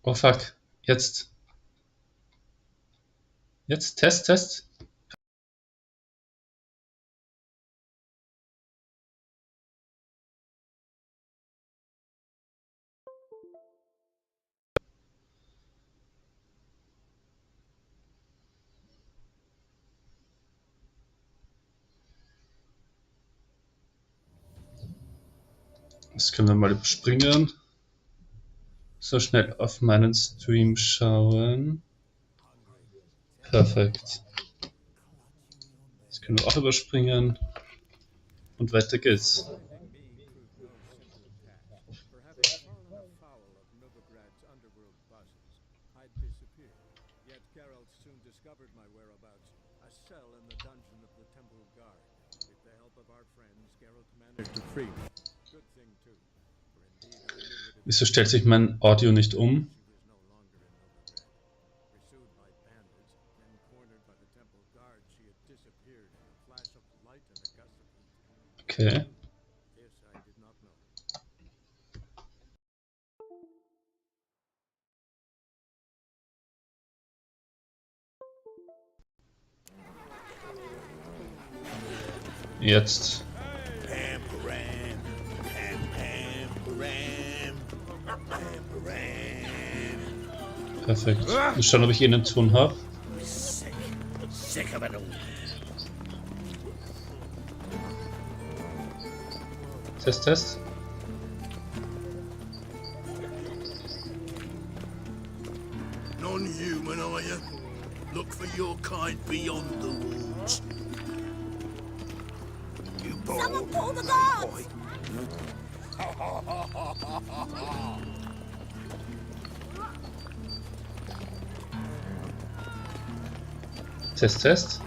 Oh fuck. Jetzt. Jetzt. Test, Test. Das können wir mal überspringen. So schnell auf meinen Stream schauen. Perfekt. Das können wir auch überspringen. Und weiter geht's. Wieso stellt sich mein Audio nicht um? Okay. Jetzt. Perfekt. Mal schauen, ob ich einen Ton habe. Test, Test. Non-human, are you? Look for your kind beyond the walls. You Someone call the guards! Test, Test.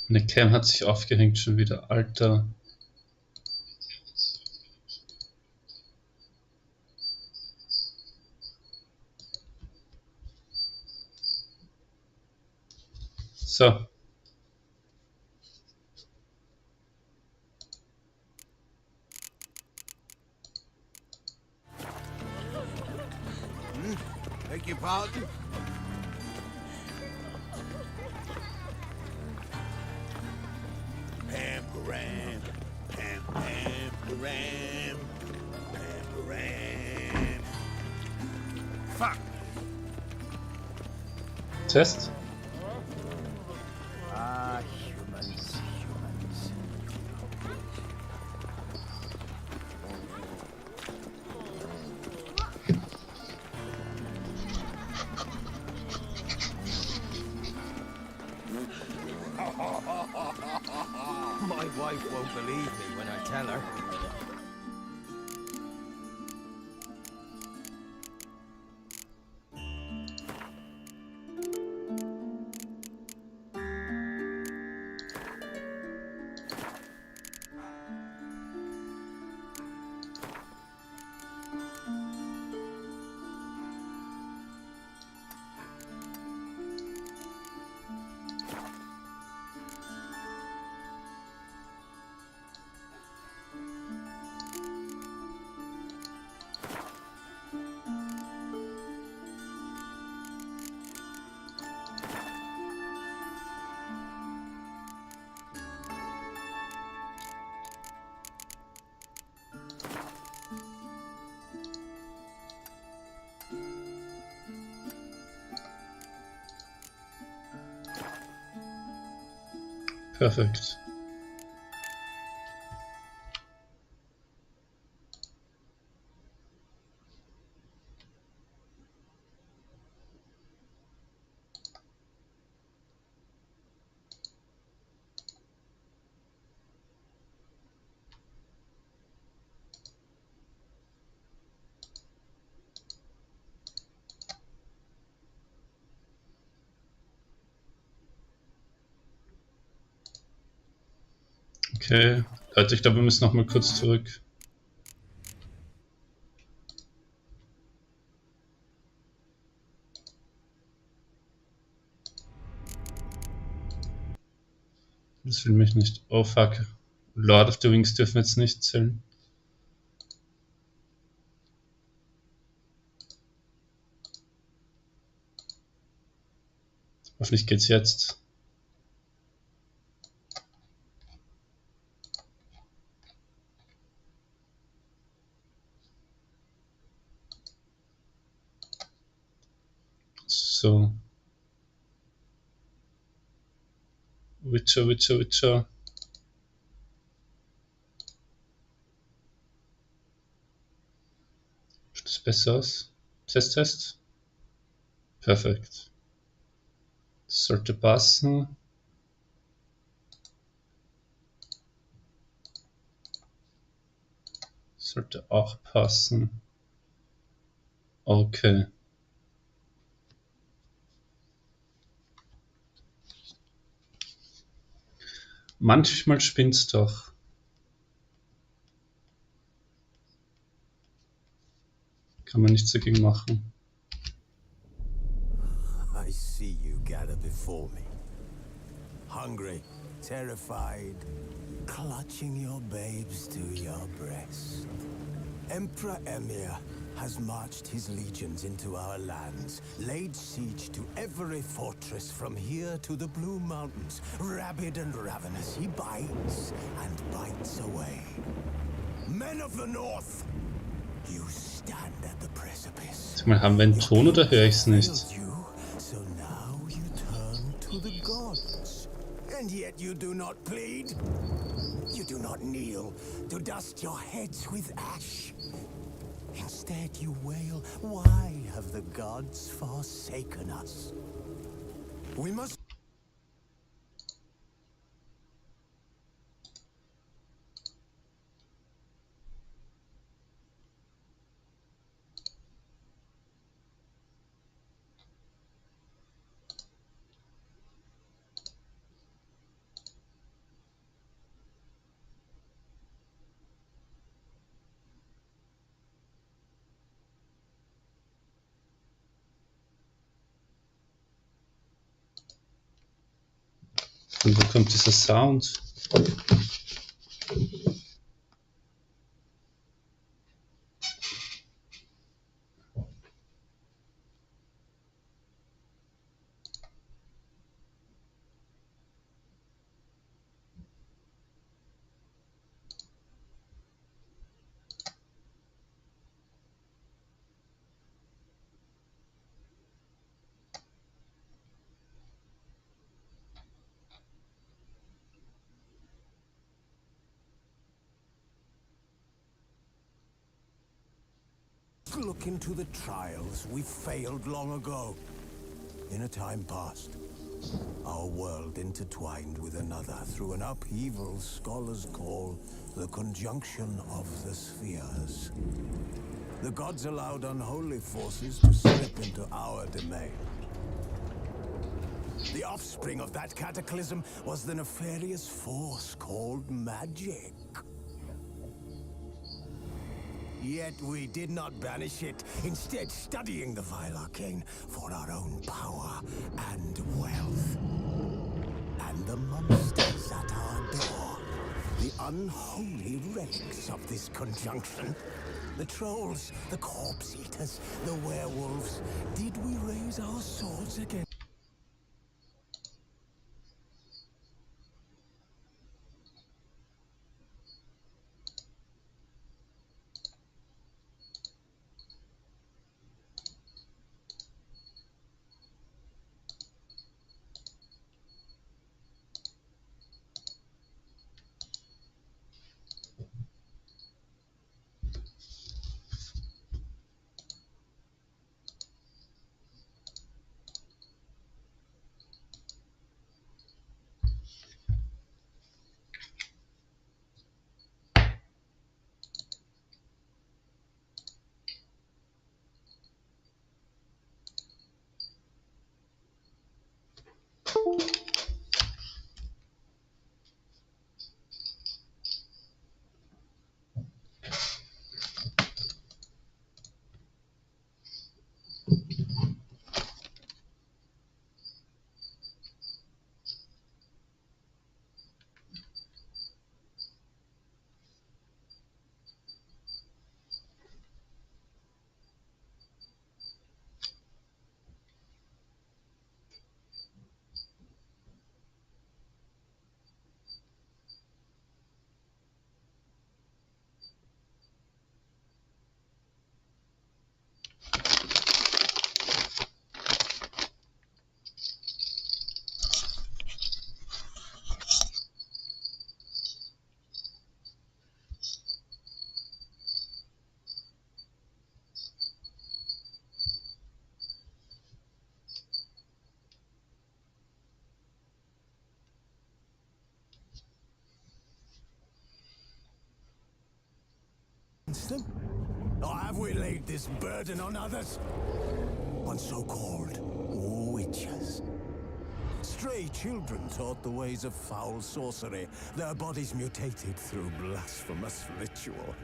Meine Cam hat sich aufgehängt schon wieder. Alter. So. Beg your pardon? Pam-param, pam-pam-param, pam-param. Fuck! Test. Humans. My wife won't believe me when I tell her. Perfekt. Okay, Leute, ich glaube, wir müssen noch mal kurz zurück. Das will mich nicht. Oh fuck. Lord of the Rings dürfen jetzt nicht zählen. Hoffentlich geht's jetzt. So. Witcher, Witcher, Witcher. Sieht das besser aus? Test, Test. Perfekt. Das sollte passen. Sollte auch passen. Okay. Manchmal spinnt's doch. Kann man nichts dagegen machen. I see you gather before me. Hungry, terrified, clutching your babes to your breast. Emperor Emir has marched his legions into our lands, laid siege to every fortress from here to the Blue Mountains. Rabid and ravenous, he bites and bites away. Men of the North, you stand at the precipice. Sag mal, haben wir einen Ton oder höre ich's nicht? So now you turn to the gods. And yet you do not plead. You do not kneel to dust your heads with ash. Instead you wail, why have the gods forsaken us? We must... Und wo kommt dieser Sound? Look into the trials we failed long ago. In a time past, our world intertwined with another through an upheaval scholars call the conjunction of the spheres. The gods allowed unholy forces to slip into our domain. The offspring of that cataclysm was the nefarious force called magic. Yet we did not banish it, instead studying the vile arcane for our own power and wealth. And the monsters at our door, the unholy relics of this conjunction. The trolls, the corpse eaters, the werewolves. Did we raise our swords again? against them? Or have we laid this burden on others? On so-called witches. Stray children taught the ways of foul sorcery, their bodies mutated through blasphemous ritual.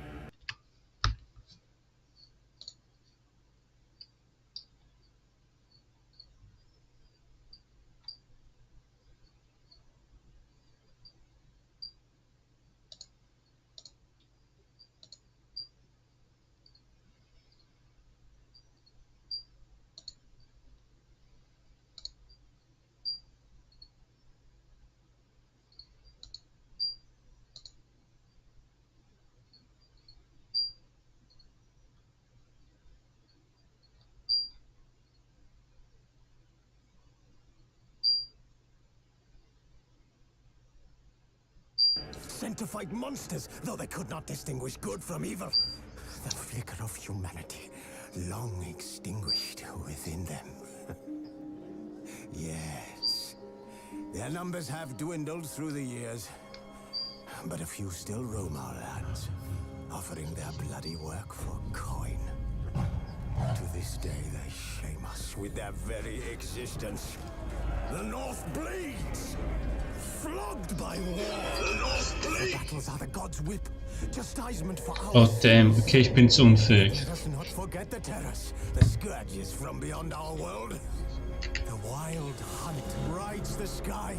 Sent to fight monsters, though they could not distinguish good from evil. The flicker of humanity, long extinguished within them. Yes, their numbers have dwindled through the years, but a few still roam our lands, offering their bloody work for coin. To this day, they shame us with their very existence. The North bleeds! Flogged by war. The battles are the gods' whip. Chastisement for our Oh damn, okay, ich bin zu unfähig. Let us not forget the terrors, the scourges from beyond our world. The wild hunt rides the sky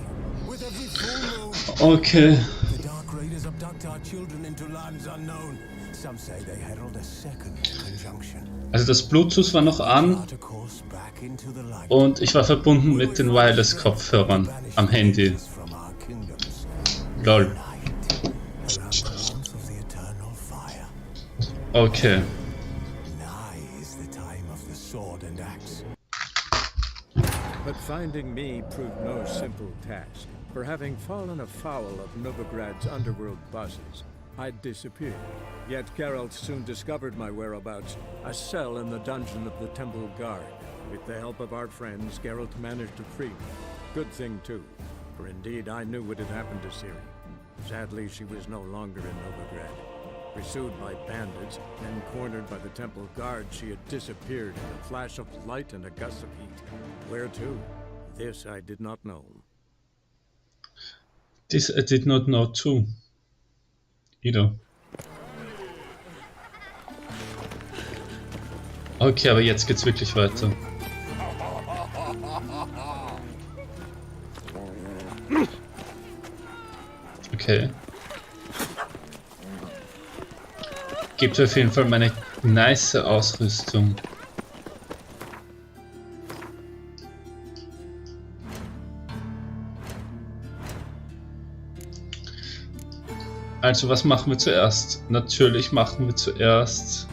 with every full moon. Okay. The dark raiders abduct our children into lands unknown. Some say they herald a second conjunction. Also das Bluetooth war noch an Chart a course back into the light. und ich war verbunden mit den Wireless-Kopfhörern am Handy. From our kingdoms. Lol. Night, around the warmth of the eternal fire. Okay. Nigh is the time of the sword and axe. But finding me proved no simple task. For having fallen afoul of Novigrad's underworld bosses, I disappeared. Yet Geralt soon discovered my whereabouts, a cell in the dungeon of the Temple Guard. With the help of our friends, Geralt managed to free me. Good thing too, for indeed I knew what had happened to Ciri. Sadly, she was no longer in Novigrad. Pursued by bandits, then cornered by the Temple Guard, she had disappeared in a flash of light and a gust of heat. Where to? This I did not know. This I did not know too. Either. Okay, aber jetzt geht's wirklich weiter. Okay. Gibt auf jeden Fall meine nice Ausrüstung. Also was machen wir zuerst? Natürlich machen wir zuerst...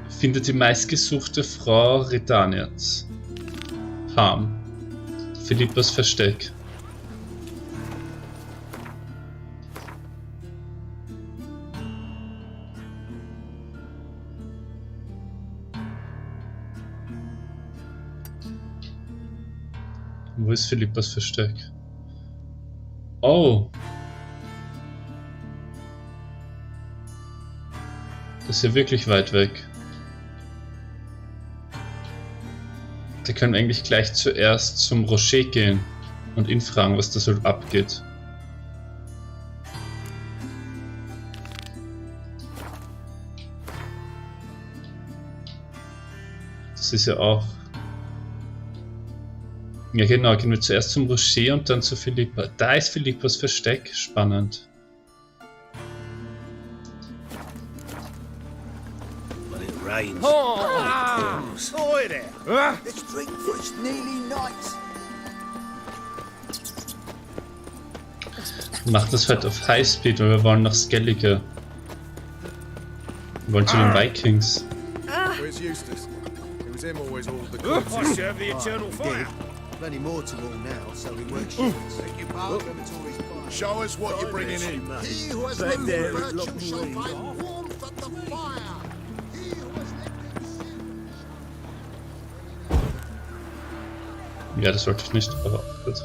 Findet die meistgesuchte Frau Redanians. Harm. Philippas Versteck. Wo ist Philippas Versteck? Oh! Das ist ja wirklich weit weg. Da können wir eigentlich gleich zuerst zum Rocher gehen und ihn fragen, was da so abgeht. Das ist ja auch... Ja genau, gehen wir zuerst zum Rocher und dann zu Philippa. Da ist Philippas Versteck, spannend. But it rains. Oi there! Let's drink for it's nearly night. Wir machen das heute auf Highspeed, weil wir wollen nach Skellige. Wir wollen zu den Vikings. Where's Eustace? It was him always all the goods. I serve the eternal fire. Plenty more to all now, so we won't shoot. Thank you, pal. Show us what you're bringing in. He who has moved virtue shall find warmth at the fire. He who has lived in sin. Ja, das wollte ich nicht, aber gut.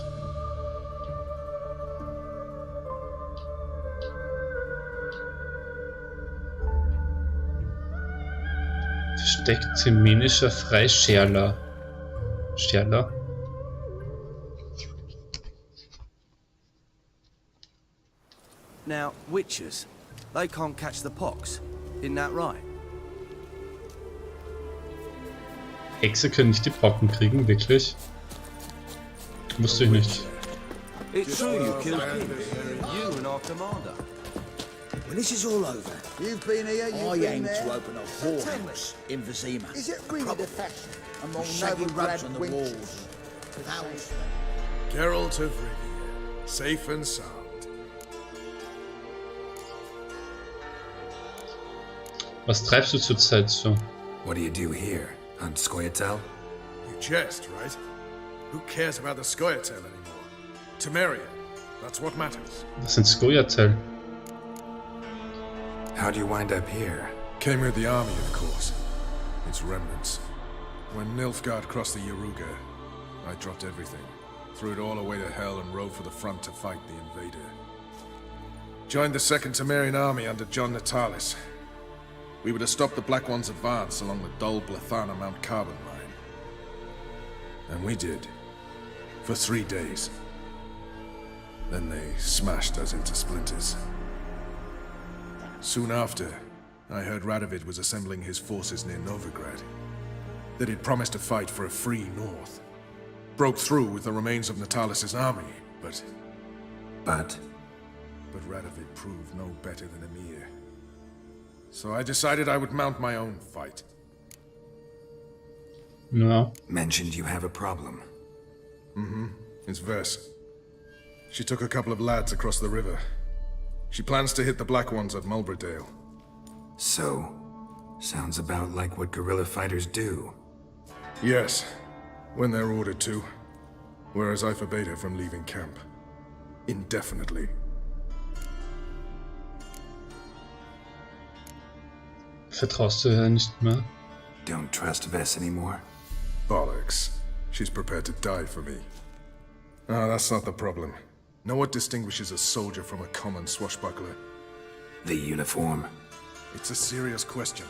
Spektimenischer Freischärler. Scherler? Now, witches, they can't catch the pox. Isn't that right? Hexe können nicht die Pocken kriegen, wirklich? Wusste ich nicht. It's true you killed him. You and our commander. When this is all over, You've been here, I you've aim been there. to open a So tell me, whorehouse in Vizima. is it really the fashion among Shaggy noble rugs grad on the wenches walls. with owls? Geralt of Rivia, safe and sound. Was treibst du zurzeit so? What do you do here? On Scoia'tael? You jest, right? Who cares about the Scoia'tael anymore? Temeria, that's what matters. Was sind Scoia'tael? How'd you wind up here? Came with the army, of course. Its remnants. When Nilfgaard crossed the Yaruga, I dropped everything, threw it all away to hell and rode for the front to fight the invader. Joined the Second Temerian army under John Natalis. We were to stop the Black One's advance along the Dol Blathana Mount Carbon line. And we did. For 3 days. Then they smashed us into splinters. Soon after, I heard Radovid was assembling his forces near Novigrad. That he'd promised to fight for a free North. Broke through with the remains of Natalis' army, but But Radovid proved no better than Emir. So I decided I would mount my own fight. Ja. mentioned you have a problem. It's Vess. She took a couple of lads across the river. She plans to hit the Black Ones at Mulbridale. So, sounds about like what guerrilla fighters do. Yes, when they're ordered to. Whereas I forbade her from leaving camp. Indefinitely. Vertraust du ihr nicht mehr? Don't trust Vess anymore? Bollocks. She's prepared to die for me. Ah, that's not the problem. Know what distinguishes a soldier from a common swashbuckler? The uniform? It's a serious question.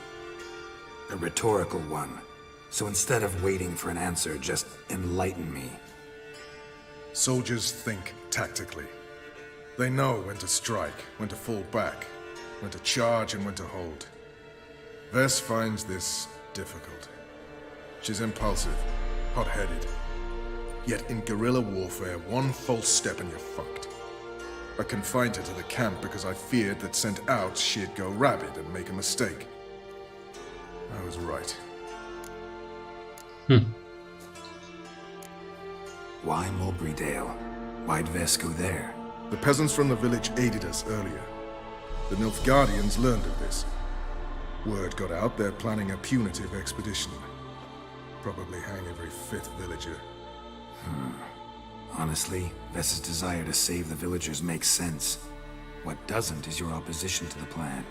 A rhetorical one. So instead of waiting for an answer, just enlighten me. Soldiers think tactically. They know when to strike, when to fall back, when to charge and when to hold. Vess finds this difficult. She's impulsive, hot-headed. Yet in guerrilla warfare, one false step and you're fucked. I confined her to the camp because I feared that sent out she'd go rabid and make a mistake. I was right. Why Mulbridale? Why'd Vess go there? The peasants from the village aided us earlier. The Nilfgaardians learned of this. Word got out they're planning a punitive expedition. Probably hang every 5th villager. Honestly, Vess's desire to save the villagers makes sense. What doesn't is your opposition to the plan.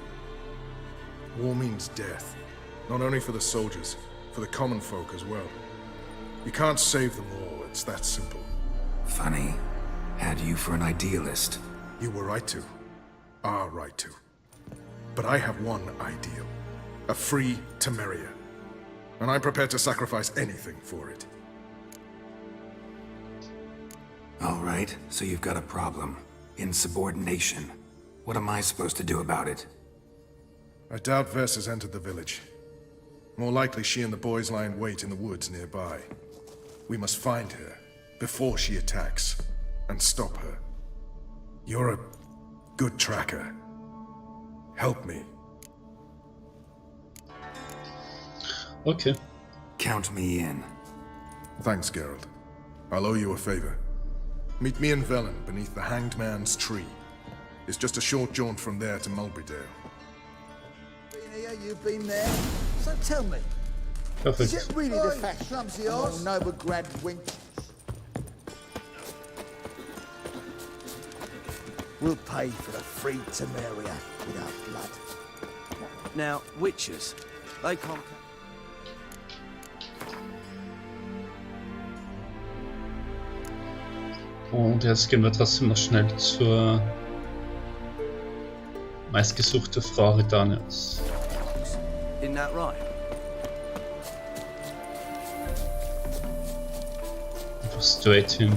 War means death. Not only for the soldiers, for the common folk as well. You can't save them all, it's that simple. Funny. Had you for an idealist. You were right to. Are right to. But I have one ideal. A free Temeria. And I'm prepared to sacrifice anything for it. All right, so you've got a problem. Insubordination. What am I supposed to do about it? I doubt Vess has entered the village. More likely she and the boys lie in wait in the woods nearby. We must find her before she attacks and stop her. You're a good tracker. Help me. Okay. Count me in. Thanks, Geralt. I'll owe you a favor. Meet me in Velen beneath the Hanged Man's tree. It's just a short jaunt from there to Mulbridale. Been here, you've been there. So tell me, is it Perfekt. really the fashion among noble grad wenches? We'll pay for the free Temeria with our blood. Now, witches, they can't... Und jetzt gehen wir trotzdem noch schnell zur meistgesuchte Frau Redanias. Isn't that right? einfach straight hin.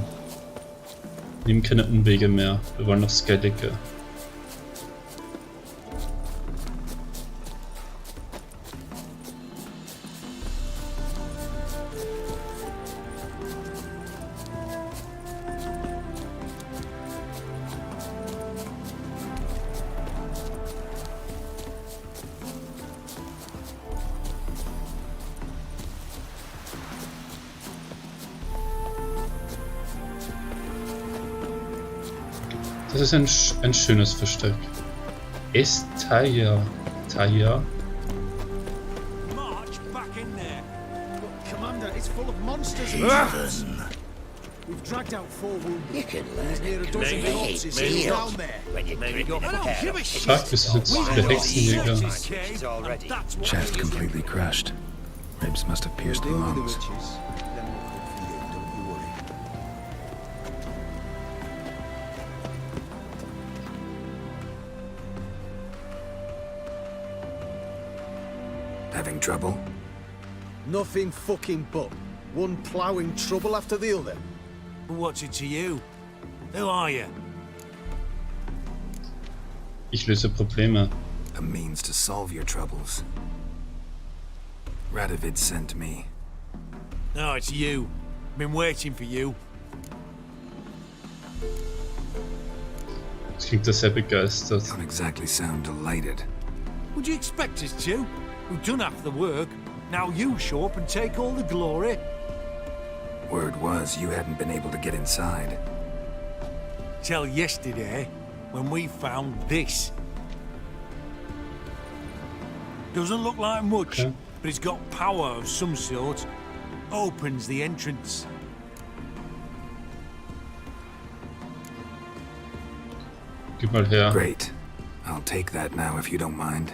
Nehmen keine Umwege mehr. Wir wollen nach Skellige. Das ist ein schönes Versteck. Taya. March back in there. Commander, it's full of monsters and Even. we've dragged out 4 wounded. You can There's learn near a it. dozen Maybe. corpses Maybe. still down there. When you Maybe grip go it for carefully. it. Fuck, wir sind jetzt der Hexenjäger. It's already. That's what Chest completely crushed. Ribs must have pierced the Deal with the lungs. witches. Then we'll come for you, don't you worry. Having trouble? Nothing fucking but. One ploughing trouble after the other. What's it to you? Who are you? Ich löse Probleme. A means to solve your troubles. Radovid sent me. No, it's you. Been waiting for you. Das klingt sehr begeistert. Don't exactly sound delighted. Would you expect us to? We've done half the work. Now you show up and take all the glory. Word was you hadn't been able to get inside. Till yesterday, when we found this. Doesn't look like much, Okay. but it's got power of some sort. Opens the entrance. Gib mal her. Great. I'll take that now if you don't mind.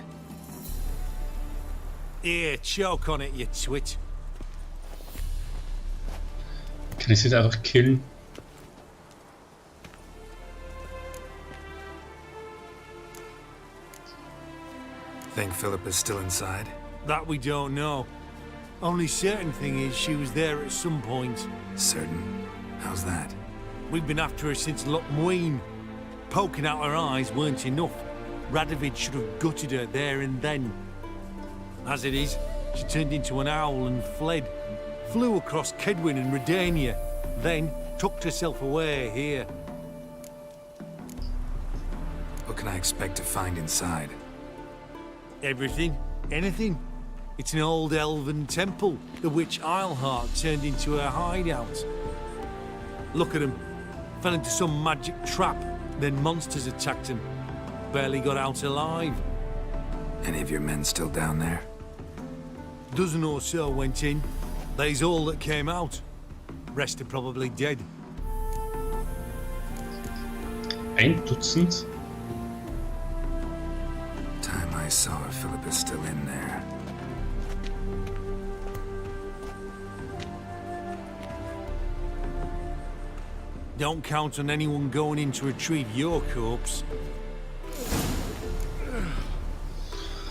Here, choke on it, you twit. Kann ich sie da einfach killen? Think Philip is still inside? That we don't know. Only certain thing is she was there at some point. Certain. How's that? We've been after her since Lochmuin. Poking out her eyes weren't enough. Radovid should have gutted her there and then. As it is, she turned into an owl and fled. Flew across Kedwin and Redania, then tucked herself away here. What can I expect to find inside? Everything, anything. It's an old elven temple, the witch Isleheart turned into her hideout. Look at him. Fell into some magic trap, then monsters attacked him. Barely got out alive. Any of your men still down there? Dozen or so went in. They's all that came out. Rest are probably dead. Ein Dutzend? Time I saw her, Philip is still in there. Don't count on anyone going in to retrieve your corpse.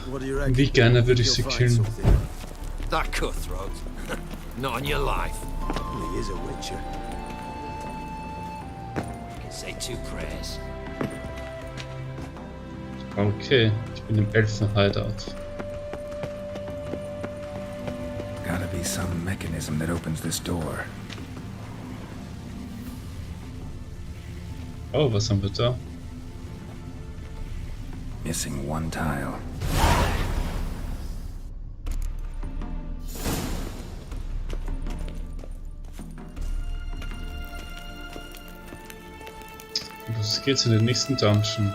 What do you reckon? Wie gerne würde ich You'll sie find killen. something. That cutthroat. Not on your life. Well, he is a witcher. You can say 2 prayers. Okay, ich bin im Elfen-Hideout. Gotta be some mechanism that opens this door. Oh, was haben wir da? Missing one tile. Los geht's in den nächsten Dungeon.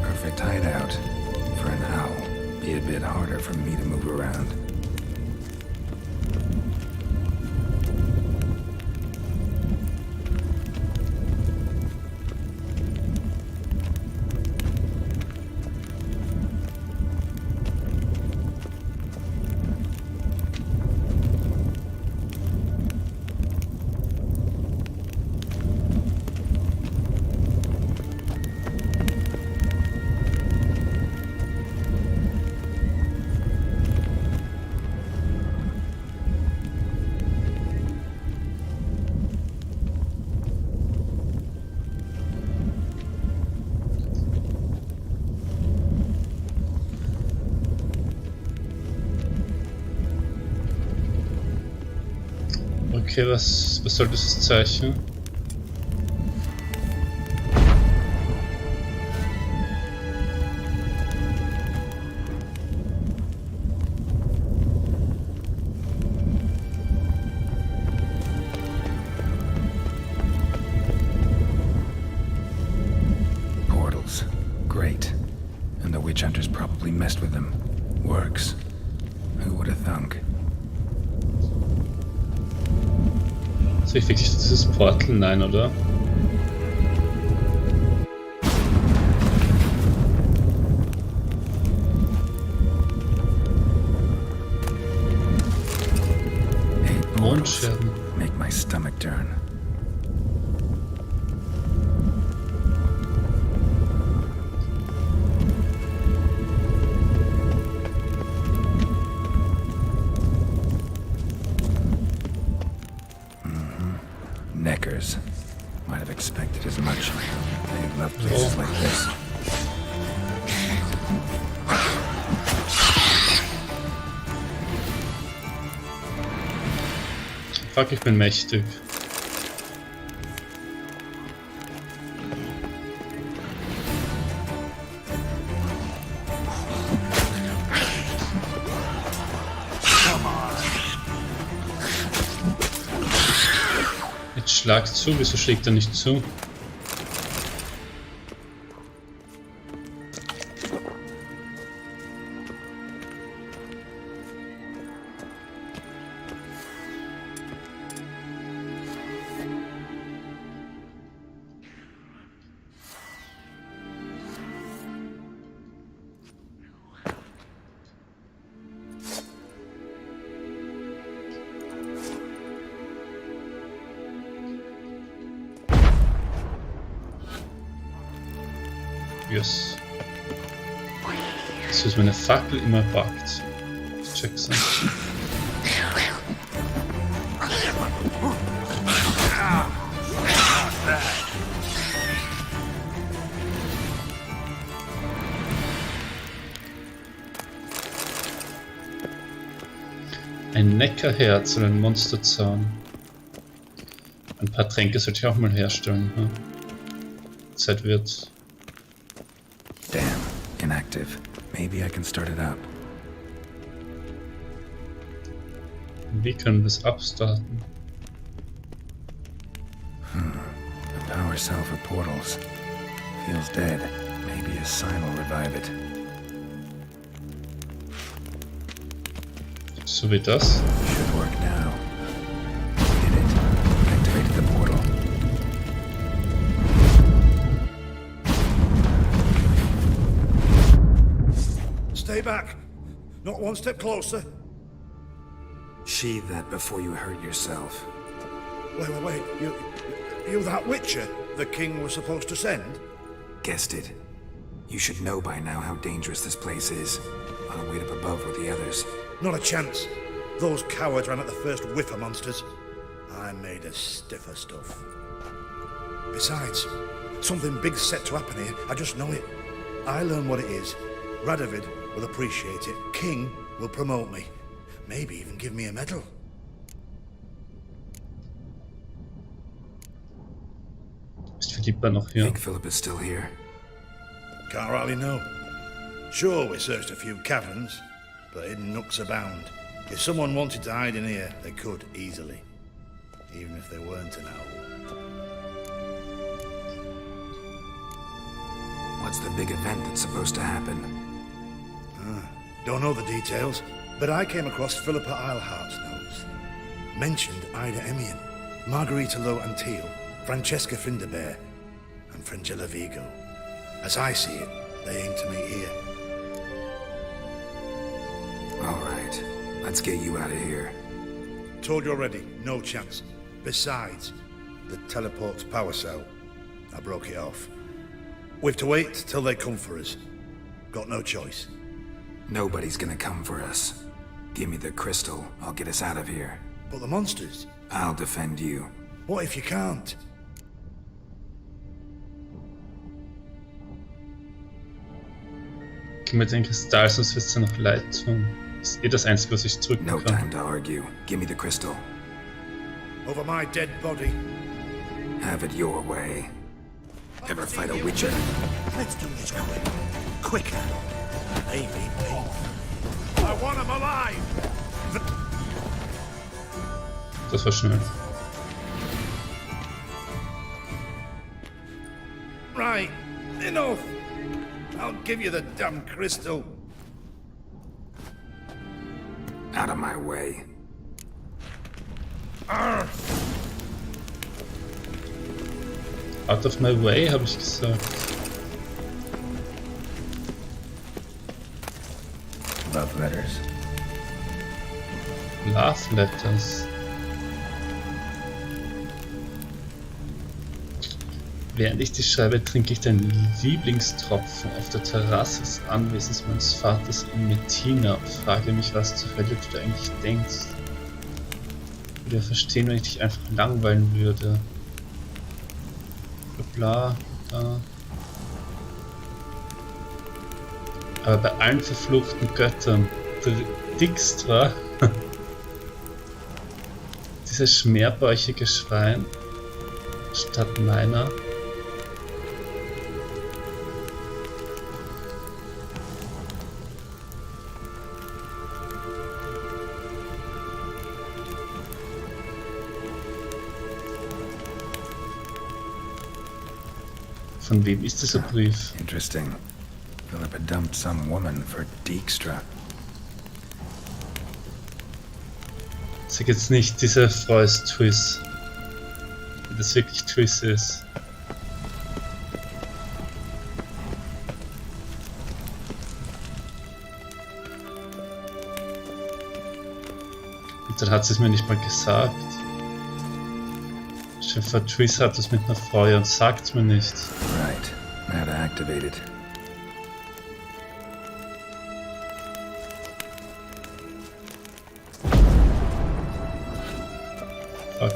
Perfect hideout. For an owl. Be a bit harder for me to move around. Okay, was soll dieses Zeichen? Portals. Great. And the witch hunters probably messed with them. Works. Who would have thunk? Sehe ich wirklich dieses Portal? Nein, oder? Hey, portals. Mondscherben. Make my stomach turn. Neckers. Might have expected as much. They love places like this. Fuck, ich bin mächtig. Jetzt schlag zu, wieso schlägt er nicht zu? Yes. Das ist meine Fackel immer packt. Check's an. Ein Neckerherz und ein Monsterzahn. Ein paar Tränke sollte ich auch mal herstellen. Hm? Zeit wird. Damn, inactive. Maybe I can start it up. Wie können wir es upstarten? The power cell for portals. Feels dead. Maybe a sign will revive it. So wie das. Should work now. Did it. Activated the portal. Stay back. Not one step closer. Sheathe that before you hurt yourself. Wait. You that Witcher the king was supposed to send? Guessed it. You should know by now how dangerous this place is. I'll wait up above with the others. Not a chance. Those cowards ran at the first whiff of monsters. I'm made of stiffer stuff. Besides, something big's set to happen here. I just know it. I learn what it is. Radovid will appreciate it. King will promote me. Maybe even give me a medal. Ist Philippa noch hier? Think Philip is still here? Can't rightly know. Sure, we searched a few caverns, but hidden nooks abound. If someone wanted to hide in here, they could easily. Even if they weren't an owl. What's the big event that's supposed to happen? Don't know the details, but I came across Philippa Eilhart's notes. Mentioned Ida Emian, Margarita Lo Antille, Francesca Finderbear, and Fringilla Vigo. As I see it, they aim to meet here. All right, let's get you out of here. Told you already, no chance. Besides, the teleport's power cell. I broke it off. We've to wait till they come for us. Got no choice. Nobody's gonna come for us. Give me the crystal, I'll get us out of here. But the monsters? I'll defend you. What if you can't? Gib mir den Kristall, sonst wird es dir noch leid tun. Das ist das Einzige, was ich drücken No kann. time to argue. Give me the crystal. over my dead body. Have it your way. Ever fight a Witcher? Let's do this quick. Quicker. Maybe. I want him alive! Das war schnell. Right, enough! I'll give you the damn crystal. Out of my way. Out of my way, habe ich gesagt. Love letters. Love Letters. Während ich die schreibe, trinke ich den Lieblingstropfen auf der Terrasse des Anwesens meines Vaters in Messina und frage mich, was zur Hölle du da eigentlich denkst. Ich würde ja verstehen, wenn ich dich einfach langweilen würde. Bla bla. Aber bei allen verfluchten Göttern, Dijkstra, dieses schmerbäuchige Schwein statt meiner. Von wem ist dieser Brief? Interesting. Philippa dumped some woman for Dijkstra. Sag jetzt nicht, diese Frau ist Triss. Wenn das wirklich Triss ist. Und dann hat sie es mir nicht mal gesagt. Schiffer Triss hat das mit einer Frau und sagt es mir nicht. Right. Now to activate it. Fuck.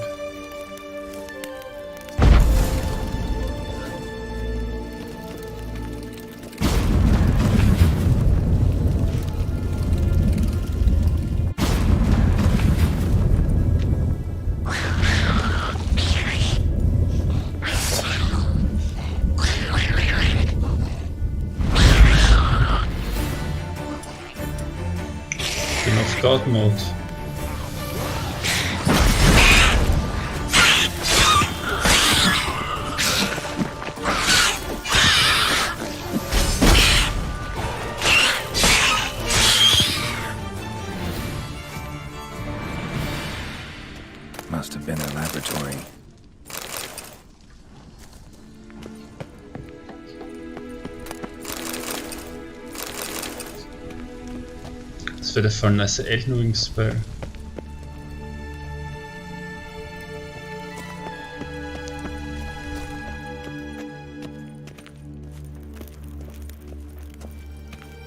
Bin auf God Mode. Must have been a laboratory. Das wäre der voll nice Elden Ring Spell.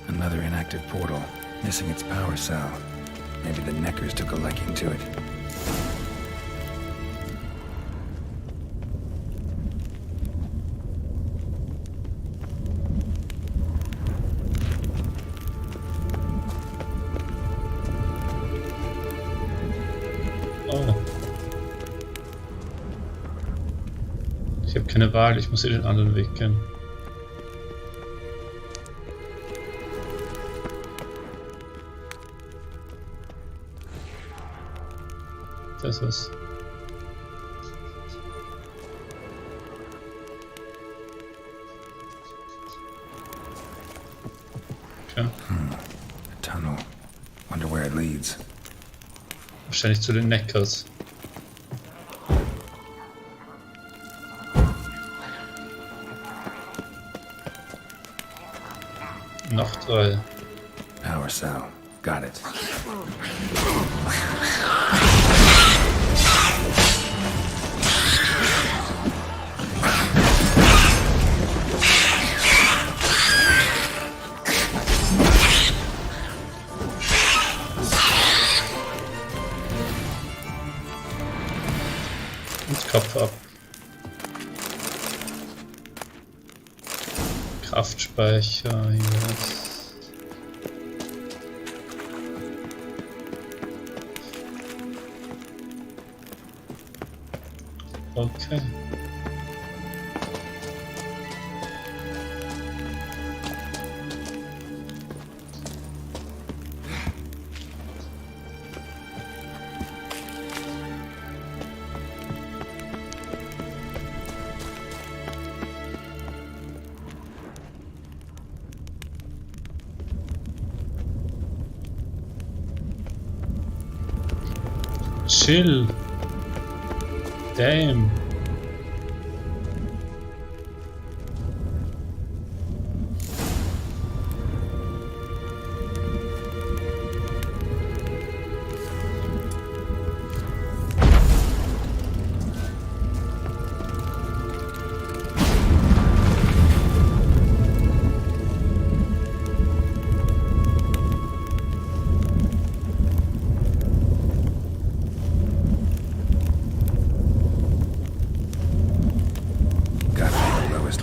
Another inactive portal, missing its power cell. Maybe the Neckers took a liking to it. Oh. Ich habe keine Wahl, ich muss hier den anderen Weg gehen. Das was. Okay. A tunnel. Wonder where it leads. Wahrscheinlich zu den Neckers. Noch 3. Power cell. Got it. Und Kopf ab. Kraftspeicher, yes. Okay. Chill. Damn.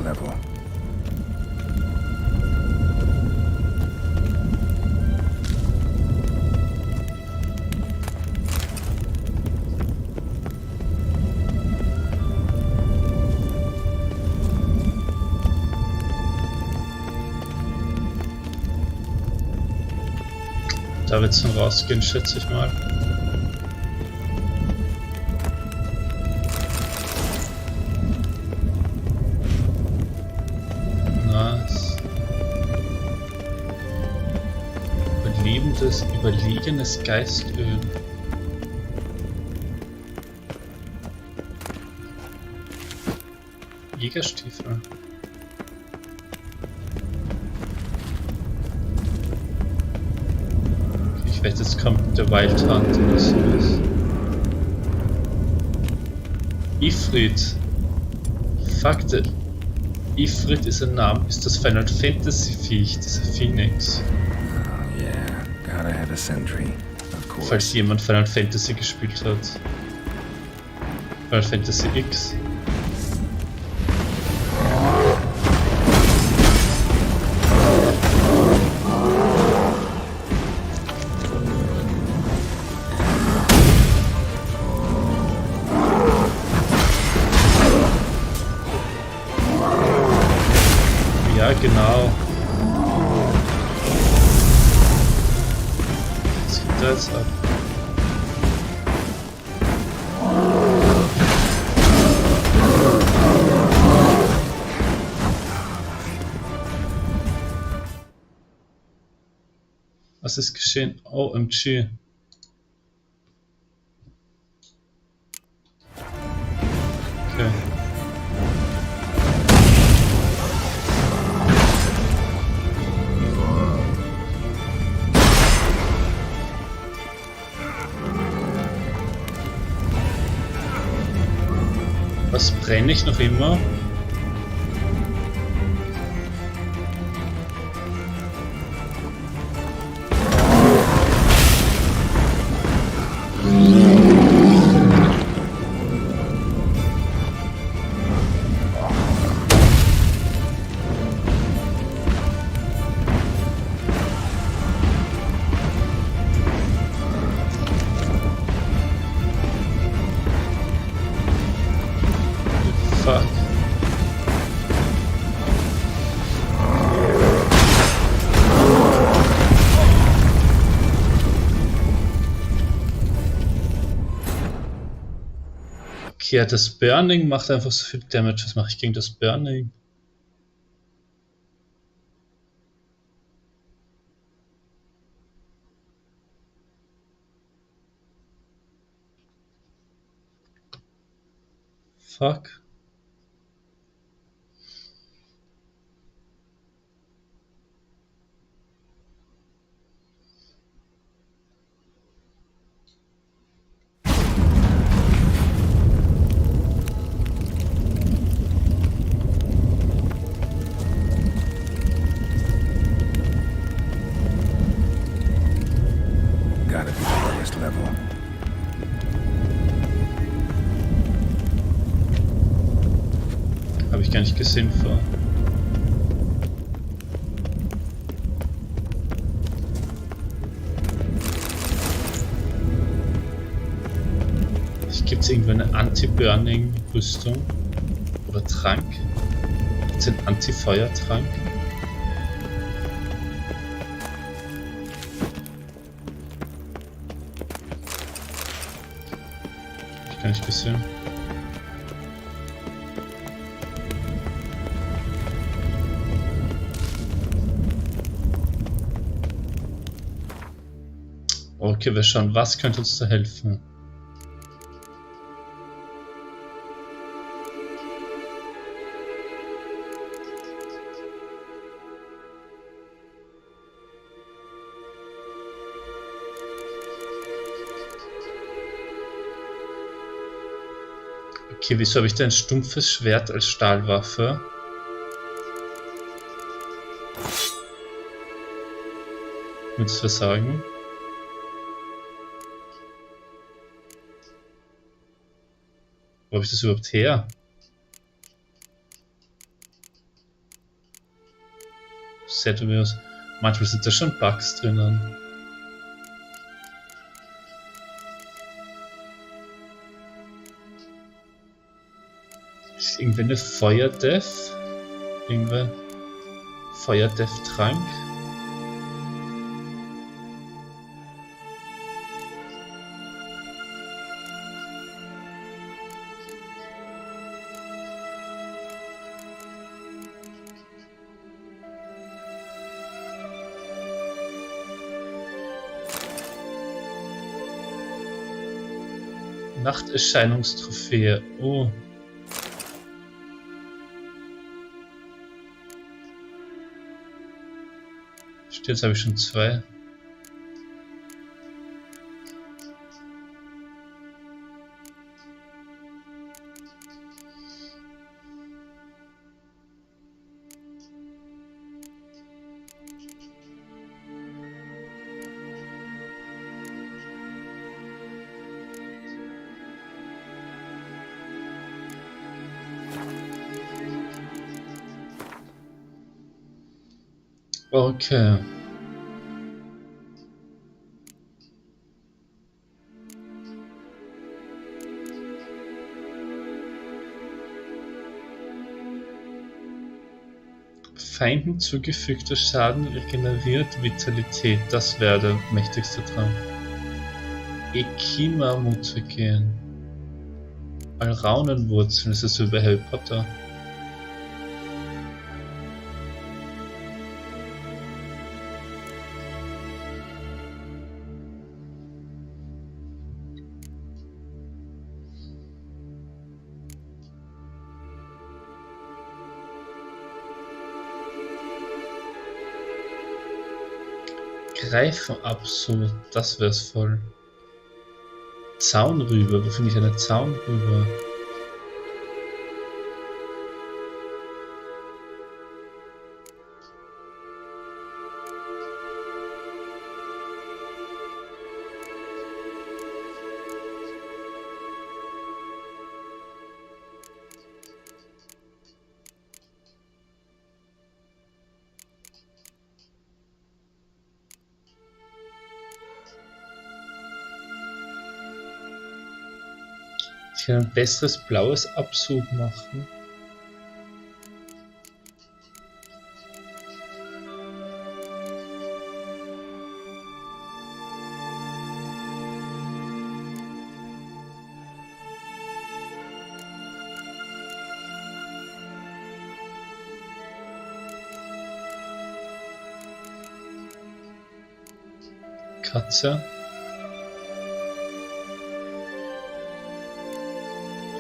Level. Da wird's dann rausgehen, schätze ich mal. Überlegenes Geistöl. Jägerstiefel. Ich weiß, jetzt kommt der Wild Hunt oder sowas. Ifrit. Fakte. Ifrit ist ein Name, ist das Final Fantasy Viech, dieser Phoenix. Gotta have a sentry, of course. Falls jemand Final Fantasy gespielt hat. Final Fantasy X. Ja, genau. Jetzt ab. Was ist geschehen? OMG. Okay. Was brenne ich noch immer? Fuck. Okay, das Burning macht einfach so viel Damage. Was mache ich gegen das Burning? Fuck. Gotta be the lowest level. Habe ich gar nicht gesehen vor. Ich gebe Gibt es irgendwie eine Anti-Burning-Rüstung? Oder Trank? Gibt es einen Anti-Feuer-Trank? Hab ich gar nicht gesehen. Okay, wir schauen, was könnte uns da helfen? Okay, wieso habe ich denn ein stumpfes Schwert als Stahlwaffe? Würdest du sagen? Wo habe ich das überhaupt her? Sehr dubios. Manchmal sind da schon Bugs drinnen. Ist irgendwie eine Feuerdeath? Irgendwie Feuerdeath-Trank? Nachterscheinungstrophäe. Oh. Jetzt habe ich schon 2. Okay. Feinden zugefügter Schaden regeneriert Vitalität. Das wäre der mächtigste Trank. Ekima-Mutagen. Alraunenwurzeln. Das ist so wie bei Harry Potter. Greifenabsud, das wär's voll. Zaunrübe, wo finde ich eine Zaunrübe? Ich kann ein besseres blaues Absud machen. Katze.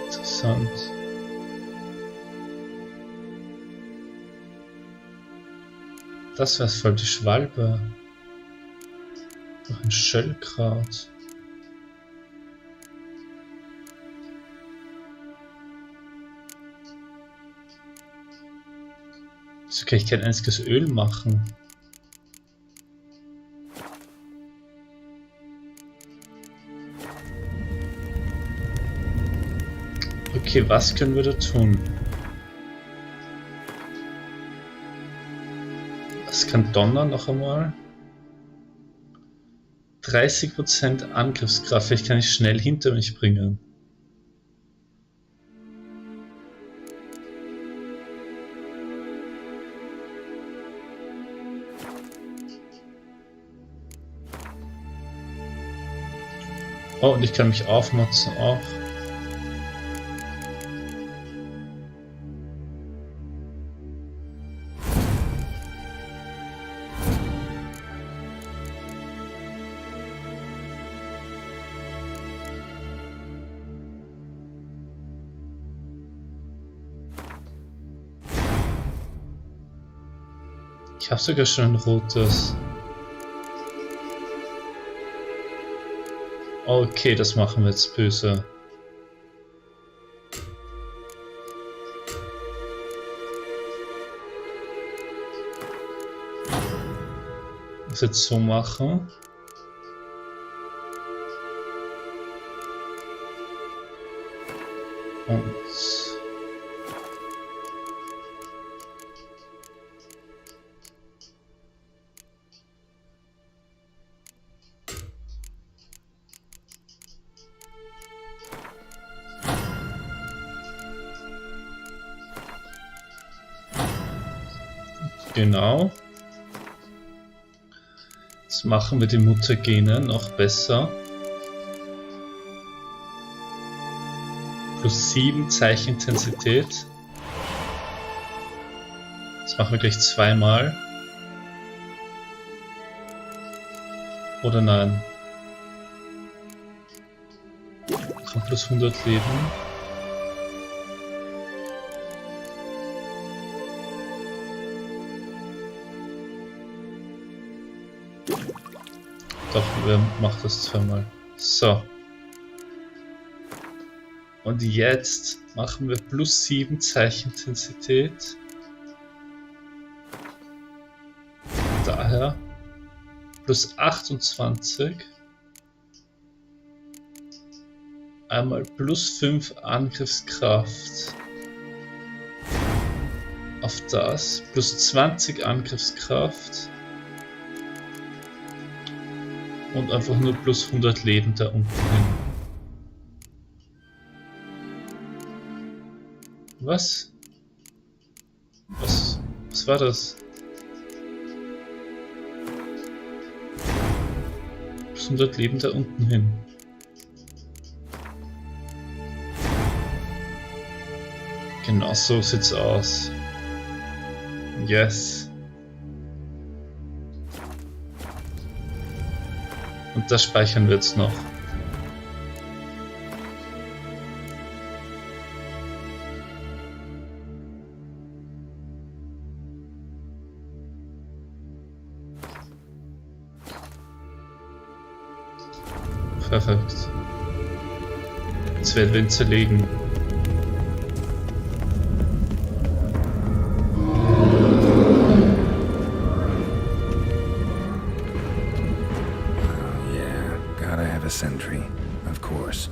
Interessant. Das wäre voll die Schwalbe. Noch ein Schöllkraut. So kann ich kein einziges Öl machen. Okay, was können wir da tun? Es kann donnern noch einmal. 30% Angriffskraft, vielleicht kann ich schnell hinter mich bringen. Oh, und ich kann mich aufmotzen auch. Ich habe sogar schon ein rotes. Okay, das machen wir jetzt böse. Das jetzt so machen. Und genau. Jetzt machen wir die Mutagene noch besser. Plus 7 Zeichenintensität. Das machen wir gleich zweimal. Oder nein? Machen plus 100 Leben. Doch, wer macht das zweimal? So. Und jetzt machen wir plus 7 Zeichenintensität. Daher plus 28. Einmal plus 5 Angriffskraft. Auf das. Plus 20 Angriffskraft. Und einfach nur plus 100 Leben da unten hin. Was? Was war das? Plus 100 Leben da unten hin. Genau so sieht's aus. Yes. Und das speichern wir jetzt noch. Perfekt. Jetzt werden wir ihn zerlegen. Sentry, of course.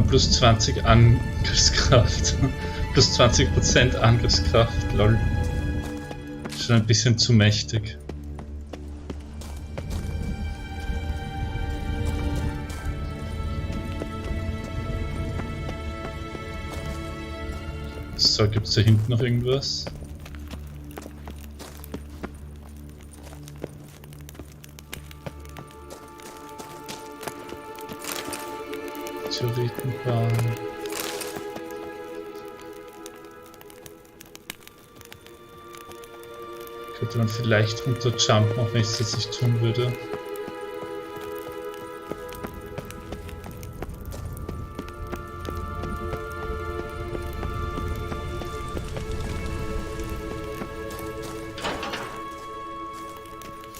Plus 20 Angriffskraft. Plus 20% Angriffskraft, lol. Schon ein bisschen zu mächtig. So, gibt's da hinten noch irgendwas? Theoretenbahn. Könnte man vielleicht runterjumpen, auch wenn ich es jetzt nicht tun würde.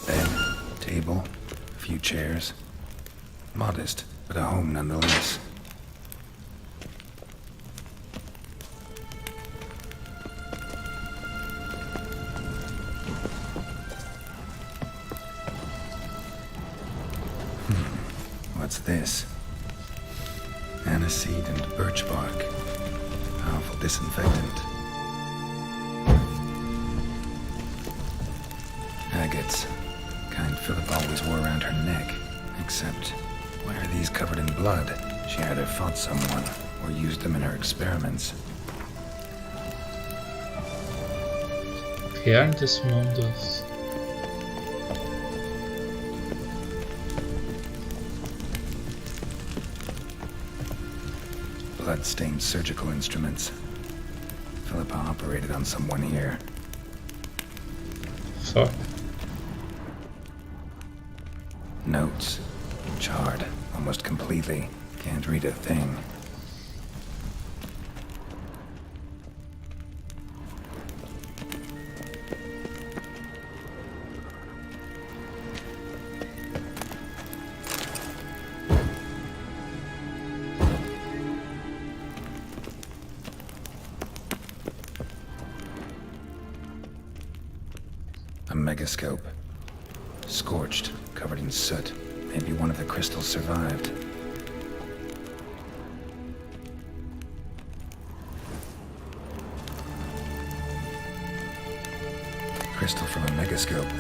Bed, table, a few chairs. Modest, but a home nonetheless. What's this? Aniseed and birch bark. Powerful disinfectant. Agates. Kind Philip always wore around her neck. Except, why are these covered in blood? She either fought someone or used them in her experiments. Perlen des Mondes. Blood-stained surgical instruments. Philippa operated on someone here. Fuck. Notes. Charred. Almost completely. Can't read a thing. A megascope. Scorched, covered in soot. Maybe one of the crystals survived. Crystal from a megascope.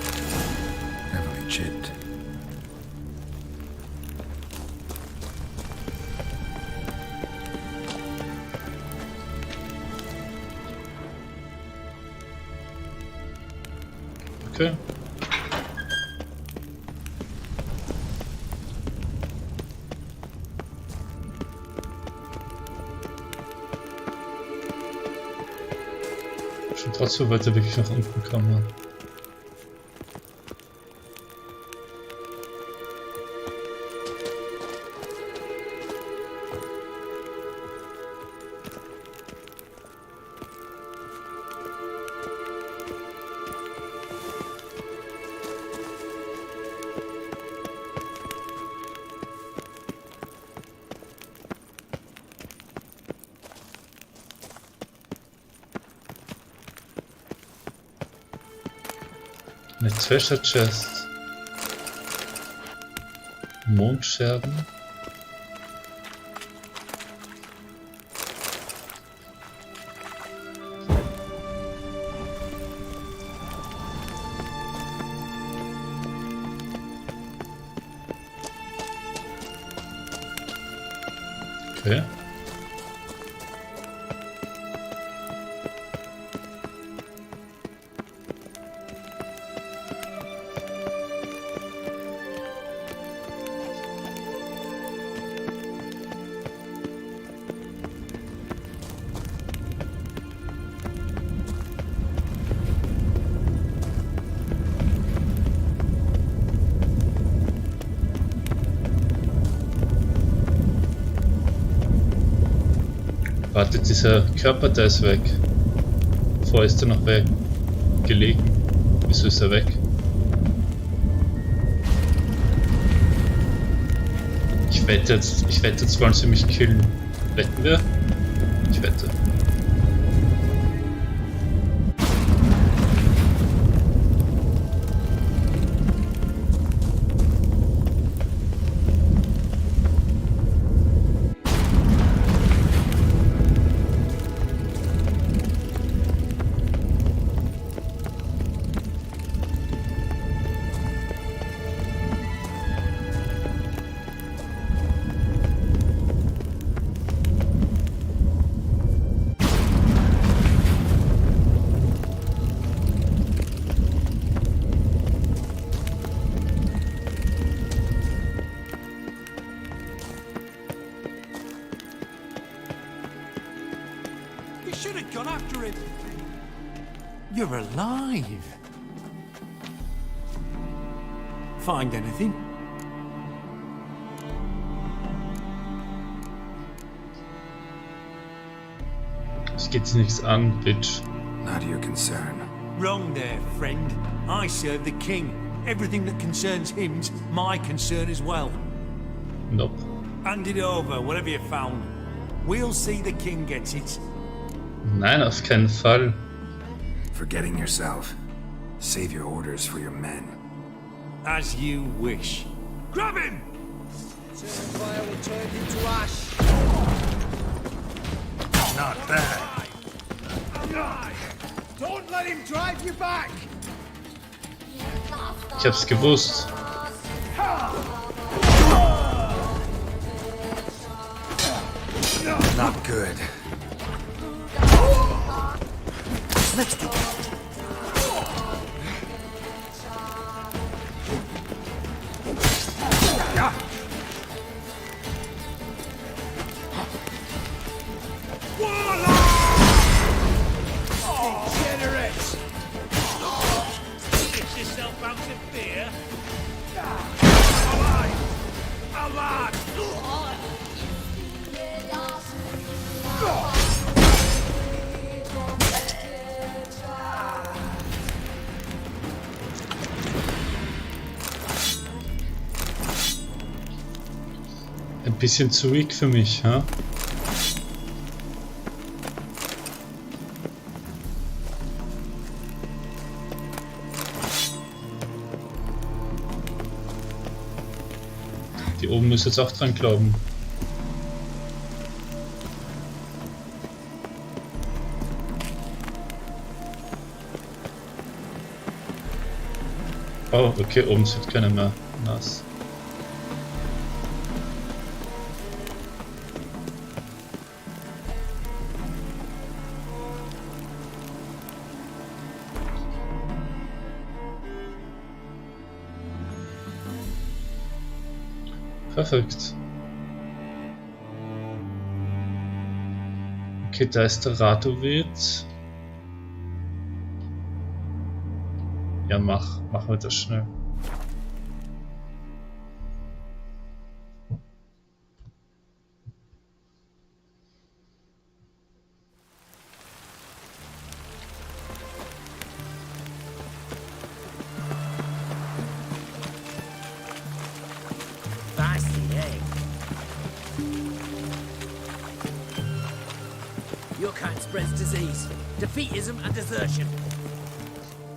Heavily chipped. Okay. Schon trotzdem wollte er wirklich nach unten kommen. Eine Treasure Chest. Mondscherben. Okay. Warte, dieser Körper, der ist weg. Vorher ist er noch weg. Gelegen. Wieso ist er weg? Ich wette jetzt wollen sie mich killen. Wetten wir? Ich wette. should have gone after him. You're alive. Find anything? Es geht sich nichts an, Bitch. Not your concern. Wrong there, friend. I serve the king. Everything that concerns him's my concern as well. Nope. Hand it over, whatever you found. We'll see the king gets it. Nein, auf keinen Fall. Forgetting yourself. Save your orders for your men. As you wish. Grab him! Fire will turn you to ash. Not bad. Don't let him drive you back. Ich hab's gewusst. Not good. Let's do it. Degenerates! Get yourself out of fear. Alive! Ein bisschen zu weak für mich, ha? Die oben müssen jetzt auch dran glauben. Oh, okay, oben sind keine mehr nass. Perfekt. Okay, da ist der Radovid. Ja, machen wir das schnell. Your kind spreads disease, defeatism and desertion.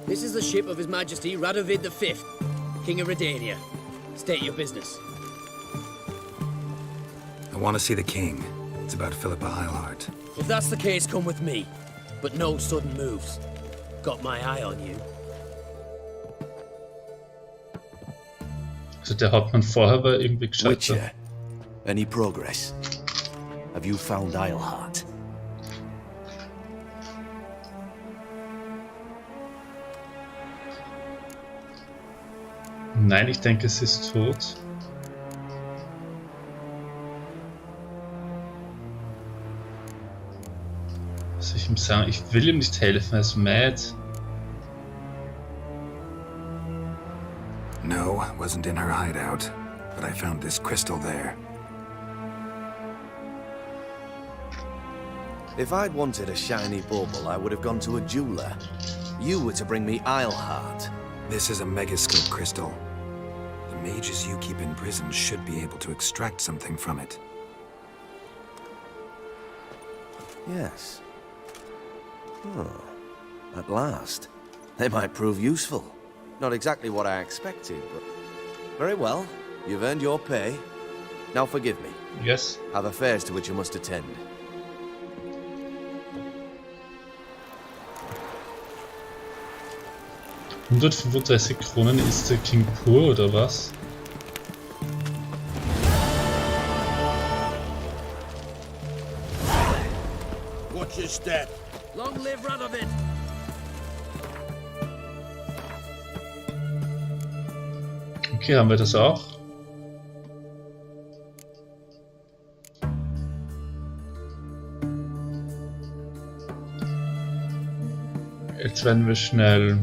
This is the ship of His Majesty Radovid V, King of Redania. State your business. I want to see the king. It's about Philippa Eilhart. If that's the case, come with me. But no sudden moves. Got my eye on you. Also der Hauptmann vorher war irgendwie gescheiter. Witcher, any progress? Have you found Eilhart? Nein, ich denke, es ist tot. Was soll ich ihm sagen? Ich will ihm nicht helfen, er ist mad. No, wasn't in her hideout, but I found this crystal there. If I'd wanted a shiny bauble, I would have gone to a jeweler. You were to bring me Eilhart. This is a megascope crystal. The mages you keep in prison should be able to extract something from it. Yes. Oh, at last. They might prove useful. Not exactly what I expected, but... Very well. You've earned your pay. Now forgive me. Yes. Have affairs to which you must attend. 135 Kronen ist der King pur, oder was? Watch your step. Long live Radovid! Okay, haben wir das auch? Jetzt werden wir schnell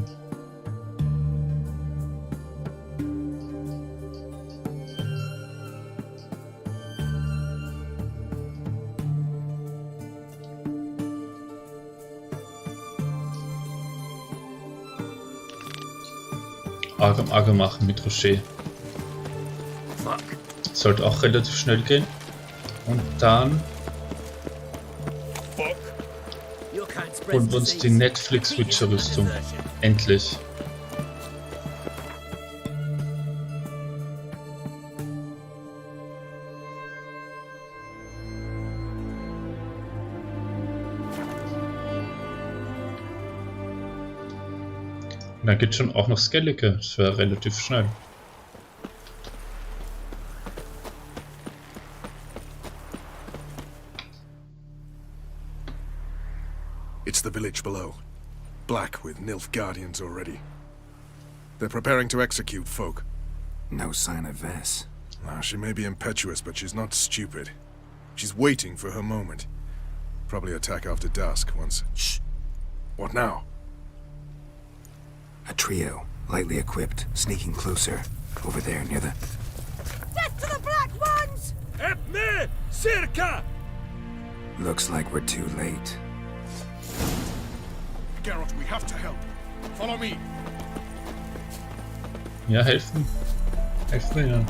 Arge machen mit Rocher. Sollte auch relativ schnell gehen. Und dann holen wir uns die Netflix Witcher Rüstung. Endlich. Und dann geht schon auch noch Skellige. Das wäre relativ schnell. It's the village below. Black with Nilfgaardians already. They're preparing to execute folk. No sign of Vess. Now, she may be impetuous, but she's not stupid. She's waiting for her moment. Probably attack after dusk once... Shh! What now? A trio, lightly equipped, sneaking closer. Over there, near the... Death to the Black Ones! Help me! Circa! Looks like we're too late. Geralt, we have to help. Follow me. Ja, helfen. Helfen wir ihnen.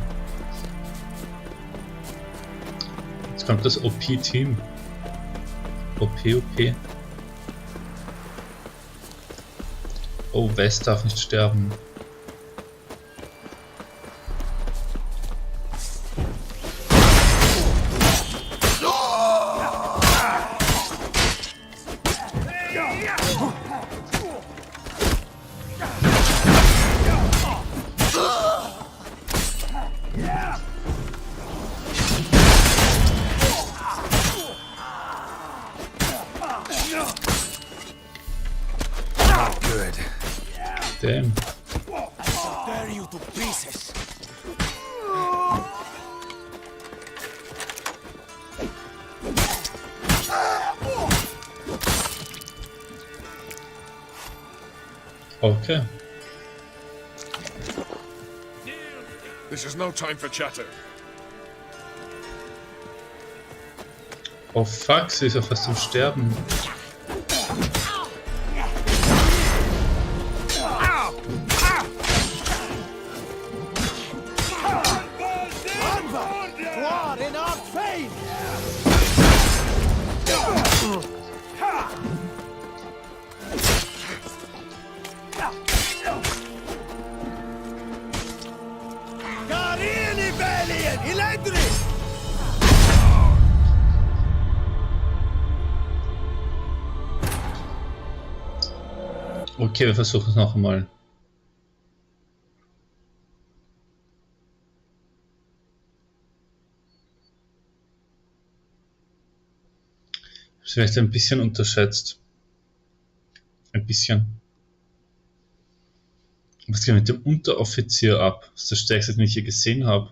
Jetzt kommt das OP-Team. OP. Oh, Vess darf nicht sterben. Good. Damn. Tear you to pieces. Okay. This is no time for chatter. Oh fuck, sie ist ja fast am Sterben. Okay, wir versuchen es noch einmal. Ich habe es vielleicht ein bisschen unterschätzt. Ein bisschen. Was geht mit dem Unteroffizier ab? Das ist der stärkste, den ich je gesehen habe.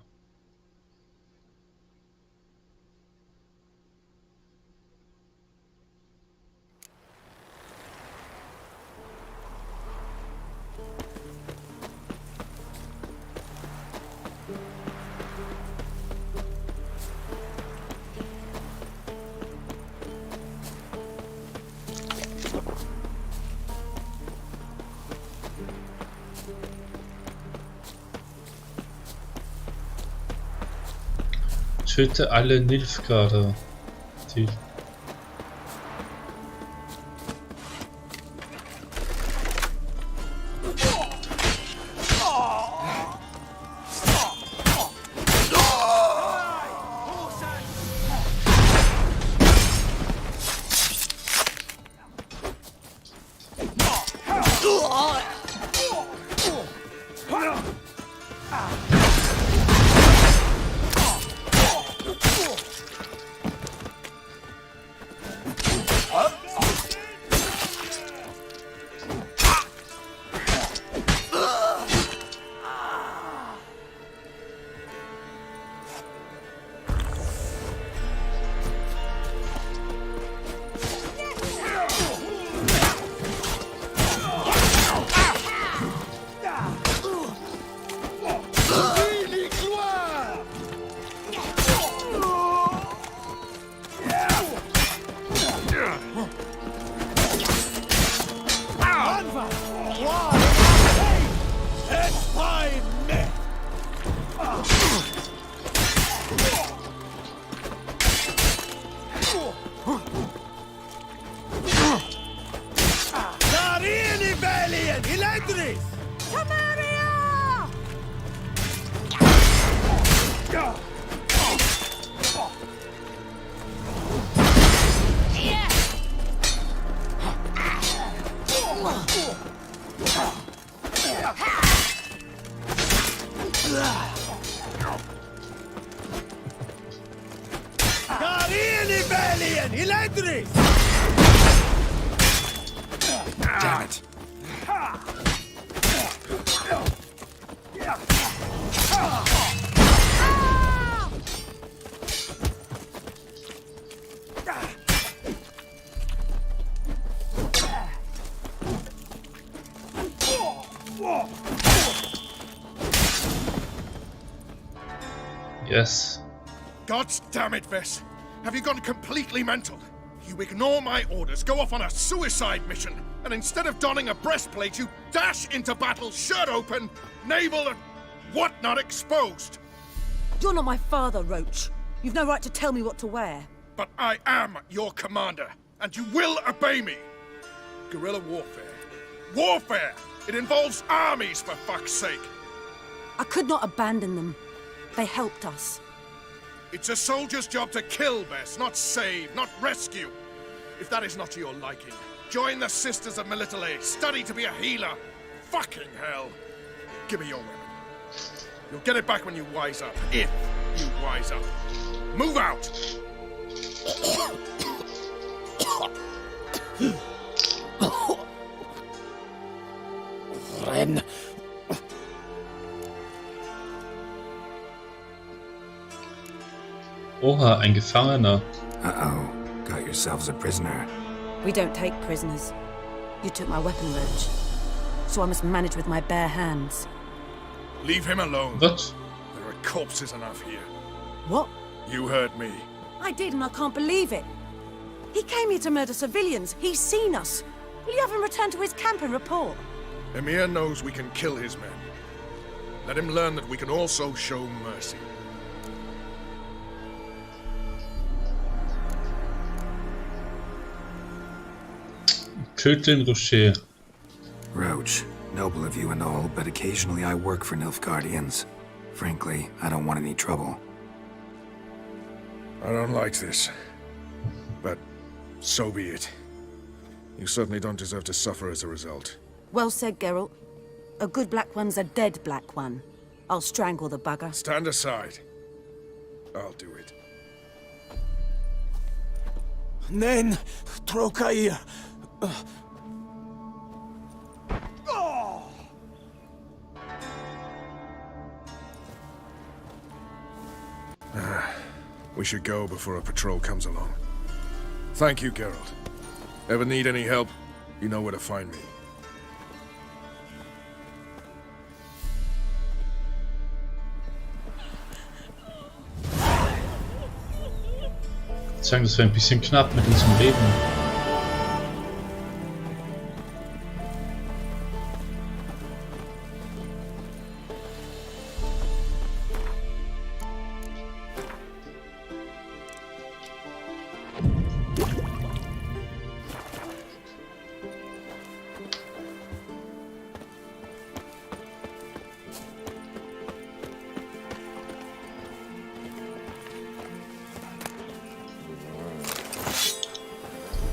Töte alle Nilfgaarder. Die Damn it. Yes. God damn it, Vess. Have you gone completely mental? You ignore my orders, go off on a suicide mission, and instead of donning a breastplate, you dash into battle, shirt open, navel and whatnot exposed. You're not my father, Roach. You've no right to tell me what to wear. But I am your commander, and you will obey me. Guerrilla warfare. Warfare! It involves armies, for fuck's sake. I could not abandon them. They helped us. It's a soldier's job to kill, Bess, not save, not rescue. If that is not to your liking, join the Sisters of Melitele, study to be a healer. Fucking hell. Give me your weapon. You'll get it back when you wise up, if you wise up. Move out! Ren. Oha, ein Gefangener. Uh-oh. Got yourselves a prisoner. We don't take prisoners. You took my weapon, Roach. So I must manage with my bare hands. Leave him alone. What? There are corpses enough here. What? You heard me. I did, and I can't believe it. He came here to murder civilians. He's seen us. Will you have him return to his camp and report? Emir knows we can kill his men. Let him learn that we can also show mercy. Töte den Rocher. Roach, noble of you and all, but occasionally I work for Nilfgaardians. Frankly, I don't want any trouble. I don't like this. But so be it. You certainly don't deserve to suffer as a result. Well said, Geralt. A good black one's a dead black one. I'll strangle the bugger. Stand aside. I'll do it. Nen, Trokair. We should go before a patrol comes along. Thank you, Geralt. Ever need any help, you know where to find me. Ich sagen, das wäre ein bisschen knapp mit unserem Leben.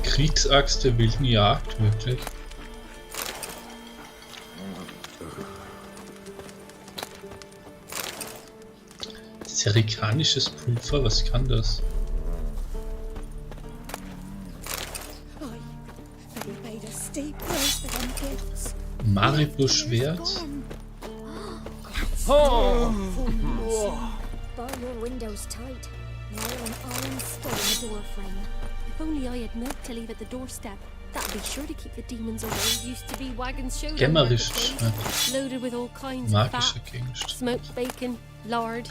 Kriegsaxt der wilden Jagd, wirklich. Serikanisches Pulver, was kann das? Maribor-Schwert? Bar your windows tight. Nail an iron skull in the door frame. If only I had milk to leave at the doorstep. That'd be sure to keep the demons away. Used to be wagons showed loaded with all kinds of fat, smoked bacon, lard,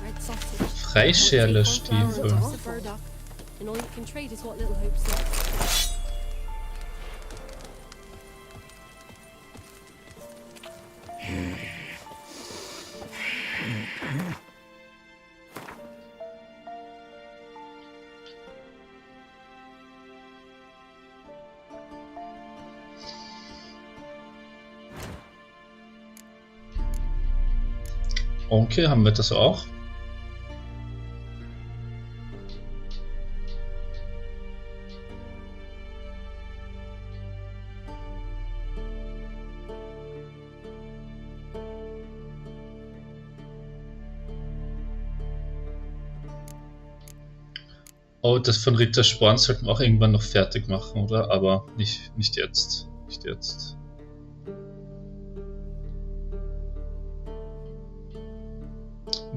red sausage. Freischärlerstiefel. And all you can trade is what little hope's left. Okay, haben wir das auch? Oh, das von Ritter Sporn sollten wir auch irgendwann noch fertig machen, oder? Aber nicht jetzt. Nicht jetzt.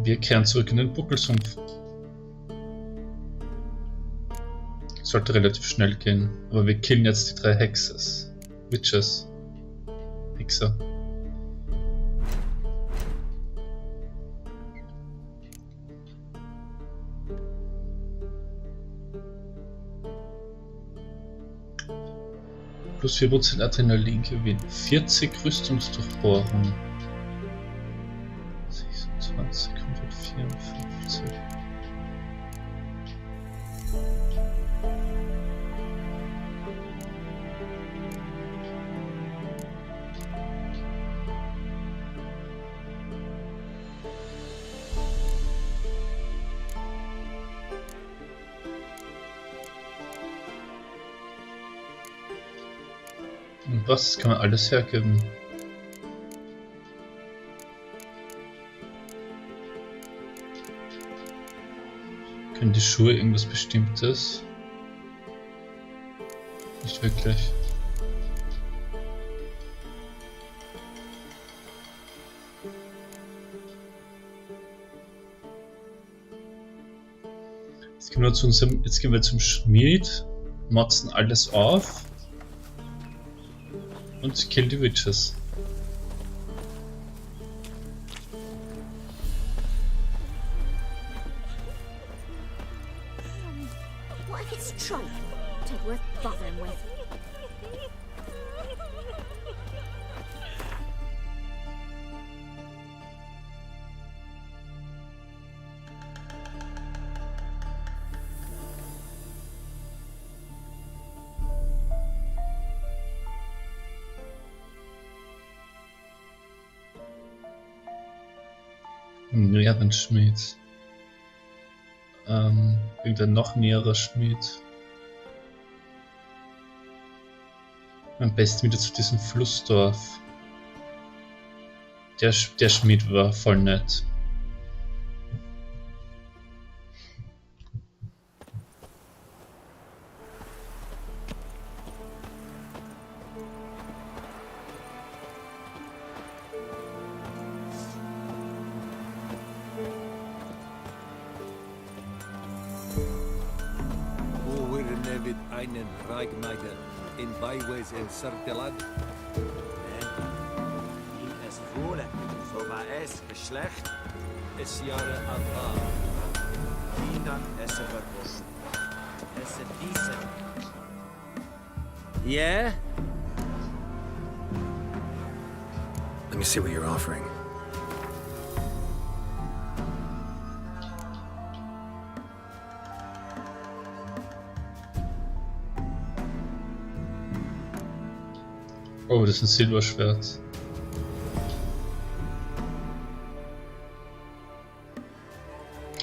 Wir kehren zurück in den Buckelsumpf. Sollte relativ schnell gehen. Aber wir killen jetzt die 3 Hexes. Witches. Hexer. Plus 4% Adrenalingewinn. 40 Rüstungsdurchbohrung. 26, 154. Und was kann man alles hergeben? Können die Schuhe irgendwas Bestimmtes? Nicht wirklich. Jetzt gehen wir zum Schmied, motzen alles auf und killen die Witches. What if it's trite? Take worth bothering with. Näheren Schmied. Irgendein noch näherer Schmied. Am besten wieder zu diesem Flussdorf. Der Schmied war voll nett. Einen Ragmeider in Beiwes in Sardelad. Wie es wohle, so war es Geschlecht. Es Jahre Allah. Kinder es verbunden. Es diese. Yeah? Let me see what you're offering. Oh, das ist ein Silberschwert.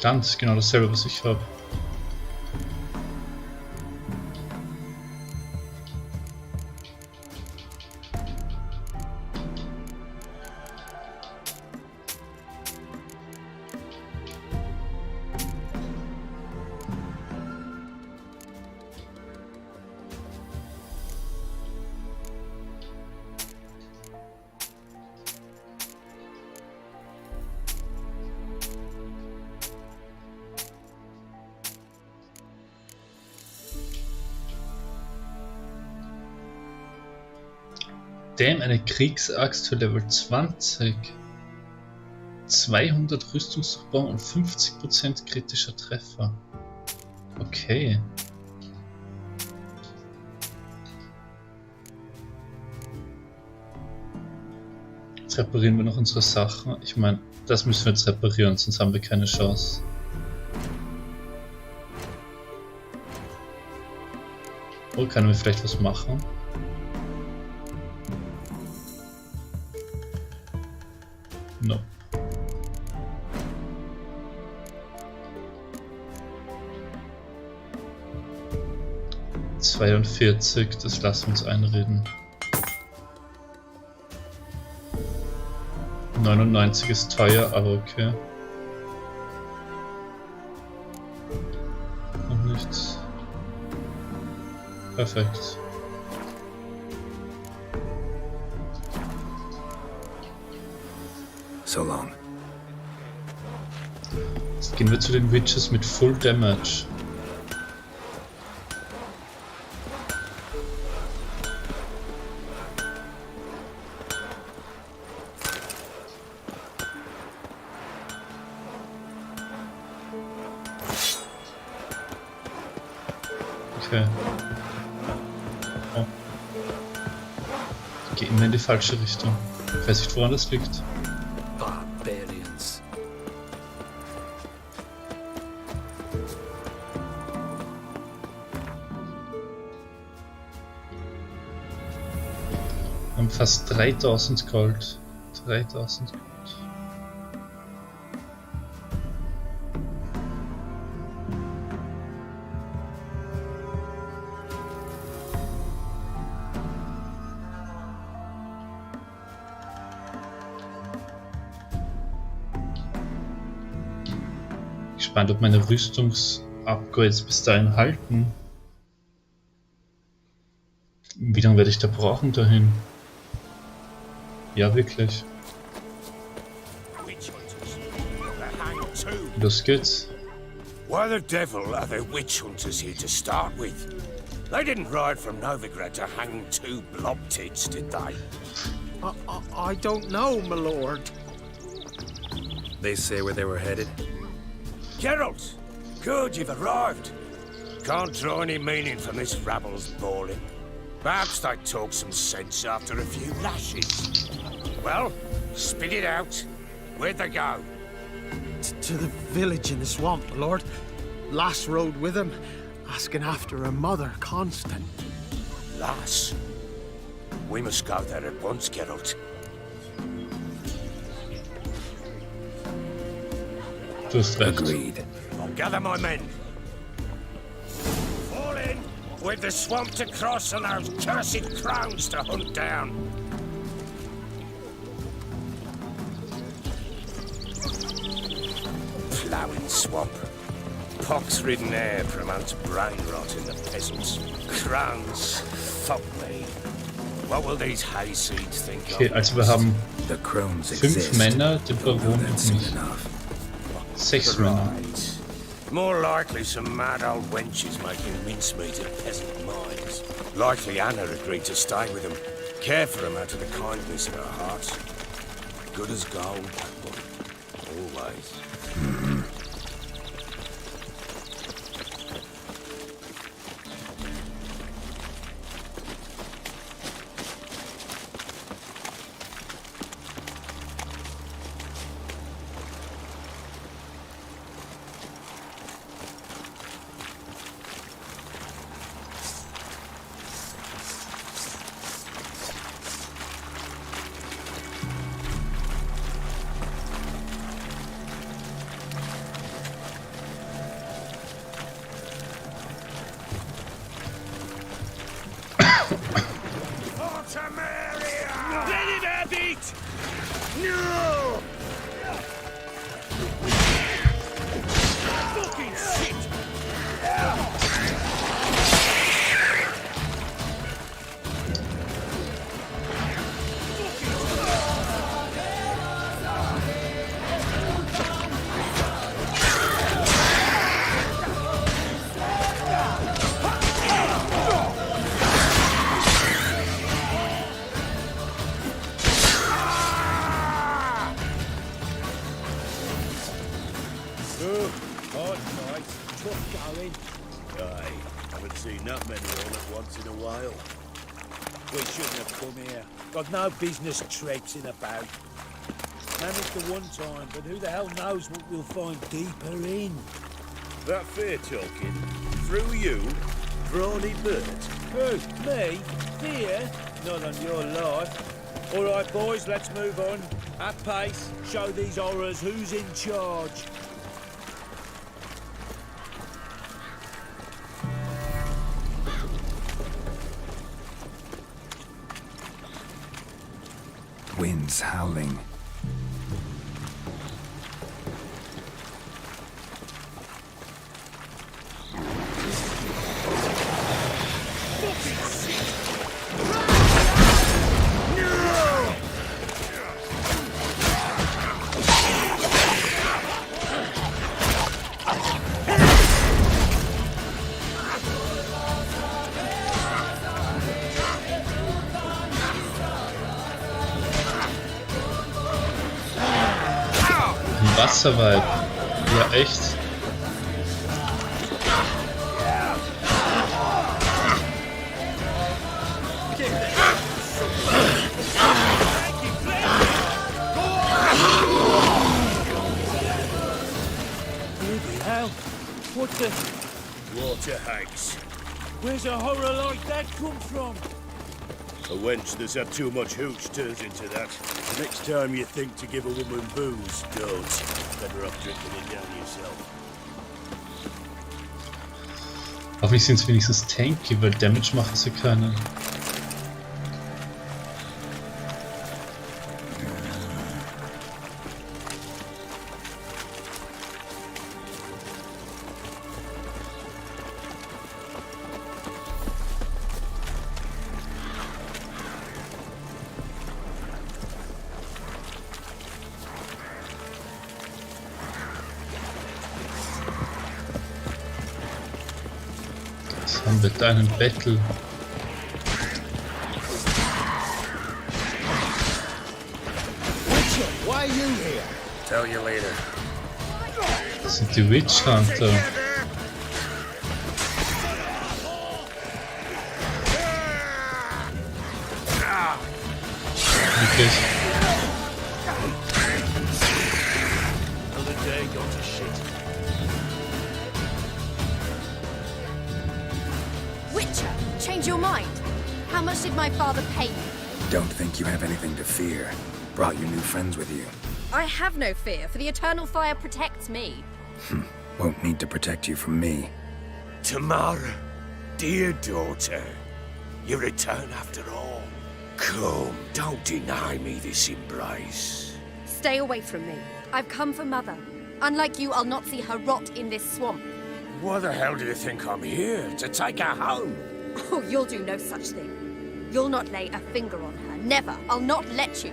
Ganz genau dasselbe, was ich habe. Damn, eine Kriegsaxt für Level 20. 200 Rüstungsdurchbau und 50% kritischer Treffer. Okay. Jetzt reparieren wir noch unsere Sachen. Ich meine, das müssen wir jetzt reparieren, sonst haben wir keine Chance. Oh, können wir vielleicht was machen? No. $42, das lassen wir uns einreden. 99 ist teuer, aber okay. Noch nicht. Perfekt. So long. Jetzt gehen wir zu den Witches mit Full Damage. Okay. Oh. Ich gehe immer in die falsche Richtung. Ich weiß nicht, woran das liegt. Barbarians. Wir haben fast 3000 Gold. 3000 Gold. Gespannt, ob meine Rüstungs-Upgrades bis dahin halten. Wie lange werde ich da brauchen dahin? Ja, wirklich. Los geht's. Why the devil are there witch hunters here to start with? They didn't ride from Novigrad to hang 2 blob tits, did they? I don't know, my lord. They say where they were headed? Geralt! Good, you've arrived. Can't draw any meaning from this rabble's bawling. Perhaps they talk some sense after a few lashes. Well, spit it out. Where'd they go? To the village in the swamp, my lord. Lass rode with him, asking after her mother, Constant. Lass? We must go there at once, Geralt. Du hast recht. Agreed. Gather my men. Fall in! With the swamp to cross and those cursed crowns to hunt down. Ploughing swamp. Pox-ridden air promotes brain rot in the peasants. Crowns, fuck me. What will these hayseeds think Okay, of? also wir haben The crones 5 exist. Männer, den Baron That's und soon mich. enough. 6 Männer. Right. More likely some mad old wenches making mincemeat of peasant minds. Likely Anna agreed to stay with them. Care for them out of the kindness in her heart. Good as gold, that woman. Always. No! Fucking shit! Aye, haven't seen that many all at once in a while. We shouldn't have come here. Got no business traipsing about. Managed the one time, but who the hell knows what we'll find deeper in? That fair talking, through you, brawny bird. Who? Me? Fear? Not on your life. All right, boys, let's move on. At pace, show these horrors who's in charge. Winds howling. Wasserweib. Ja, echt. What the... Water hags. Where's a horror like that come from? A wench that's had too much hooch turns into that. The next time you think to give a woman booze, don't. Better off drinking it down yourself. Hoffentlich sind es wenigstens tanky, weil Damage machen sie keine. Haben wir da einen Battle? Why are you here? Tell you later. Das sind die Witch Hunter. Wirklich. Another day gone to shit. Witcher, change your mind. How much did my father pay you? Don't think you have anything to fear. Brought your new friends with you. I have no fear, for the eternal fire protects me. Won't need to protect you from me. Tamara, dear daughter, you return after all. Come, don't deny me this embrace. Stay away from me. I've come for Mother. Unlike you, I'll not see her rot in this swamp. Why the hell do you think I'm here? To take her home? Oh, you'll do no such thing. You'll not lay a finger on her. Never. I'll not let you.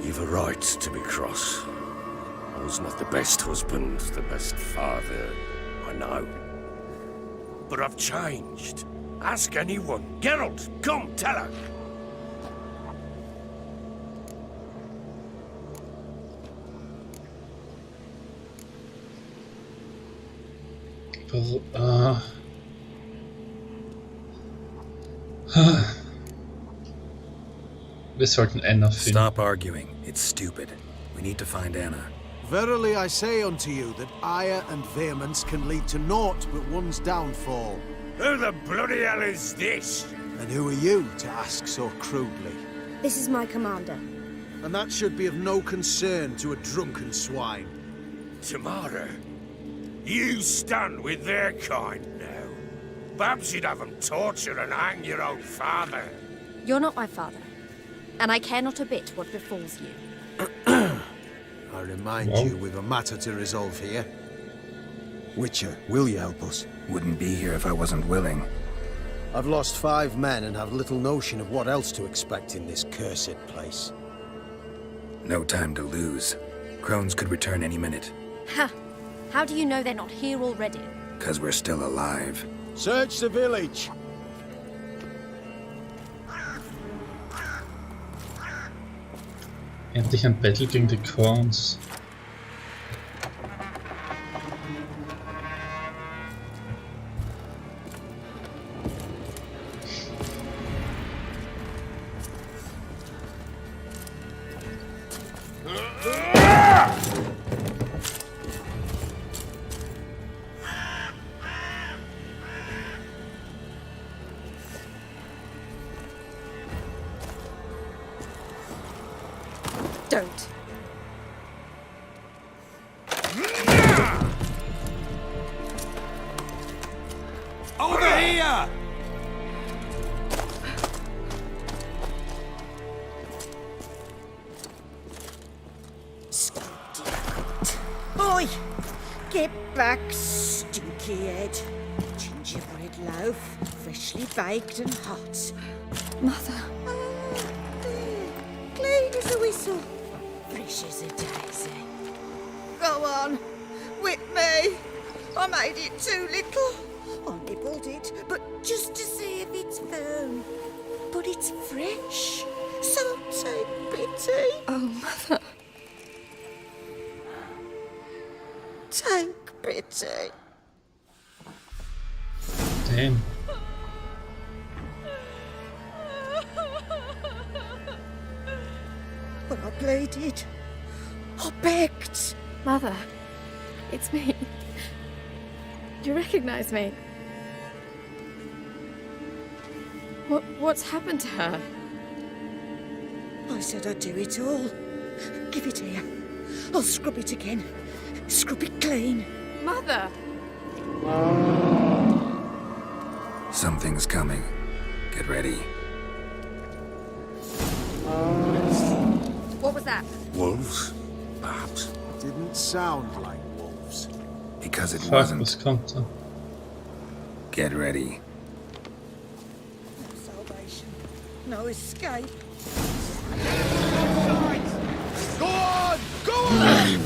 You've a right to be cross. I was not the best husband, the best father, I know. But I've changed. Ask anyone. Geralt, come, tell her. Wir sollten Anna finden. Stop arguing. It's stupid. We need to find Anna. Verily I say unto you that ire and vehemence can lead to naught but one's downfall. Who the bloody hell is this? And who are you to ask so crudely? This is my commander. And that should be of no concern to a drunken swine. Tamara, you stand with their kind now. Perhaps you'd have them torture and hang your own father. You're not my father, and I care not a bit what befalls you. I remind you we've a matter to resolve here. Witcher, will you help us? Wouldn't be here if I wasn't willing. I've lost 5 men and have little notion of what else to expect in this cursed place. No time to lose. Crones could return any minute. Ha! How do you know they're not here already? 'Cause we're still alive. Search the village! Endlich ein Battle gegen die Crowns. Don't. Over here! Oi! Get back, stinky head. Gingerbread loaf, freshly baked and hot. Mother. Clean as a whistle. Fresh as a daisy. Go on, whip me. I made it too little. I nibbled it, but just to see if it's firm. But it's fresh, so take pity. Oh, Mother. pity. Damn. But I pleaded. I begged. Mother, it's me. Do you recognize me? What's happened to her? I said I'd do it all. Give it here. I'll scrub it again. Scrub it clean. Mother! Something's coming. Get ready. What was that? Wolves? Perhaps. Didn't sound like wolves. Because it Fuck, wasn't. was kommt da? Get ready. No salvation. No escape. Go on! Go on!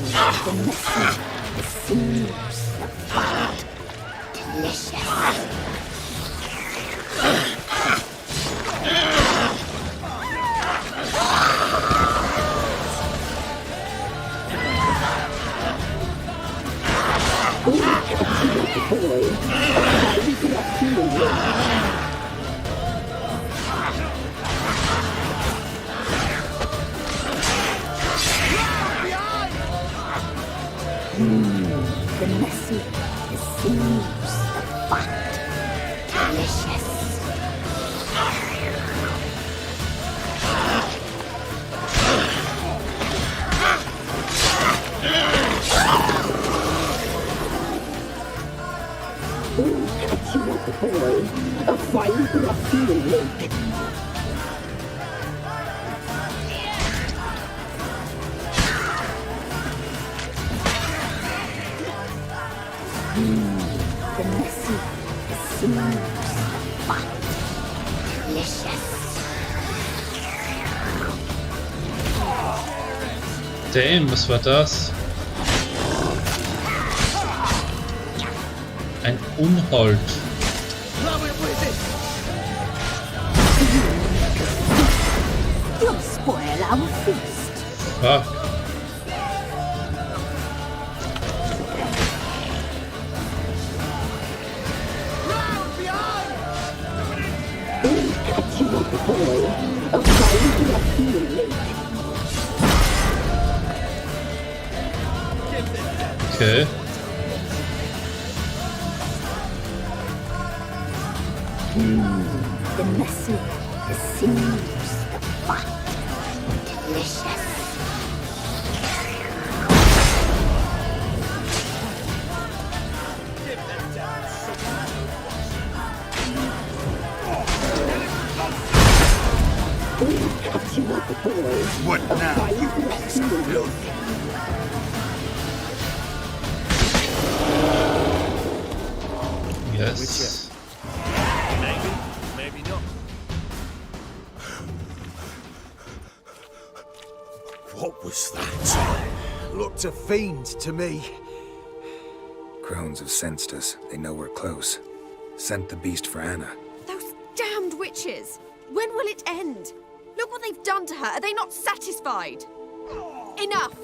The sinews, the fat, delicious. The messy, the sinews, the fat, delicious. Catch you at the boy, a fine grassy lake. The messy, the sinews, fat, delicious. Damn, was war das? Ein Unhold. You'll spoil our feast. Fuck. Catch you at the boy, a fine grassy lake. Okay. The messy, the sinews, the fat, delicious. Catch you at the boy. What now, you piece of filth? Yes. Maybe, maybe not. What was that? Looked a fiend to me. Crones have sensed us. They know we're close. Sent the beast for Anna. Those damned witches! When will it end? Look what they've done to her. Are they not satisfied? Enough!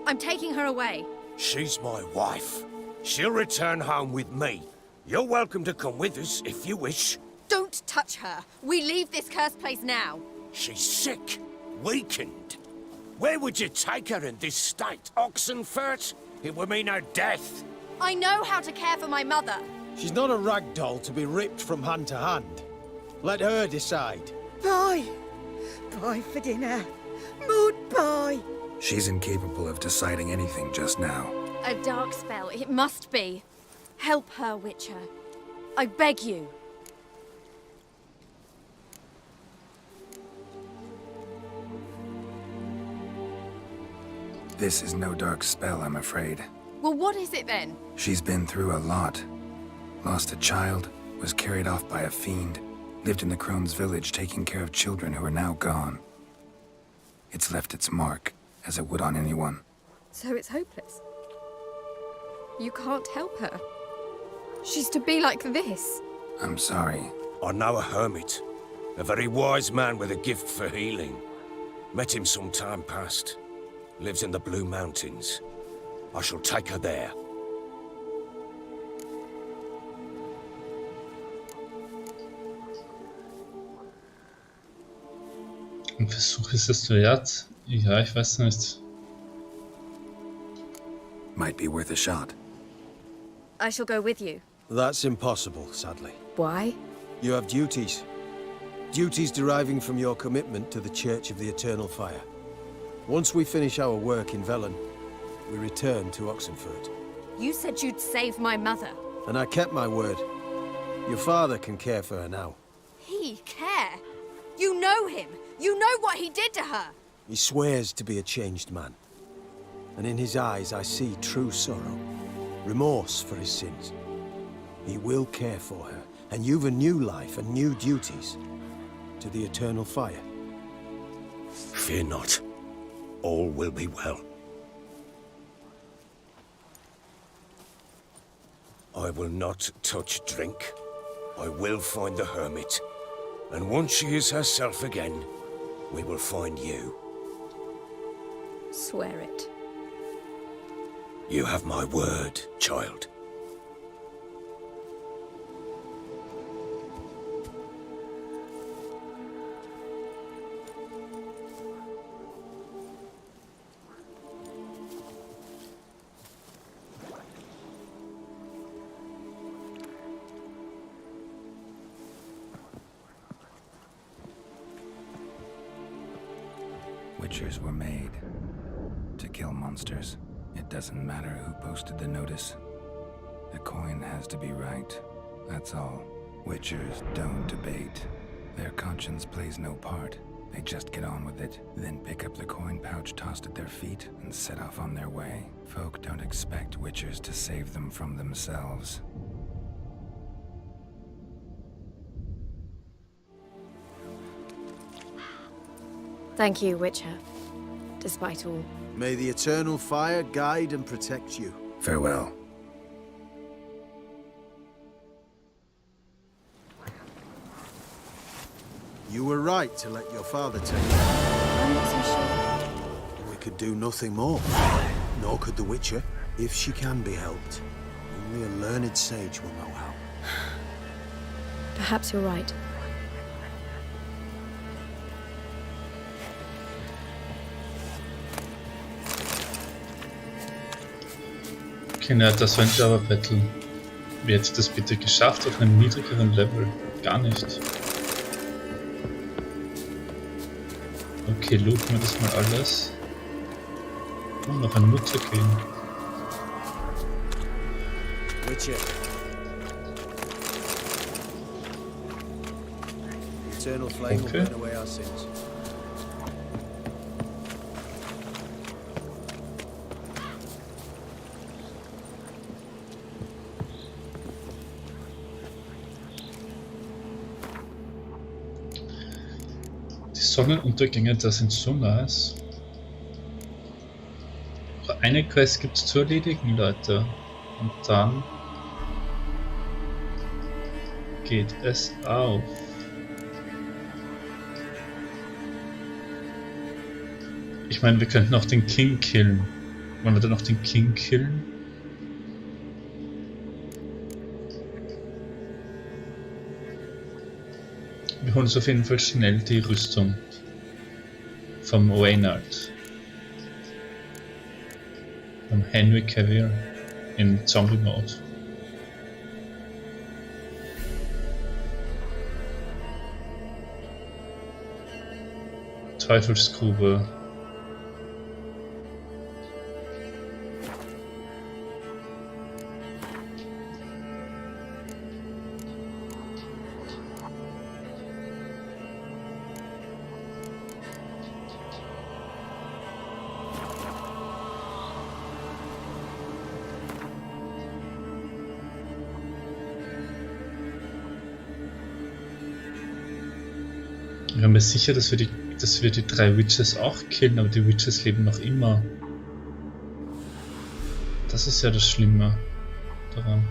I'm taking her away. She's my wife. She'll return home with me. You're welcome to come with us if you wish. Don't touch her. We leave this cursed place now. She's sick, weakened. Where would you take her in this state? Oxenfurt? It would mean her death. I know how to care for my mother. She's not a rag doll to be ripped from hand to hand. Let her decide. Bye. Bye for dinner. Mood bye. She's incapable of deciding anything just now. A dark spell, it must be. Help her, Witcher. I beg you. This is no dark spell, I'm afraid. Well, what is it then? She's been through a lot. Lost a child, was carried off by a fiend, lived in the Crone's village taking care of children who are now gone. It's left its mark, as it would on anyone. So it's hopeless. You can't help her. She's to be like this. I'm sorry. I know a hermit. A very wise man with a gift for healing. Met him some time past. Lives in the Blue Mountains. I shall take her there. Ein Versuch ist es wert. Ja, ich weiß nicht. Might be worth a shot. I shall go with you. That's impossible, sadly. Why? You have duties. Duties deriving from your commitment to the Church of the Eternal Fire. Once we finish our work in Velen, we return to Oxenfurt. You said you'd save my mother. And I kept my word. Your father can care for her now. He care? You know him. You know what he did to her. He swears to be a changed man. And in his eyes I see true sorrow. Remorse for his sins. He will care for her. And you've a new life and new duties. To the Eternal Fire. Fear not. All will be well. I will not touch drink. I will find the hermit. And once she is herself again, we will find you. Swear it. You have my word, child. Witchers were made to kill monsters. It doesn't matter who posted the notice. The coin has to be right. That's all. Witchers don't debate. Their conscience plays no part. They just get on with it, then pick up the coin pouch tossed at their feet and set off on their way. Folk don't expect witchers to save them from themselves. Thank you, Witcher. Despite all. May the Eternal Fire guide and protect you. Farewell. You were right to let your father take you. I'm not so sure. We could do nothing more. Nor could the Witcher, if she can be helped. Only a learned sage will know how. Perhaps you're right. Kinder, das war ein Java-Battle. Wie hätte ich das bitte geschafft auf einem niedrigeren Level? Gar nicht. Okay, looten wir das mal alles. Und noch ein Mutterkind. Witcher. Eternal flame will burn away our sins. Sonnenuntergänge, das sind so nice. Eine Quest gibt es zu erledigen, Leute. Und dann geht es auf. Ich meine, wir könnten auch den King killen. Wollen wir dann noch den King killen? Wir holen uns auf jeden Fall schnell die Rüstung vom Reynard. Vom Henry Cavill in Zombie-Mode. Teufelsgrube. Ich bin mir sicher, dass wir die 3 Witches auch killen, aber die Witches leben noch immer. Das ist ja das Schlimme daran.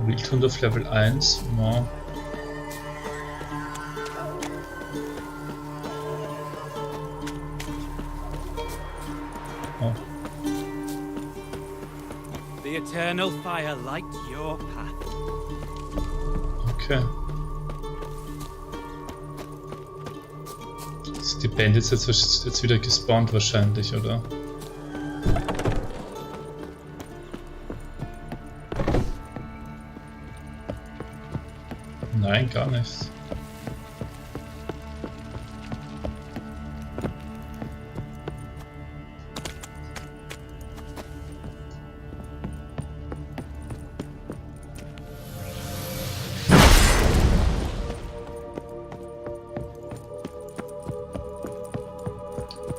Wildhund auf Level 1. Ja. Oh. The eternal fire light your path. Okay. Ist die Bandits jetzt wieder gespawnt wahrscheinlich, oder? Nein, gar nichts.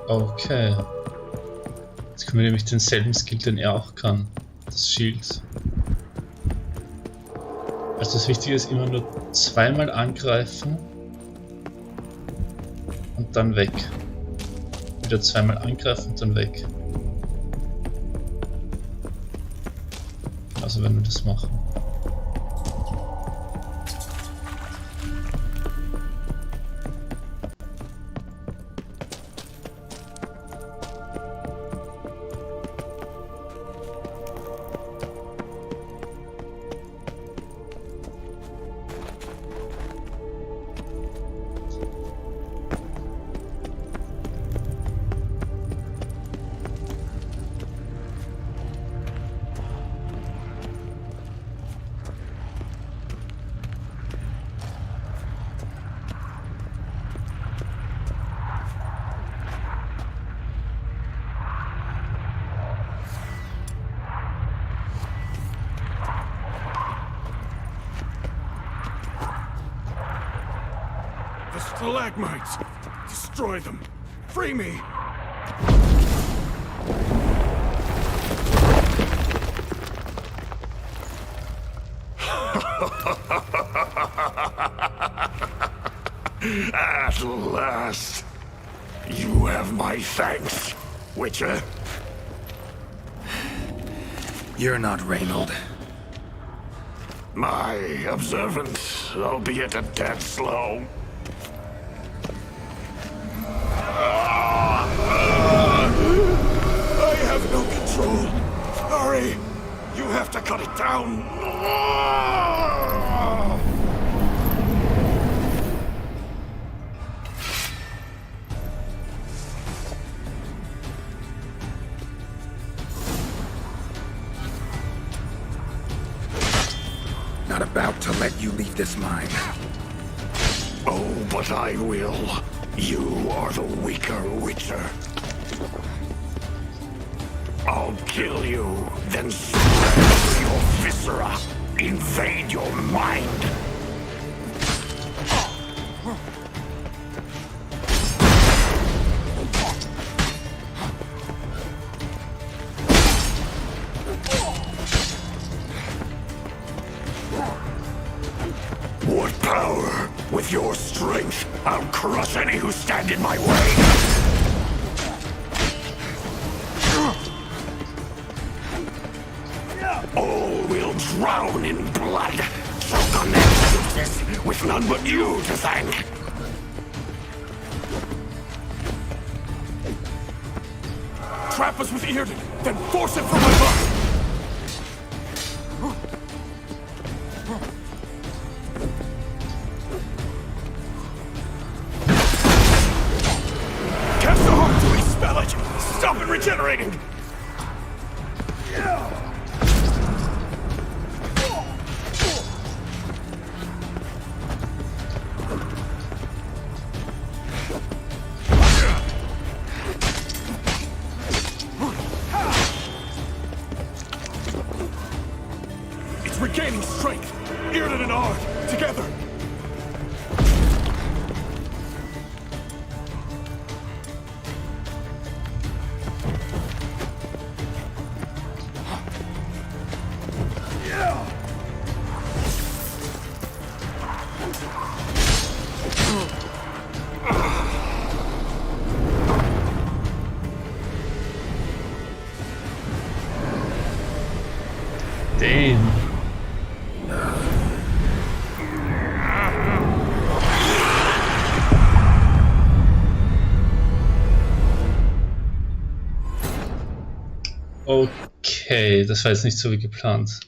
Okay. Jetzt können wir nämlich denselben Skill, den er auch kann. Das Shield. Also das Wichtige ist immer nur zweimal angreifen und dann weg. Wieder zweimal angreifen und dann weg. Also wenn wir das machen. The stalagmites! Destroy them! Free me! At last, you have my thanks, Witcher. You're not Reynold. My observant, albeit a tad slow. I have no control. Hurry! You have to cut it down. Not about to let you leave this mine. Oh, but I will. You are the weaker Witcher. I'll kill you, then spread your viscera, invade your mind. What power? With your strength, I'll crush any who stand in my way. All will drown in blood, choke on their justice, with none but you to thank. Trap us with Earden, then force it from my body! Cast the heart to expel it! Stop it regenerating! It's regaining strength! Earden and Ard, together! Damn. Okay, das war jetzt nicht so wie geplant.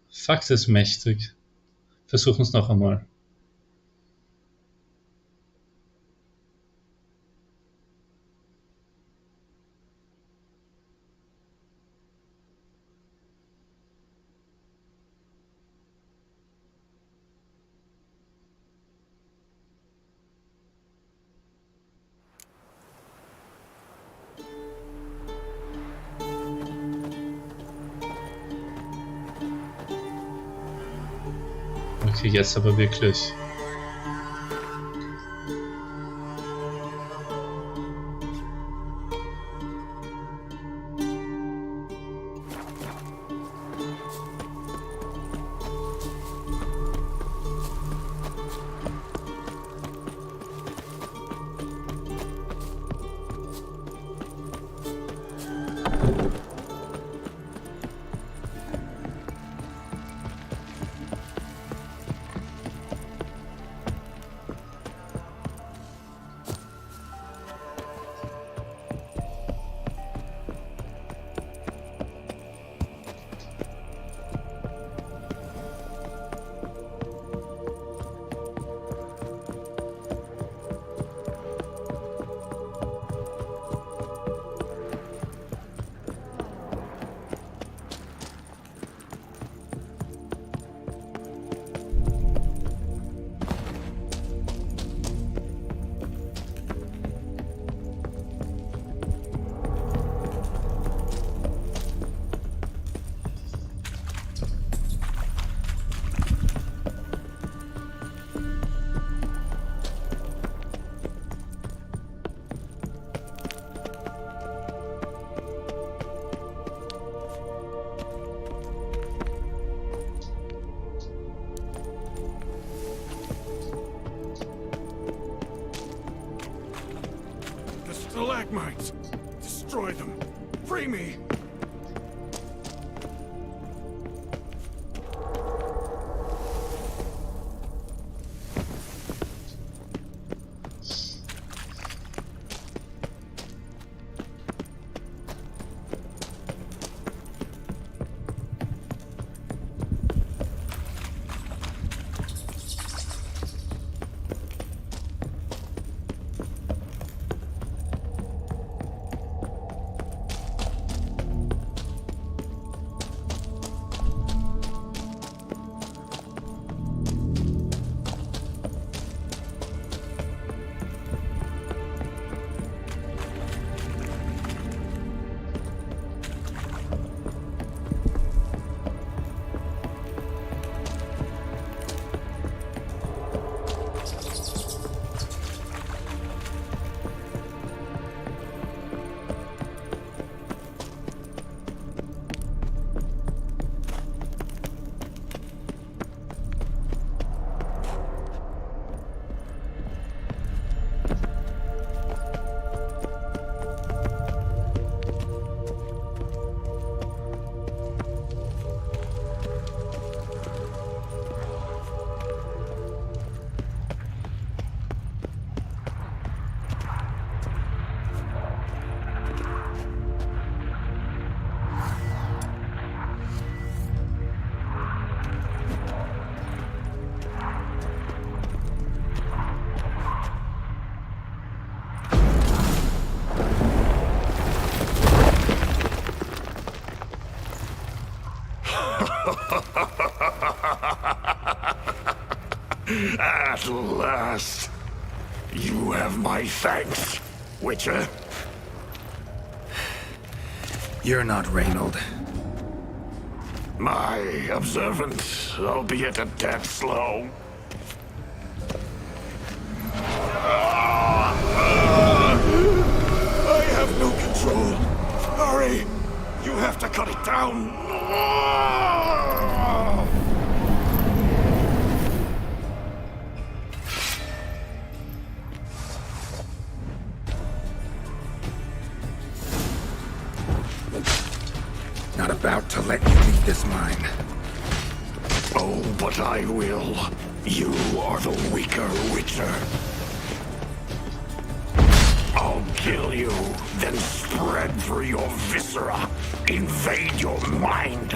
Fakt ist mächtig. Versuchen es noch einmal. Okay, jetzt aber wirklich. Stalagmites! Destroy them! Free me! At last, you have my thanks, Witcher. You're not Reynold. My observant, albeit a tad slow. I have no control. Hurry! You have to cut it down. Not about to let you leave this mine. Oh, but I will. You are the weaker Witcher. I'll I'll kill you, then spread through your viscera, invade your mind.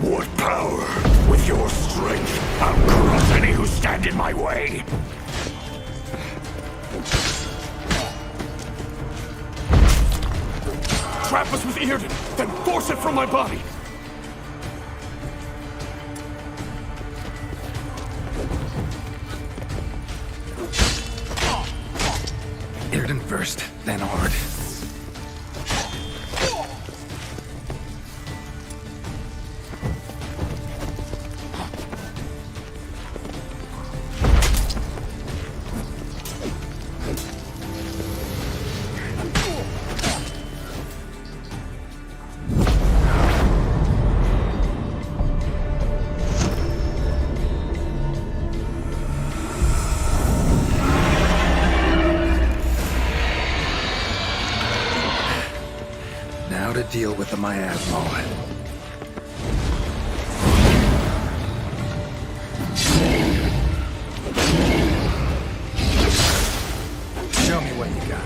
What power? With your strength, I'll crush any who stand in my way. Trap us with Eardon, then force it from my body. Eardon first, then Ord. Now to deal with the miasmo. Show me what you got.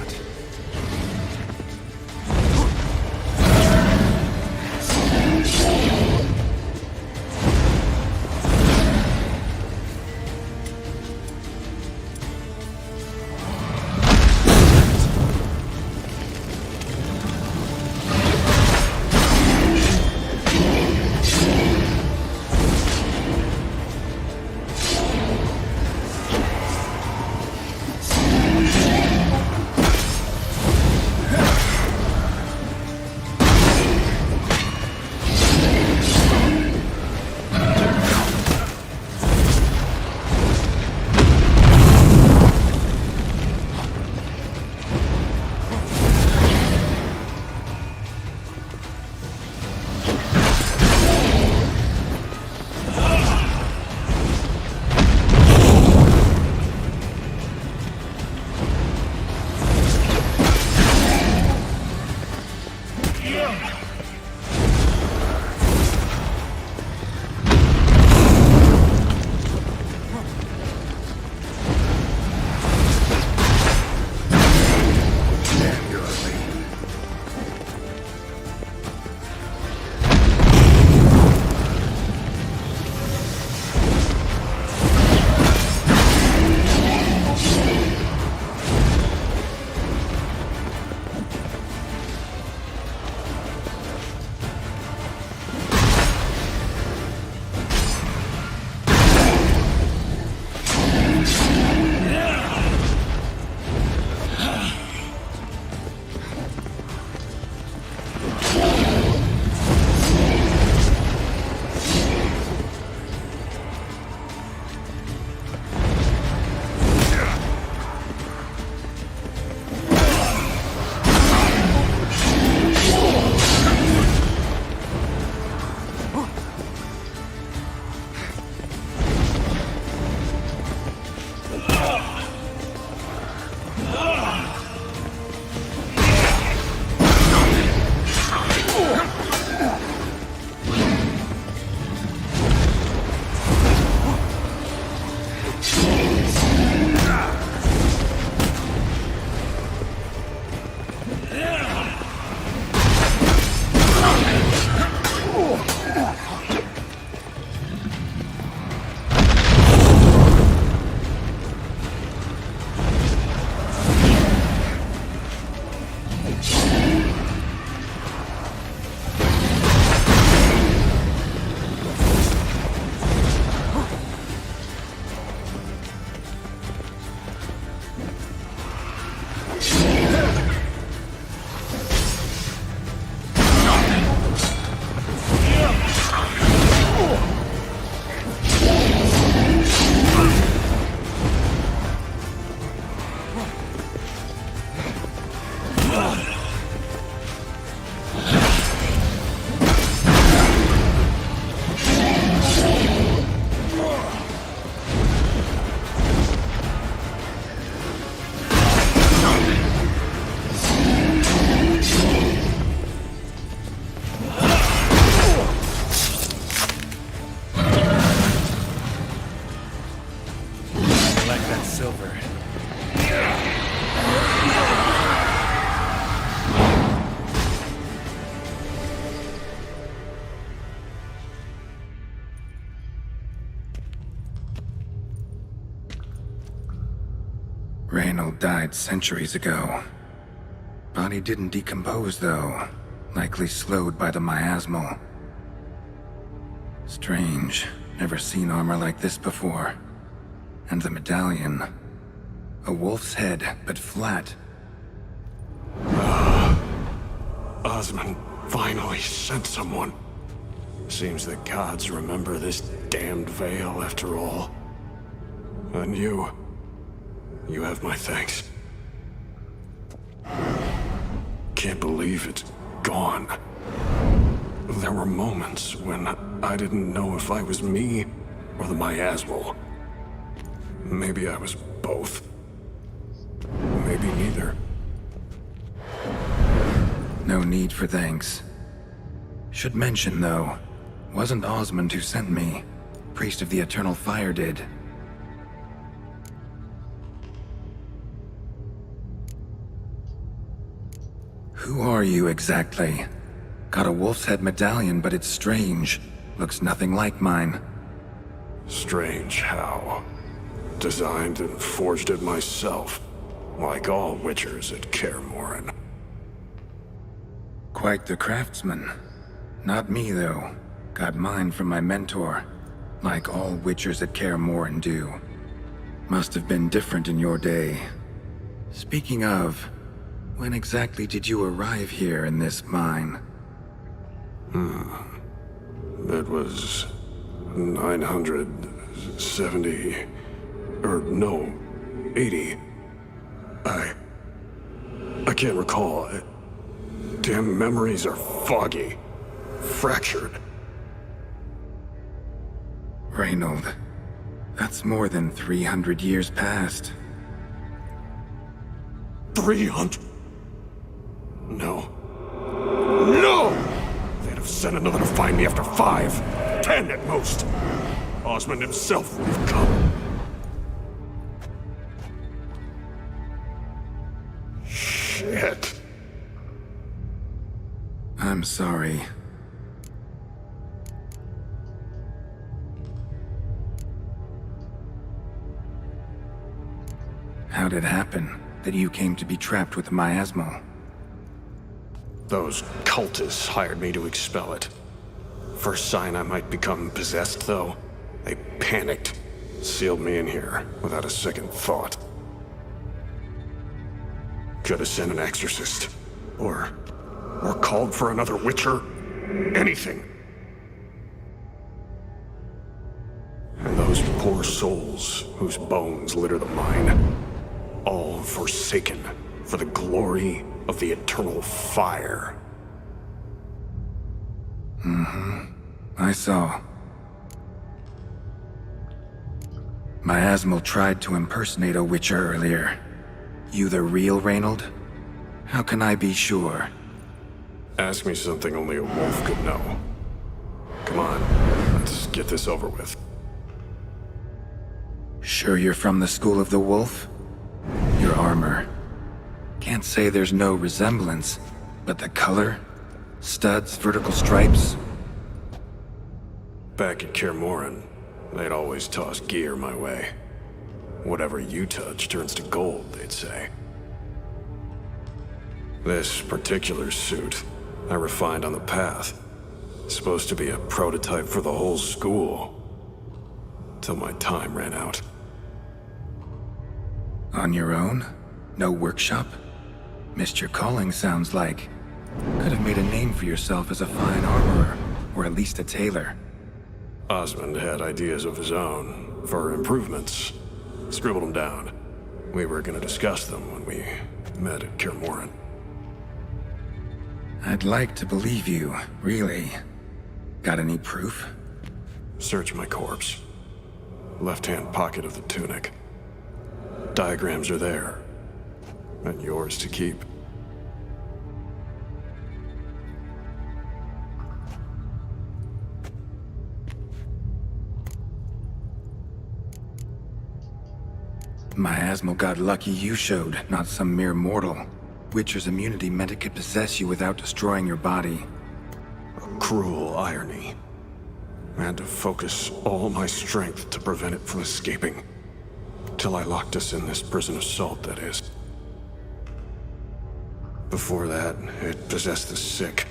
Reynold died centuries ago. Body didn't decompose, though. Likely slowed by the miasmal. Strange. Never seen armor like this before. And the medallion. A wolf's head, but flat. Osmond finally sent someone. Seems the gods remember this damned veil after all. And you have my thanks. Can't believe it's gone. There were moments when I didn't know if I was me or the miasmal. Maybe I was both. Maybe neither. No need for thanks. Should mention, though, wasn't Osmond who sent me. Priest of the Eternal Fire did. Who are you exactly? Got a wolf's head medallion, but it's strange. Looks nothing like mine. Strange how? Designed and forged it myself, like all witchers at Kaer Morhen. Quite the craftsman. Not me, though. Got mine from my mentor, like all witchers at Kaer Morhen do. Must have been different in your day. Speaking of, when exactly did you arrive here in this mine? It was 970... or no, 80. I can't recall. Damn memories are foggy. Fractured. Reynold, that's more than 300 years past. 300? No. No! They'd have sent another to find me after 5, 10 at most. Osmond himself would have come. Shit. I'm sorry. How'd it happen that you came to be trapped with the miasmal? Those cultists hired me to expel it. First sign I might become possessed, though, they panicked. Sealed me in here without a second thought. Could have sent an exorcist. Or called for another witcher. Anything. And those poor souls whose bones litter the mine. All forsaken for the glory of the Eternal Fire. I saw. Miasmal tried to impersonate a witcher earlier. You the real Reynold? How can I be sure? Ask me something only a wolf could know. Come on, let's get this over with. Sure you're from the School of the Wolf? Your armor. Can't say there's no resemblance, but the color? Studs, vertical stripes? Back at Kaer Morhen, they'd always toss gear my way. Whatever you touch turns to gold, they'd say. This particular suit, I refined on the path. Supposed to be a prototype for the whole school. Till my time ran out. On your own? No workshop? Missed your calling, sounds like. Could have made a name for yourself as a fine armorer, or at least a tailor. Osmond had ideas of his own, for improvements. Scribbled them down. We were gonna discuss them when we met at Kaer Morhen. I'd like to believe you, really. Got any proof? Search my corpse. Left-hand pocket of the tunic. Diagrams are there. And yours to keep. Miasmal got lucky you showed, not some mere mortal. Witcher's immunity meant it could possess you without destroying your body. A cruel irony. I had to focus all my strength to prevent it from escaping. Till I locked us in this prison of salt, that is. Before that, it possessed the sick,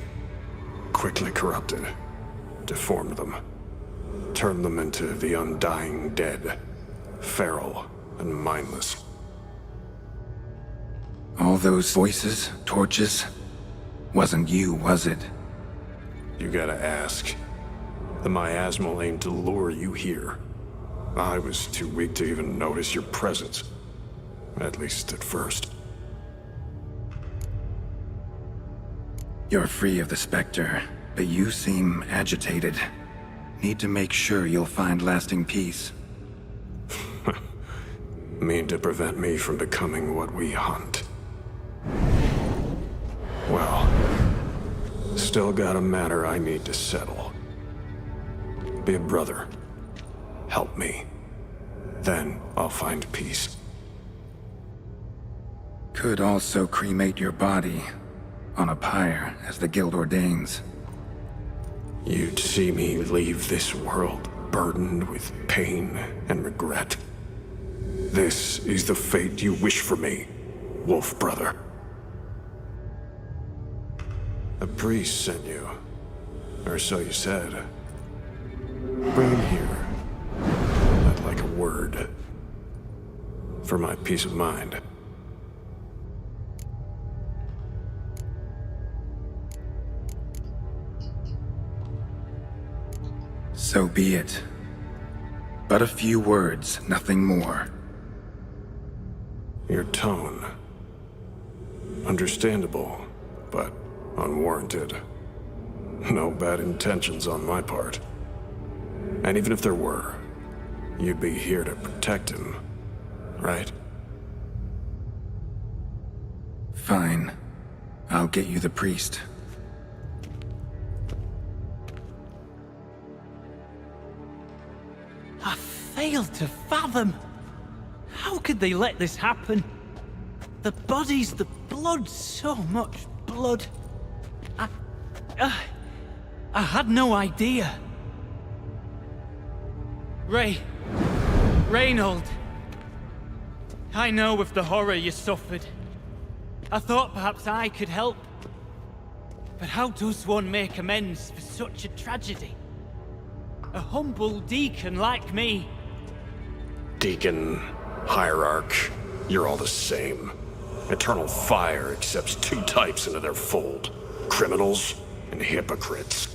quickly corrupted, deformed them, turned them into the undying dead, feral and mindless. All those voices, torches, wasn't you, was it? You gotta ask. The miasmal aimed to lure you here. I was too weak to even notice your presence. At least at first. You're free of the Spectre, but you seem agitated. Need to make sure you'll find lasting peace. Mean to prevent me from becoming what we hunt. Well, still got a matter I need to settle. Be a brother. Help me. Then I'll find peace. Could also cremate your body on a pyre, as the Guild ordains. You'd see me leave this world burdened with pain and regret. This is the fate you wish for me, Wolf Brother. A priest sent you, or so you said. Bring him here. I'd like a word. For my peace of mind. So be it. But a few words, nothing more. Your tone. Understandable, but unwarranted. No bad intentions on my part. And even if there were, you'd be here to protect him, right? Fine. I'll get you the priest. I fail to fathom. How could they let this happen? The bodies, the blood, so much blood. I had no idea. Reynold. I know of the horror you suffered. I thought perhaps I could help. But how does one make amends for such a tragedy? A humble deacon like me. Deacon, hierarch, you're all the same. Eternal Fire accepts two types into their fold. Criminals and hypocrites.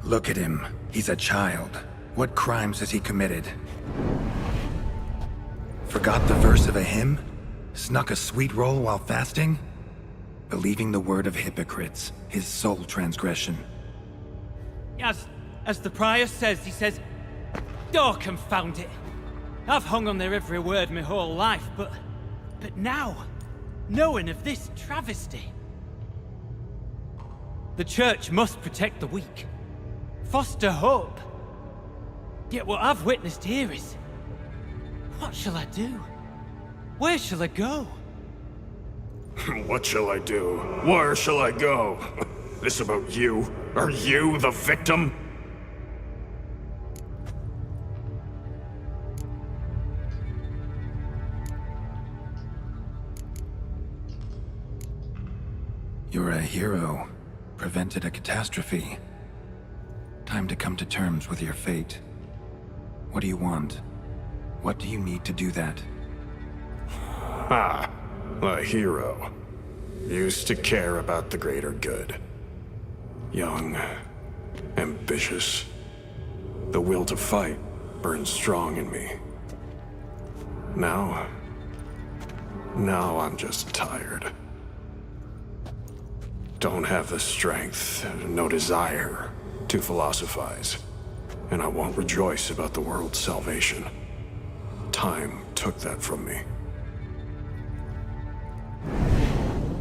Look at him. He's a child. What crimes has he committed? Forgot the verse of a hymn? Snuck a sweet roll while fasting? Believing the word of hypocrites, his sole transgression. As the prior says, he says, "Oh, confound it. I've hung on their every word my whole life, but now, knowing of this travesty. The church must protect the weak. Foster hope. Yet what I've witnessed here is... What shall I do? Where shall I go? What shall I do? Where shall I go? This about you? Are you the victim? You're a hero. Prevented a catastrophe. Time to come to terms with your fate. What do you want? What do you need to do that? Ah, a hero. Used to care about the greater good. Young, ambitious. The will to fight burns strong in me. Now I'm just tired. Don't have the strength, no desire to philosophize. And I won't rejoice about the world's salvation. Time took that from me.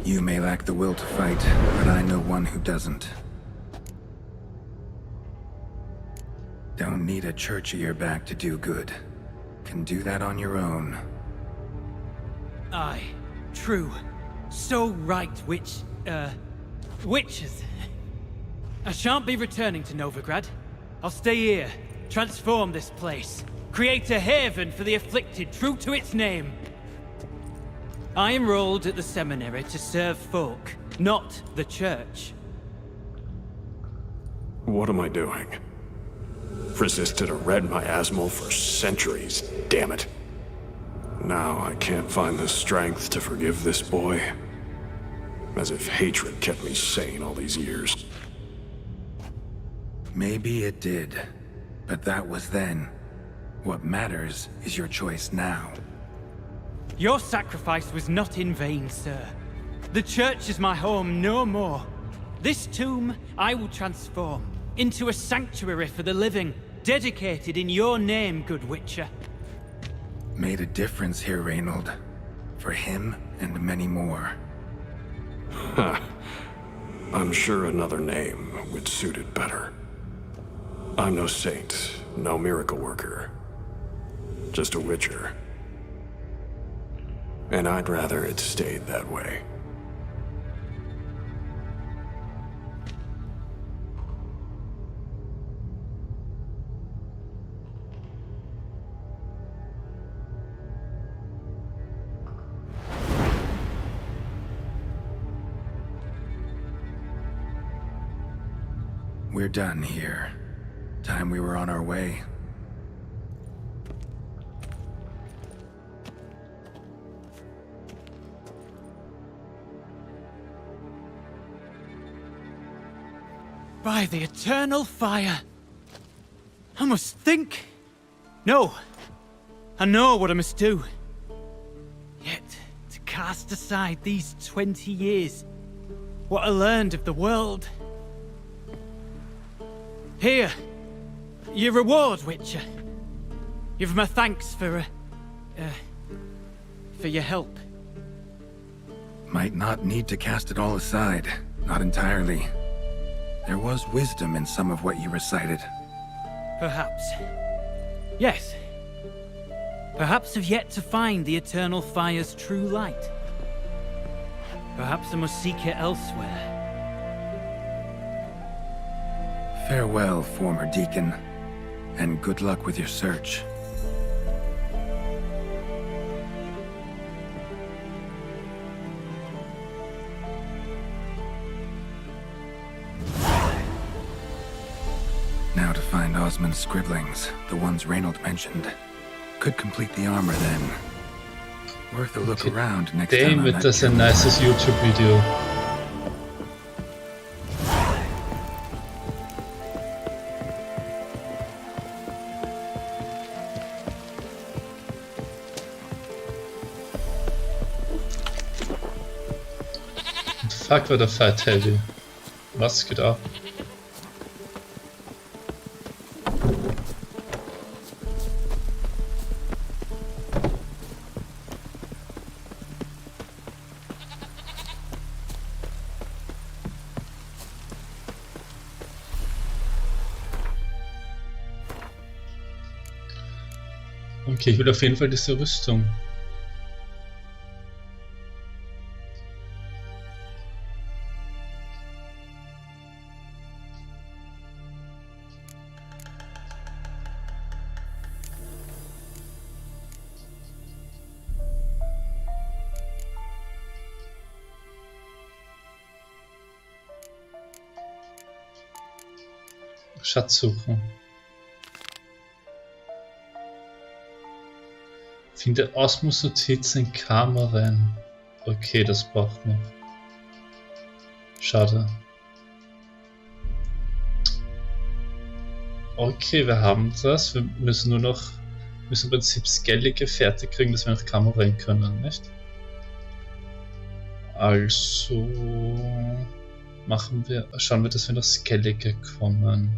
You may lack the will to fight, but I know one who doesn't. Don't need a church at your back to do good. can do that on your own. Aye, true. So right, witches. I shan't be returning to Novigrad. I'll stay here, transform this place, create a haven for the afflicted, true to its name. I enrolled at the seminary to serve folk, not the church. What am I doing? Resisted a red miasmal for centuries, damn it. Now I can't find the strength to forgive this boy. As if hatred kept me sane all these years. Maybe it did, but that was then. What matters is your choice now. Your sacrifice was not in vain, sir. The church is my home no more. This tomb I will transform into a sanctuary for the living, dedicated in your name, good Witcher. Made a difference here, Reynold. For him and many more. Ha. I'm sure another name would suit it better. I'm no saint, no miracle worker. Just a Witcher. And I'd rather it stayed that way. We're done here. Time we were on our way. By the eternal fire. I must think. No. I know what I must do. Yet, to cast aside these 20 years, what I learned of the world. Here, your reward, Witcher. You've my thanks for your help. Might not need to cast it all aside. Not entirely. There was wisdom in some of what you recited. Perhaps. Yes. Perhaps I've yet to find the eternal fire's true light. Perhaps I must seek it elsewhere. Farewell, former deacon, and good luck with your search. Now to find Osmond's scribblings, the ones Reynold mentioned. Could complete the armor then. Worth a look around next time. Damn it, das ist ein nices YouTube-Video. Fuck, war der Fight heavy. Was geht ab? Okay, ich will auf jeden Fall diese Rüstung. Schatzsuche. Finde Osmos-Notizen in Kammern. Okay, das braucht noch. Schade. Okay, wir haben das. Wir müssen nur noch, im Prinzip Skellige fertig kriegen, dass wir nach Kammern können, nicht? Also schauen wir, dass wir nach Skellige kommen.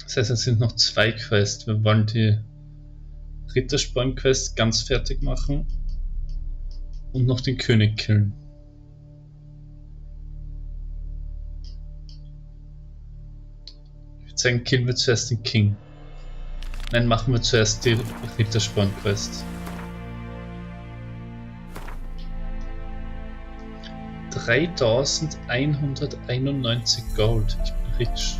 Das heißt, es sind noch 2 Quests. Wir wollen die Rittersporn-Quest ganz fertig machen und noch den König killen. Ich würde sagen, killen wir zuerst den King. Nein, machen wir zuerst die Rittersporn-Quest. 3191 Gold. Ich bin rich.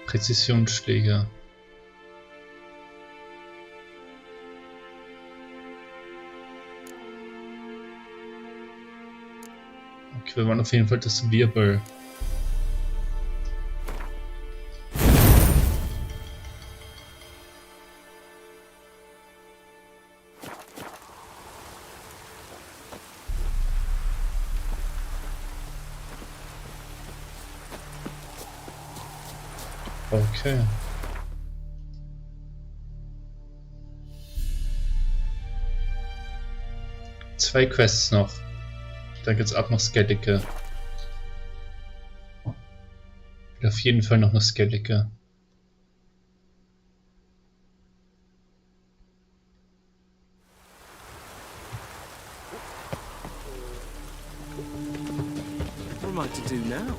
Präzisionsschläger. Okay, wir wollen auf jeden Fall das Wirbel. Okay. Zwei Quests noch. Dann geht's ab nach Skellige. Ich will auf jeden Fall noch nach Skellige. What am I to do now?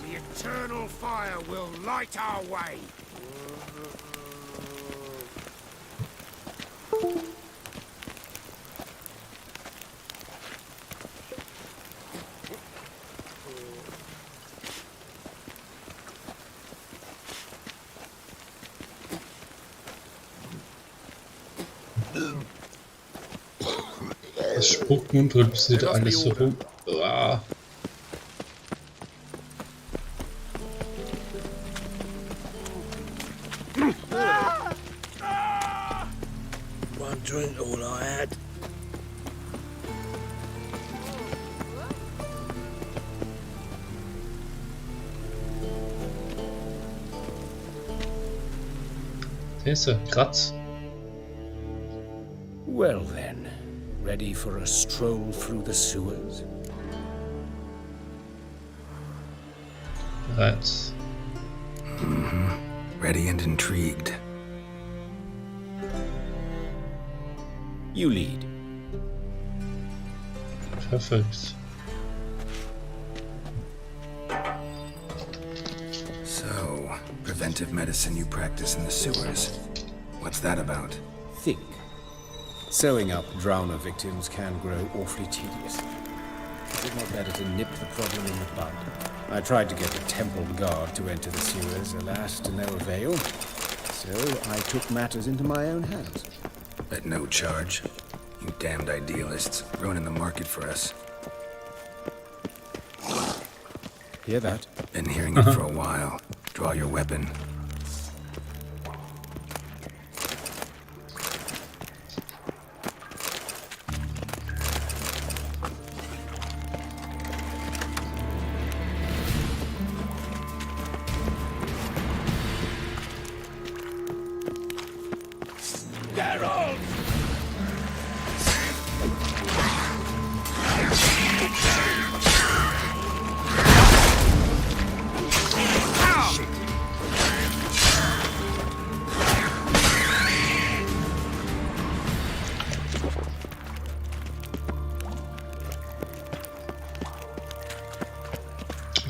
The eternal fire will light our way. Das Spucken und rülpselt alles so rum. Uah. One drink, all I had. Der ist er, Kratz. Well then, ready for a stroll through the sewers? Right. Ready and intrigued. You lead. Perfect. So, preventive medicine you practice in the sewers. What's that about? Think. Sewing up drowner victims can grow awfully tedious. Is it not better to nip the problem in the bud? I tried to get the temple guard to enter the sewers, alas, to no avail. So I took matters into my own hands. At no charge. You damned idealists, ruining the market for us. Hear that? Been hearing it for a while. Draw your weapon.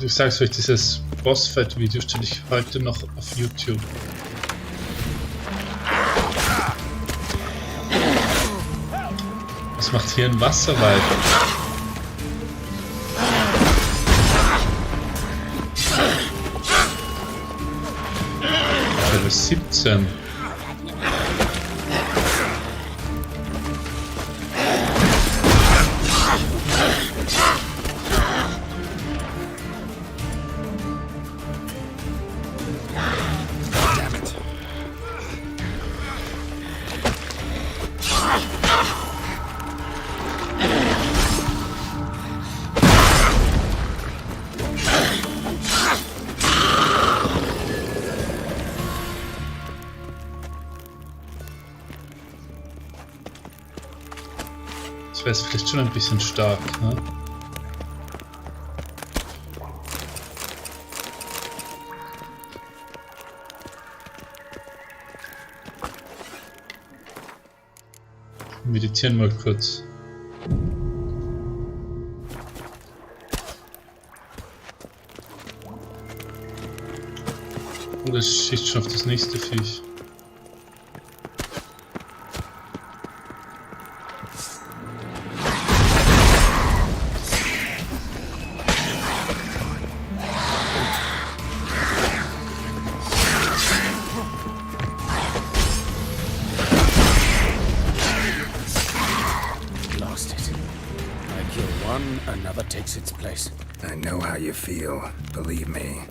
Ich sag's euch, dieses Bossfight-Video stelle ich heute noch auf YouTube. Was macht hier ein Wasserwald? Level 17. Das wäre jetzt vielleicht schon ein bisschen stark, ne? Meditieren mal kurz. Oh, das schießt schon auf das nächste Viech. Another takes its place. I know how you feel, believe me.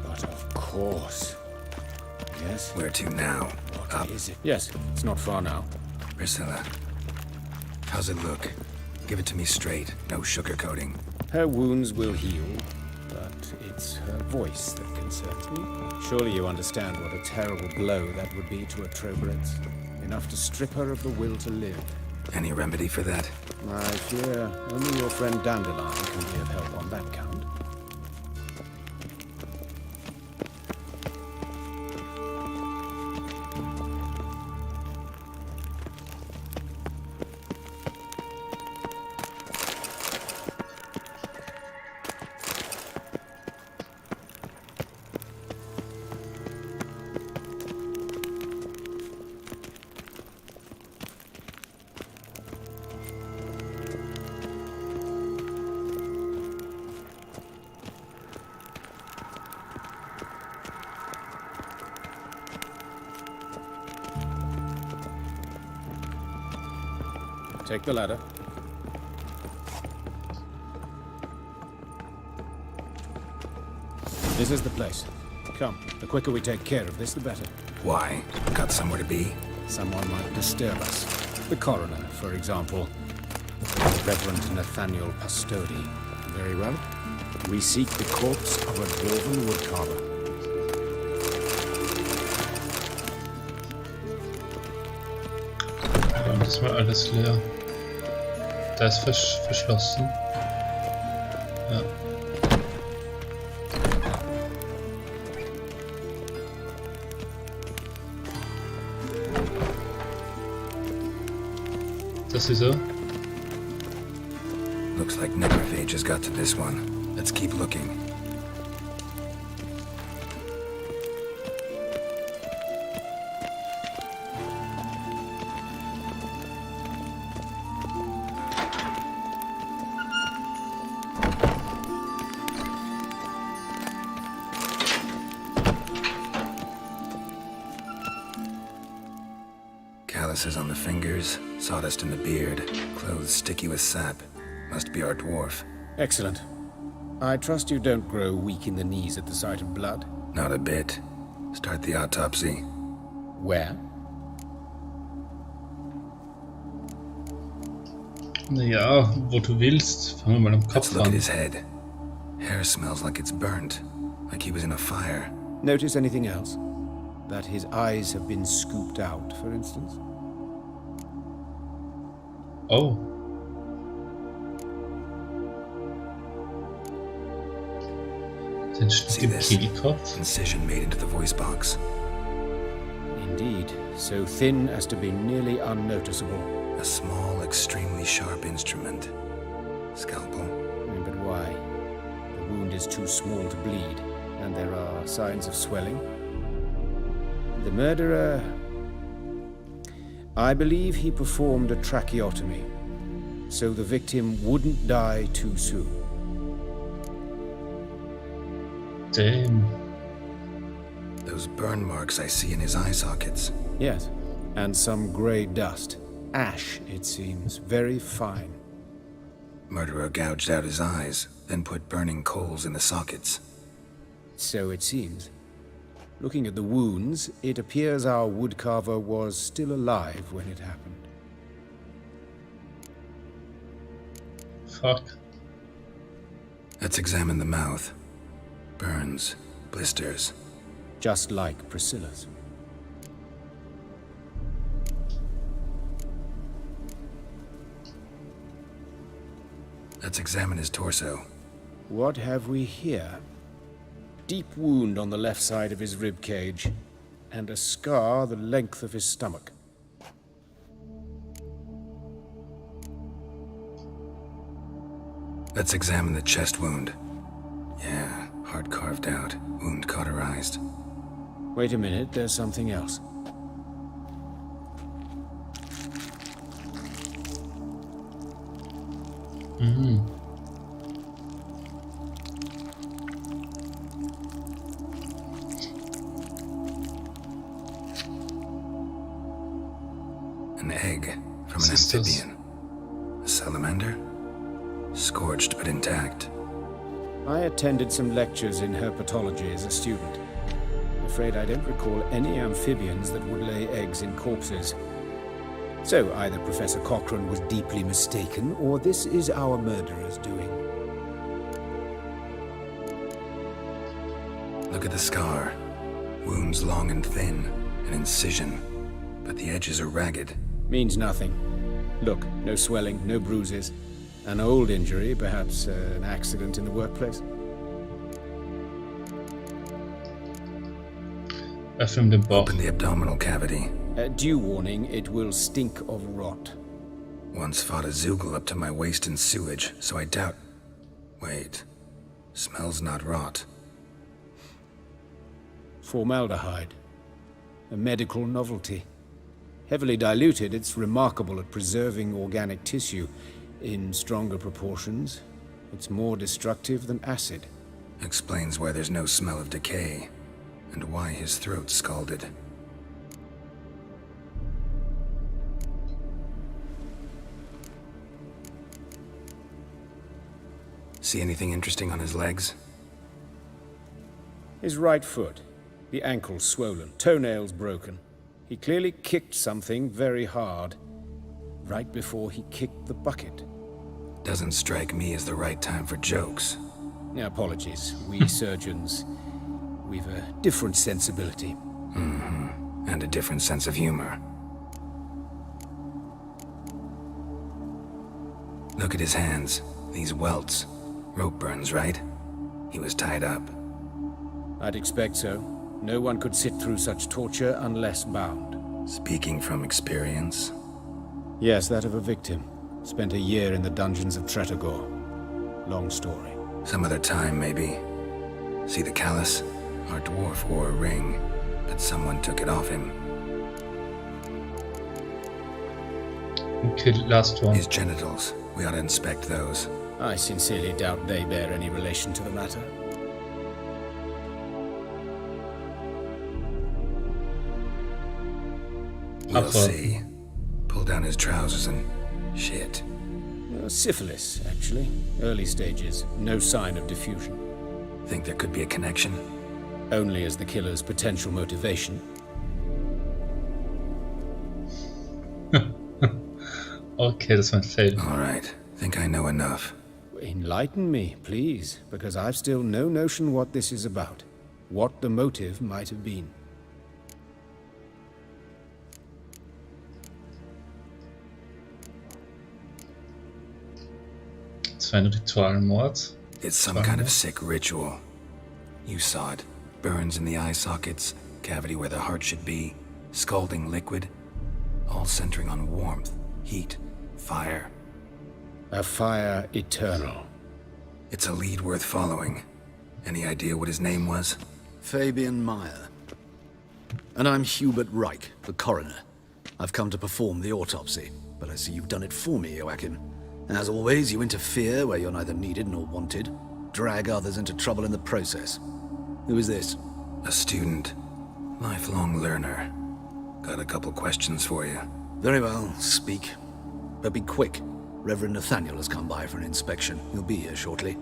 But of course. Yes? Where to now? Up? Is it? Yes, it's not far now. Priscilla, how's it look? Give it to me straight, no sugarcoating. Her wounds will heal, but it's her voice that concerns me. Surely you understand what a terrible blow that would be to a Trobred's. Enough to strip her of the will to live. Any remedy for that? I fear only your friend Dandelion can be of help on that count. Take the ladder. This is the place. Come, the quicker we take care of this, the better. Why? Got somewhere to be? Someone might disturb us. The coroner, for example. The Reverend Nathaniel Pastodi. Very well. We seek the corpse of a dwarven woodcarver. Das war alles leer. Da ist verschlossen. Ja. Das ist er. Looks like necrophage has got to this one. Let's keep looking. Calluses on the fingers, sawdust in the beard, clothes sticky with sap. Must be our dwarf. Excellent. I trust you don't grow weak in the knees at the sight of blood? Not a bit. Start the autopsy. Where? Naja, wo du willst. Fangen wir mal am Kopf Let's look an. at his head. Hair smells like it's burnt, like he was in a fire. Notice anything else? That his eyes have been scooped out, for instance? Oh. Den See Schnitt im this? Kehlkopf. Incision made into the voice box. Indeed, so thin as to be nearly unnoticeable. A small, extremely sharp instrument. Scalpel. But why? The wound is too small to bleed, and there are signs of swelling. The murderer... I believe he performed a tracheotomy, so the victim wouldn't die too soon. Damn. Those burn marks I see in his eye sockets. Yes, and some grey dust. Ash, it seems, very fine. Murderer gouged out his eyes, then put burning coals in the sockets. So it seems. Looking at the wounds, it appears our woodcarver was still alive when it happened. Fuck. Let's examine the mouth. Burns, blisters. Just like Priscilla's. Let's examine his torso. What have we here? Deep wound on the left side of his rib cage, and a scar the length of his stomach. Let's examine the chest wound. Yeah, heart carved out, wound cauterized. Wait a minute, there's something else. An egg from an amphibian. A salamander? Scorched but intact. I attended some lectures in herpetology as a student. I'm afraid I don't recall any amphibians that would lay eggs in corpses. So either Professor Cochrane was deeply mistaken, or this is our murderer's doing. Look at the scar. Wounds long and thin, an incision, but the edges are ragged. Means nothing. Look, no swelling, no bruises. An old injury, perhaps an accident in the workplace. Open the abdominal cavity. Due warning, it will stink of rot. Once fought a Zeugle up to my waist in sewage, so I doubt... Wait. Smells not rot. Formaldehyde. A medical novelty. Heavily diluted, it's remarkable at preserving organic tissue. In stronger proportions, it's more destructive than acid. Explains why there's no smell of decay, and why his throat's scalded. See anything interesting on his legs? His right foot. The ankle swollen, toenails broken. He clearly kicked something very hard, right before he kicked the bucket. Doesn't strike me as the right time for jokes. Apologies. We surgeons, we've a different sensibility. Mm-hmm. And a different sense of humor. Look at his hands. These welts. Rope burns, right? He was tied up. I'd expect so. No one could sit through such torture unless bound. Speaking from experience? Yes, that of a victim. Spent a year in the dungeons of Tretogor. Long story. Some other time, maybe. See the callus? Our dwarf wore a ring, but someone took it off him. Okay, last one. His genitals. We ought to inspect those. I sincerely doubt they bear any relation to the matter. We'll see. Pull down his trousers and... shit. Syphilis, actually. Early stages. No sign of diffusion. Think there could be a connection? Only as the killer's potential motivation. Okay, das war ein Fail. All right. Think I know enough. Enlighten me, please, because I've still no notion what this is about. What the motive might have been. Das war ein Ritualmord. It's some kind of sick ritual. You saw it. Burns in the eye sockets, cavity where the heart should be, scalding liquid, all centering on warmth, heat, fire. A fire eternal. It's a lead worth following. Any idea what his name was? Fabian Meyer. And I'm Hubert Reich, the coroner. I've come to perform the autopsy, but I see you've done it for me, Joachim. As always, you interfere where you're neither needed nor wanted. Drag others into trouble in the process. Who is this? A student. Lifelong learner. Got a couple questions for you. Very well, speak. But be quick. Reverend Nathaniel has come by for an inspection. He'll be here shortly.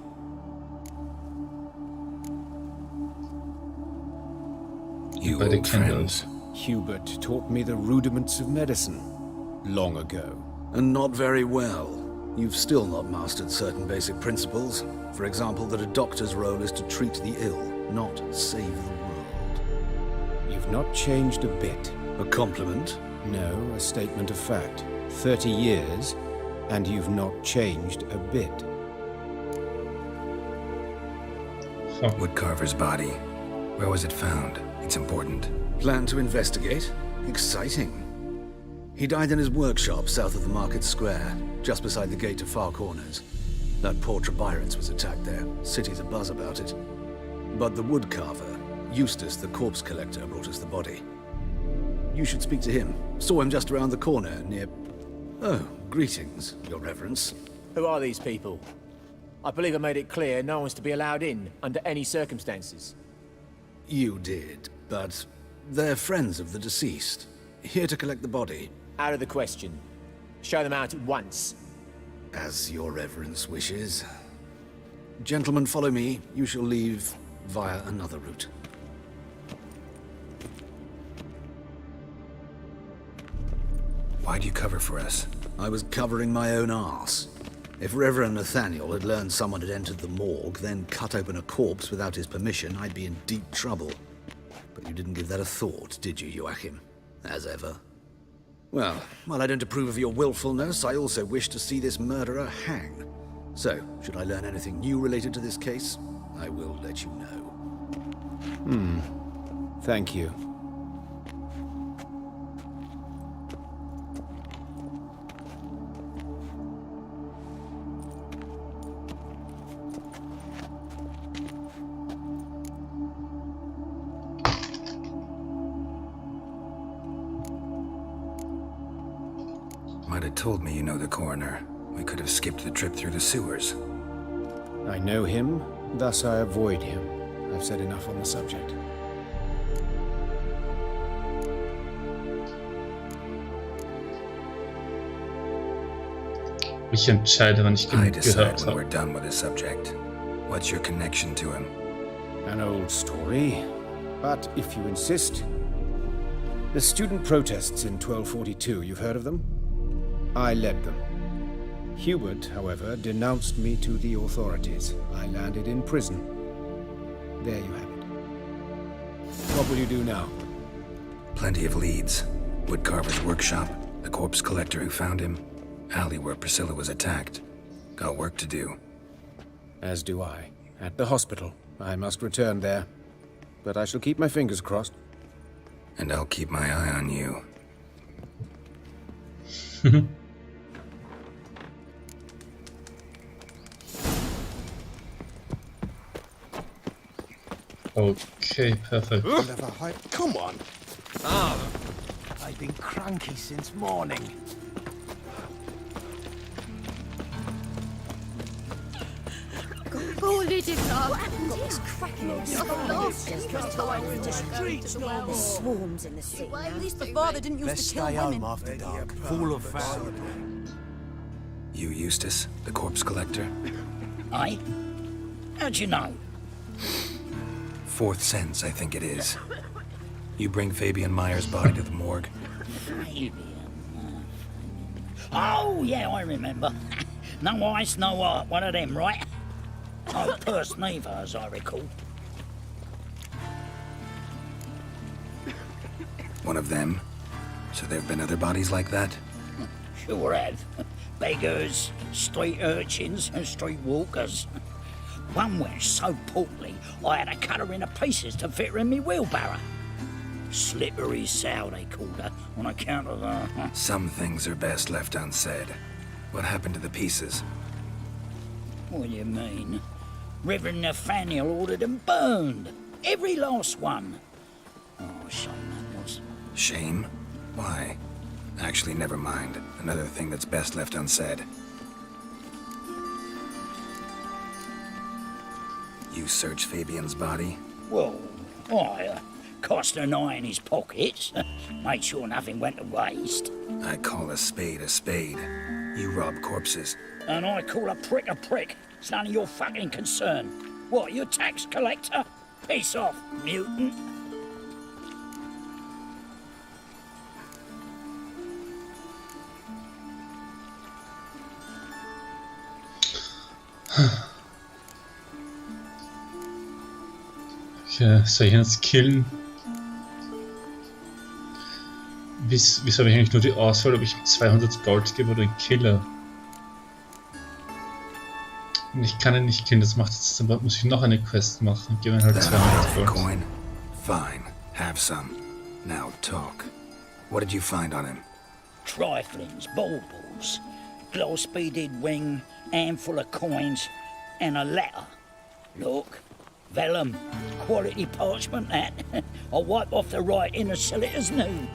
You old friends. Hubert taught me the rudiments of medicine. Long ago. And not very well. You've still not mastered certain basic principles. For example, that a doctor's role is to treat the ill, not save the world. You've not changed a bit. A compliment? No, a statement of fact. 30 years, and you've not changed a bit. Woodcarver's body. Where was it found? It's important. Plan to investigate? Exciting. He died in his workshop south of the market square, just beside the gate to Far Corners. That poor Trebirans was attacked there. City's abuzz about it. But the woodcarver, Eustace the corpse collector, brought us the body. You should speak to him. Saw him just around the corner near... Oh, greetings, Your Reverence. Who are these people? I believe I made it clear no one's to be allowed in under any circumstances. You did, but they're friends of the deceased. Here to collect the body. Out of the question. Show them out at once. As Your Reverence wishes. Gentlemen, follow me. You shall leave via another route. Why'd you cover for us? I was covering my own arse. If Reverend Nathaniel had learned someone had entered the morgue, then cut open a corpse without his permission, I'd be in deep trouble. But you didn't give that a thought, did you, Joachim? As ever. Well, while I don't approve of your willfulness, I also wish to see this murderer hang. So, should I learn anything new related to this case, I will let you know. Thank you. Might have told me you know the coroner. We could have skipped the trip through the sewers. I know him, thus I avoid him. I've said enough on the subject. Ich entscheide, wann ich I genug decide gehört when habe. we're done with the subject. What's your connection to him? An old story, but if you insist. The student protests in 1242, you've heard of them? I led them. Hubert, however, denounced me to the authorities. I landed in prison. There you have it. What will you do now? Plenty of leads. Woodcarver's workshop, the corpse collector who found him, alley where Priscilla was attacked. Got work to do. As do I. At the hospital. I must return there. But I shall keep my fingers crossed. And I'll keep my eye on you. Okay, perfekt. Come on. I've been cranky since morning. Poor little dog. What happened here? Cracking in the There's swarms in the city. Well, at least the father didn't used Let's to kill stay women. home after dark. Full of foul. You Eustace, the corpse collector? Aye? How'd you know? Fourth sense, I think it is. You bring Fabian Meyer's body to the morgue. Fabian. Oh, yeah, I remember. No ice, no art. One of them, right? Oh, Purse Neva, as I recall. One of them? So there've been other bodies like that? Sure have. Beggars, street urchins, and street walkers. One went so portly, I had to cut her into pieces to fit her in me wheelbarrow. Slippery sow, they called her, on account of her. Some things are best left unsaid. What happened to the pieces? What do you mean? Reverend Nathaniel ordered them burned. Every last one. Oh, shame that was. Shame? Why? Actually, never mind. Another thing that's best left unsaid. You searched Fabian's body? Well, I cast an eye in his pockets. Made sure nothing went to waste. I call a spade a spade. You rob corpses. And I call a prick a prick. It's none of your fucking concern. What, you tax collector? Piss off, mutant. Okay, soll ich ihn jetzt killen? Wieso habe ich eigentlich nur die Auswahl, ob ich 200 Gold gebe oder einen Killer? Ich kann ihn nicht killen, das macht jetzt, dann muss ich noch eine Quest machen. Gehen wir halt 200 Gold. Coin? Fine, have some. Now talk. What did you find on him? Triflings, baubles, glass-beaded wing, handful of coins, and a letter. Look, vellum, quality parchment that. I'll wipe off the writing and sell it as new.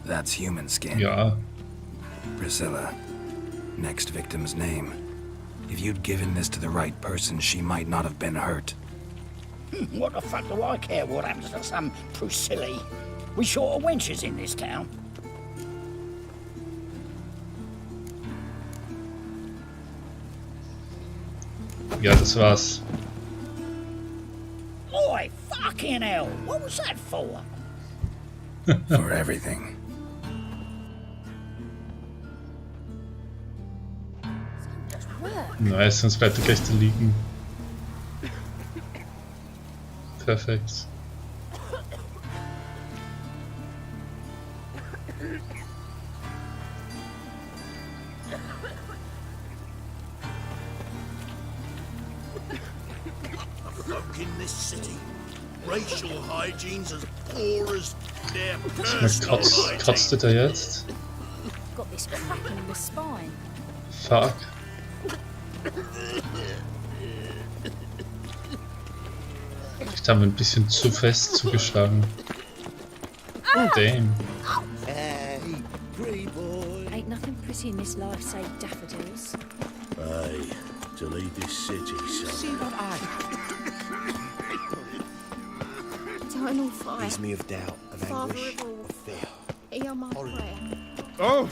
That's human skin. Ja. Priscilla. Next victim's name. If you'd given this to the right person, she might not have been hurt. What the fuck do I care what happens to some Priscilla? We short of wenches in this town. Ja, das war's. Oi, fucking hell! What was that for? For everything. Nice, sonst bleibt er gleich da liegen. Perfekt. Folk in this city, racial hygiene's as poor as their Kotzte der jetzt? Got this cracking in the spine. Fuck. Ich habe ein bisschen zu fest zugeschlagen. Oh, damn. Hey, pretty boy. Ain't nothing pretty in this life save daffodils. Aye, to leave this city, son. See what I... Eternal fire. Ease me of doubt, of Father anguish, of all. of fear. Hear my prayer. Oh!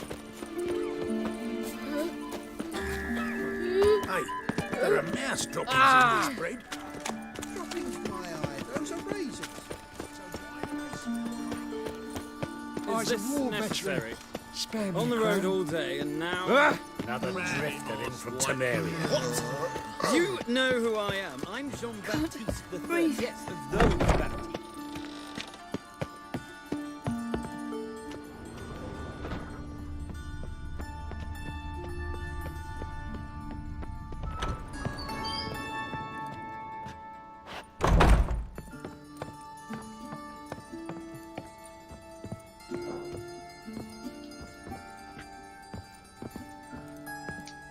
Hey, there are mouse droppings in this bread. Droppings, my eye. Those are raisins. Is this necessary? On the road all day and now... Another drifter in from Temeria. What? You know who I am. I'm Jean-Baptiste the Third. Yes, of those Baptistes.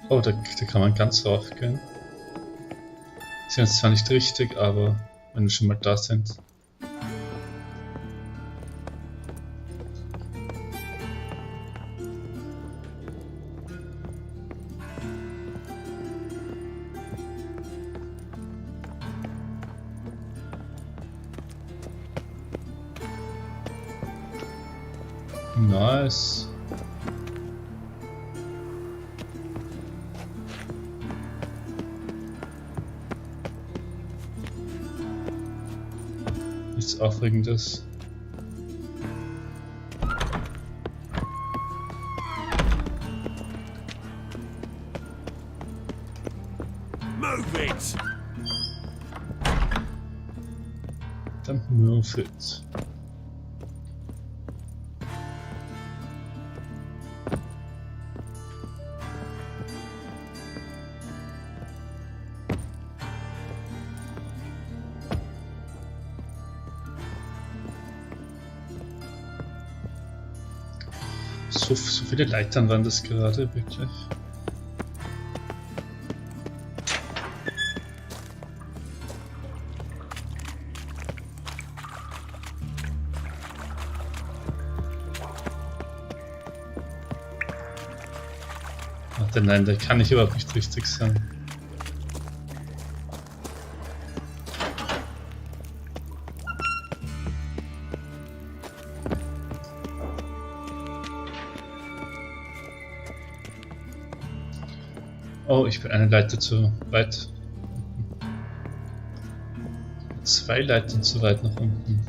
Oh, da kann man ganz rauf gehen. Sind jetzt zwar nicht richtig, aber wenn wir schon mal da sind. Nice. Nichts Aufregendes. Move it! Dann move it. So viele Leitern waren das gerade, wirklich. Warte, nein, der kann ich überhaupt nicht richtig sein. Oh, ich bin eine Leiter zu weit. 2 Leitern zu weit nach unten.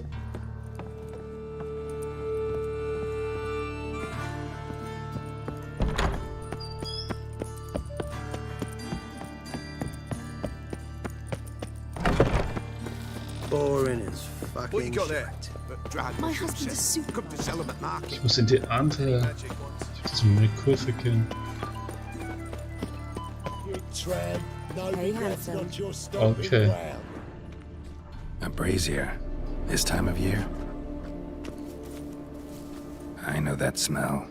Boring as fucking. What you got there? Drag My husband is super. Come to sell them at market. Ich muss in die andere. Ich muss in eine Kurve gehen. tramp. No regrets, not your stomping Okay. ground. A brazier. This time of year? I know that smell.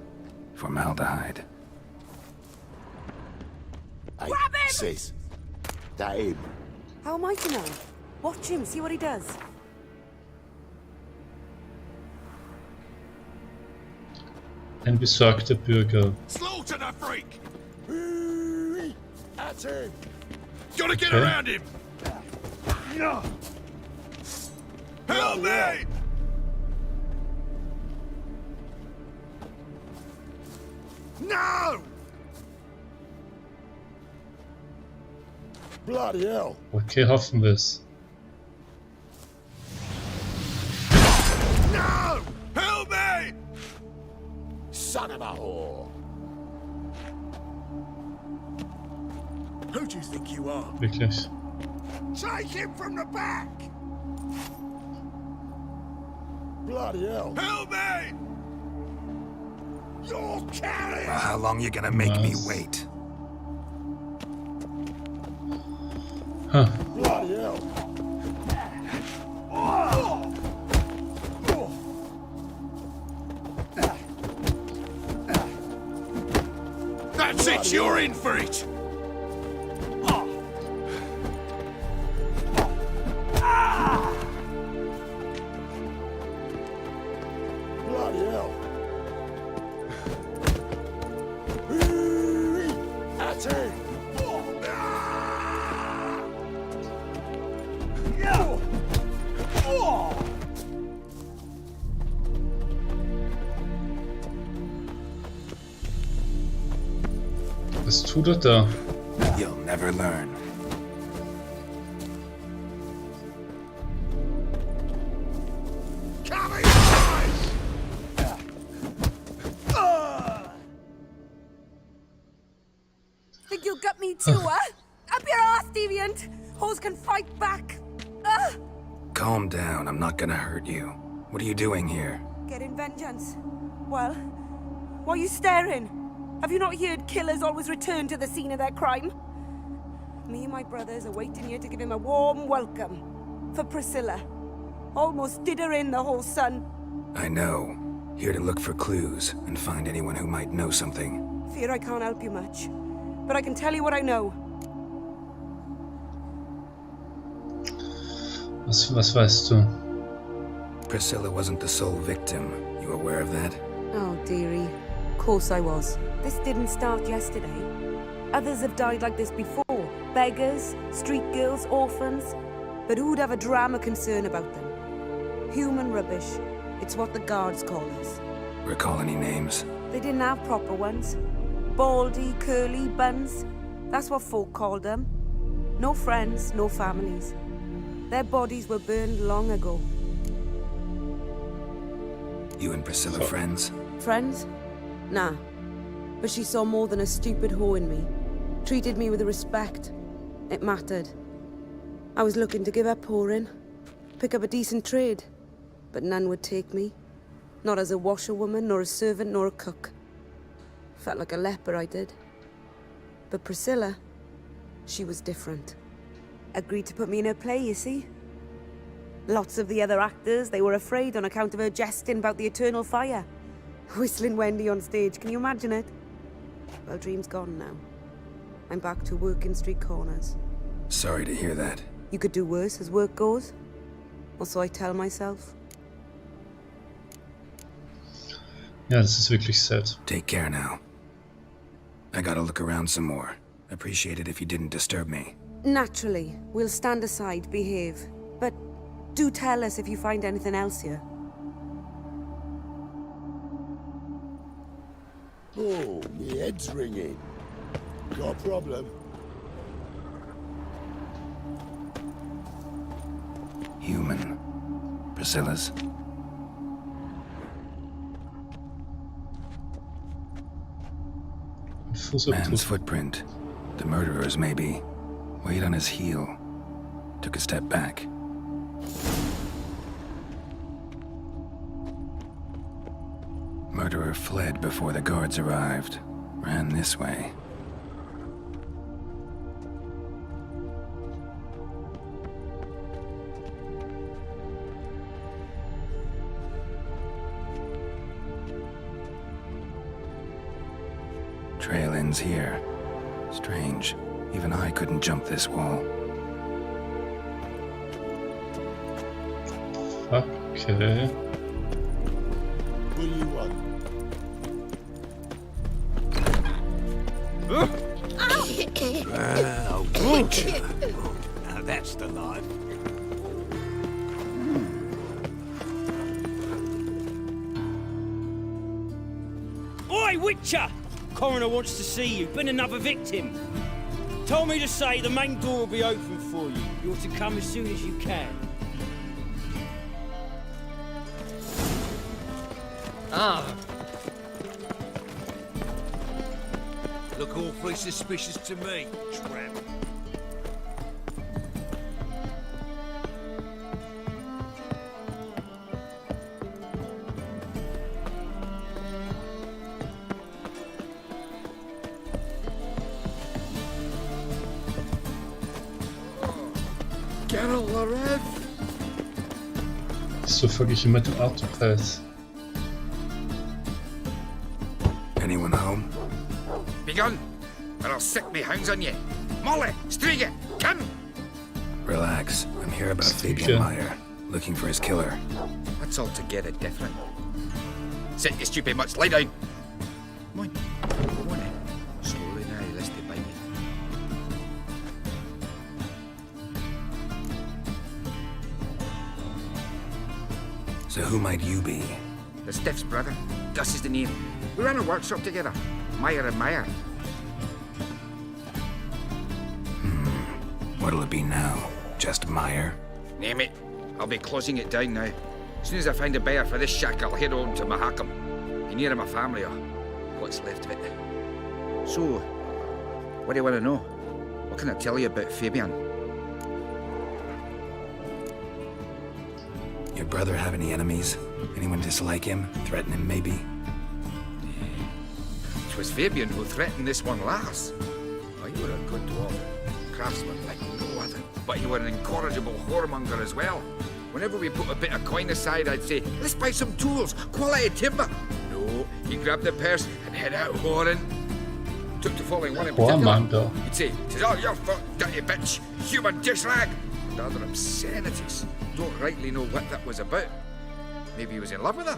Formaldehyde. Grab him! Sis, that him. How am I to know? Watch him, see what he does. Ein besorgter Bürger. Slaughter the freak! That's him. Gotta get Okay. around him! Help me! No! Bloody hell. Okay, hoffen wir es. No! Help me! Son of a whore. Who do you think you are? Wirklich. Take him from the back! Bloody hell. Help me! You're carrying! Well, how long you gonna make me wait? Huh. Bloody hell. That's it, you're in for it! Bloody hell. That's him. Was tut er da? You'll never learn. Think you'll gut me too, huh? Up your ass, deviant! Hoes can fight back! Calm down, I'm not gonna hurt you. What are you doing here? Getting vengeance. Well, why are you staring? Have you not heard killers always return to the scene of their crime? Me and my brothers are waiting here to give him a warm welcome. For Priscilla. Almost did her in, the whole son. I know. Here to look for clues and find anyone who might know something. Fear I can't help you much. But I can tell you what I know. Was weißt du? Priscilla wasn't the sole victim. You aware of that? Oh, dearie. Of course I was. This didn't start yesterday. Others have died like this before. Beggars, street girls, orphans. But who'd have a drama concern about them? Human rubbish. It's what the guards call us. Recall any names? They didn't have proper ones. Baldy, curly, buns. That's what folk called them. No friends, no families. Their bodies were burned long ago. You and Priscilla friends? Friends? Nah. But she saw more than a stupid whore in me. Treated me with respect. It mattered. I was looking to give up whoring. Pick up a decent trade. But none would take me. Not as a washerwoman, nor a servant, nor a cook. Felt like a leper, I did. But Priscilla, she was different. Agreed to put me in her play, you see. Lots of the other actors, they were afraid on account of her jesting about the eternal fire. Whistling Wendy on stage, can you imagine it? Well, dream's gone now. I'm back to working street corners. Sorry to hear that. You could do worse as work goes. Or so I tell myself. Ja, das ist wirklich sad. Take care now. I gotta look around some more. Appreciate it if you didn't disturb me. Naturally, we'll stand aside, behave. But do tell us if you find anything else here. Oh, me head's ringing. Got a problem? Human. Priscilla's. Man's footprint. The murderer's maybe. Weight on his heel. Took a step back. Murderer fled before the guards arrived. Ran this way. Trail ends here. Strange. Even I couldn't jump this wall. Okay. What do you want? Oh, butcher. Now that's the life. Oi, Witcher! Coroner wants to see you. Been another victim. Told me to say the main door will be open for you. You ought to come as soon as you can. Ah. Look awfully suspicious to me, tramp. Geralt Larev! So folge ich immer dem Autopreis. Anyone home? Begone, or I'll sick me hounds on you. Molly, Striga, come! Relax. I'm here about Fabian Meyer, looking for his killer. That's altogether different. Sit, you stupid mutts, lie down. Come on, come on in. Slowly now, lest they bite you. So who might you be? The Stiff's brother. Gus is the name. We ran a workshop together. Meyer and Meyer. What'll it be now? Just Meyer? Name it. I'll be closing it down now. As soon as I find a buyer for this shack, I'll head on to Mahakam. Be near my family, or what's left of it. So, what do you want to know? What can I tell you about Fabian? Your brother have any enemies? Anyone dislike him? Threaten him, maybe? 'Twas Fabian who threatened this one last. Oh, you were a good dwarf. Craftsman like no other. But you were an incorrigible whoremonger as well. Whenever we put a bit of coin aside, I'd say, let's buy some tools, quality timber. No, he grabbed the purse and head out whoring. Took to following one in particular. He'd say, 'tis all your fault, dirty bitch, human dish rag, and other obscenities. Don't rightly know what that was about. Maybe he was in love with her?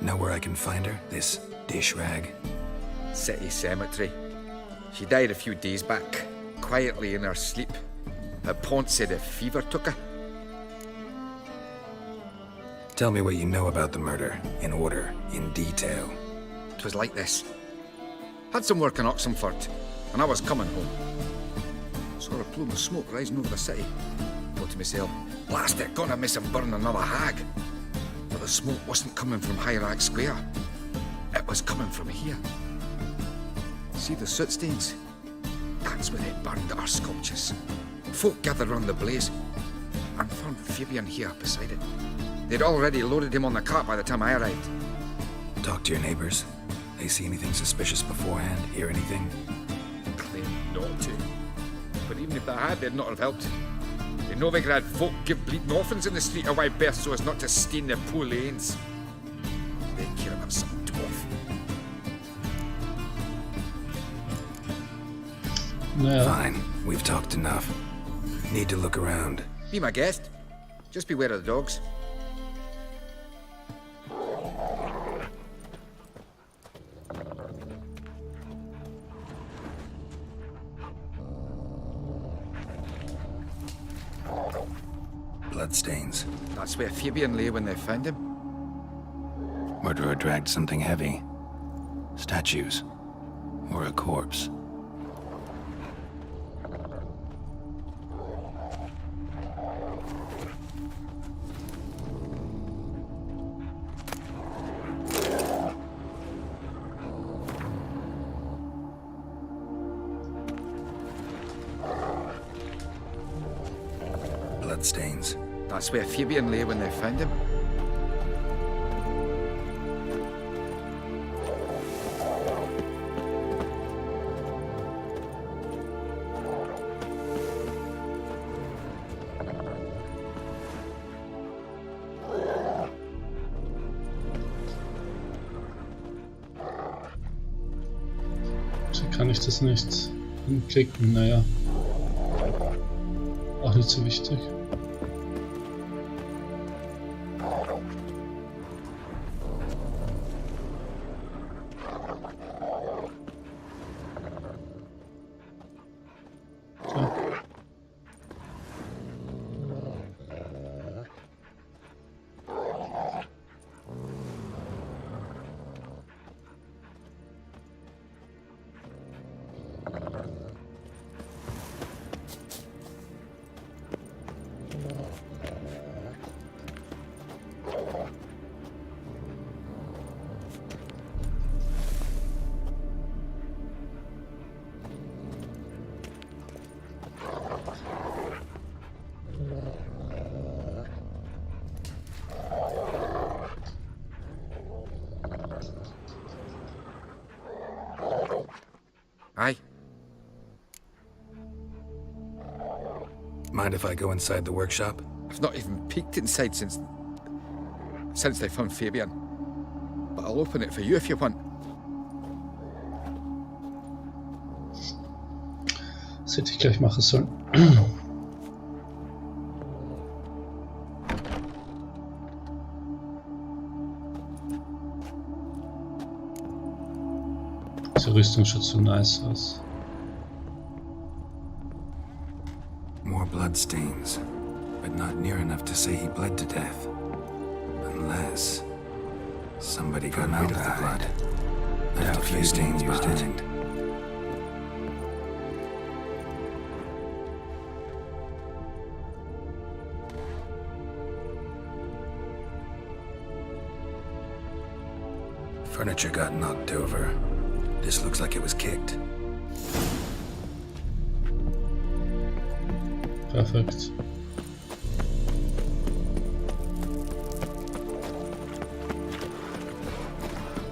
Know where I can find her? This dish rag? City cemetery. She died a few days back, quietly in her sleep. Her pont said a fever took her. Tell me what you know about the murder, in order, in detail. 'Twas like this. Had some work in Oxenford, and I was coming home. Saw a plume of smoke rising over the city. Thought to myself, blast it, gonna miss and burn another hag. But the smoke wasn't coming from Hierarch Square. It was coming from here. See the soot stains? That's where they burned our sculptures. Folk gathered round the blaze and found Fabian here beside it. They'd already loaded him on the cart by the time I arrived. Talk to your neighbors. They see anything suspicious beforehand? Hear anything? Claim not to. But even if they had, they'd not have helped. In Novigrad, folk give bleeding orphans in the street a wide berth so as not to stain their poor lanes. They care about some dwarf. No. Fine. We've talked enough. Need to look around. Be my guest. Just beware of the dogs. Bloodstains. That's where Fabian lay when they found him. Murderer dragged something heavy. Statues. Or a corpse. Bloodstains. That's where Fabian lay when they found him. So kann ich das nicht anklicken, naja. Auch nicht so wichtig. Hi. Mind if I go inside the workshop? I've not even peeked inside since they found Fabian. But I'll open it for you if you want. Das hätte ich gleich machen sollen. Diese Rüstung schaut so nice aus. More blood stains, but not near enough to say he bled to death. Unless somebody got rid of the blood. Left a few stains behind. Furniture got knocked over. This looks like it was kicked. Perfekt.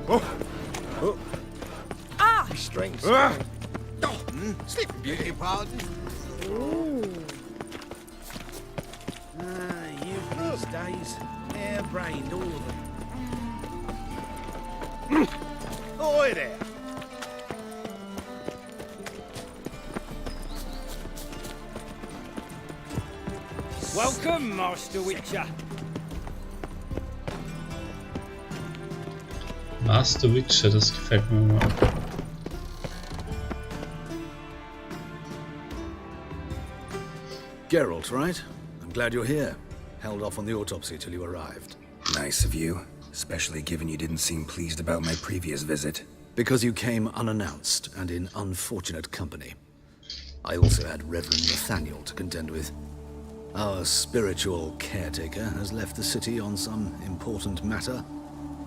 Oh! Oh! Ah! Strength. Ah! Oh, Sleeping Beauty, pardon. Youth these days, hair-brained, all of them. Oi there! Welcome, Master Witcher. Master Witcher, das gefällt mir mal. Geralt, right? I'm glad you're here. Held off on the autopsy till you arrived. Nice of you, especially given you didn't seem pleased about my previous visit. Because you came unannounced and in unfortunate company. I also had Reverend Nathaniel to contend with. Our spiritual caretaker has left the city on some important matter,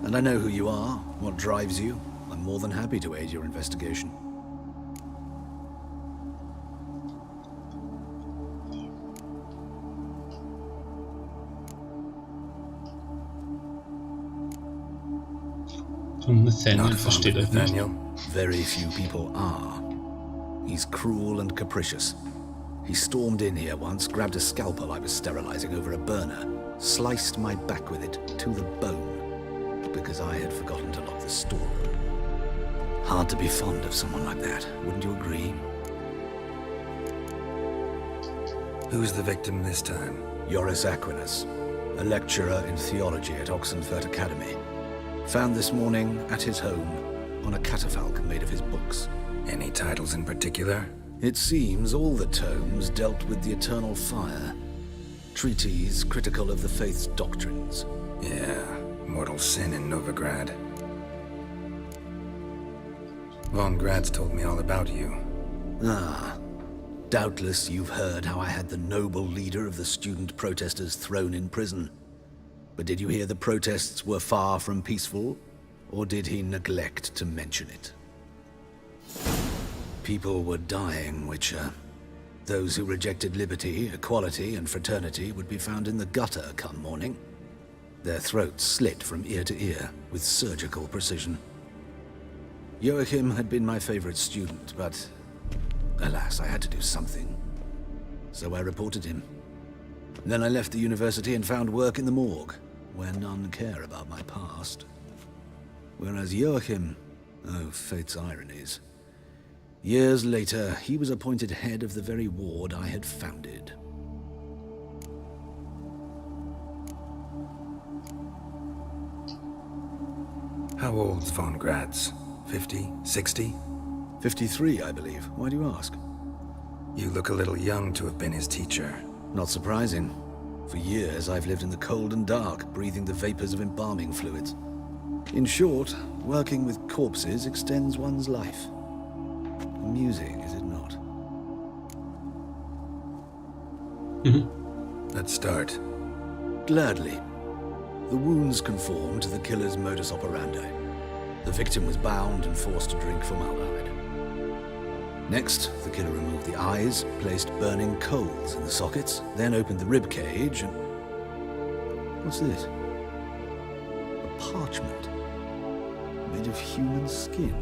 and I know who you are, what drives you. I'm more than happy to aid your investigation. Von Nathaniel versteht euch nicht. Very few people are. He's cruel and capricious. He stormed in here once, grabbed a scalpel I was sterilizing over a burner, sliced my back with it to the bone, because I had forgotten to lock the store. Hard to be fond of someone like that, wouldn't you agree? Who's the victim this time? Joris Aquinas, a lecturer in theology at Oxenfurt Academy. Found this morning at his home on a catafalque made of his books. Any titles in particular? It seems all the tomes dealt with the eternal fire. Treatises critical of the faith's doctrines. Yeah, mortal sin in Novigrad. Von Grad's told me all about you. Ah, doubtless you've heard how I had the noble leader of the student protesters thrown in prison. But did you hear the protests were far from peaceful? Or did he neglect to mention it? People were dying, Witcher. Those who rejected liberty, equality, and fraternity would be found in the gutter come morning. Their throats slit from ear to ear with surgical precision. Joachim had been my favorite student, but alas, I had to do something. So I reported him. Then I left the university and found work in the morgue, where none care about my past. Whereas Joachim, oh, fate's ironies, Years later, he was appointed head of the very ward I had founded. How old's von Graz? 50? 60? 53, I believe. Why do you ask? You look a little young to have been his teacher. Not surprising. For years, I've lived in the cold and dark, breathing the vapors of embalming fluids. In short, working with corpses extends one's life. Amusing, is it not? Let's start. Gladly. The wounds conform to the killer's modus operandi. The victim was bound and forced to drink formaldehyde. Next, the killer removed the eyes, placed burning coals in the sockets, then opened the rib cage and... What's this? A parchment. Made of human skin.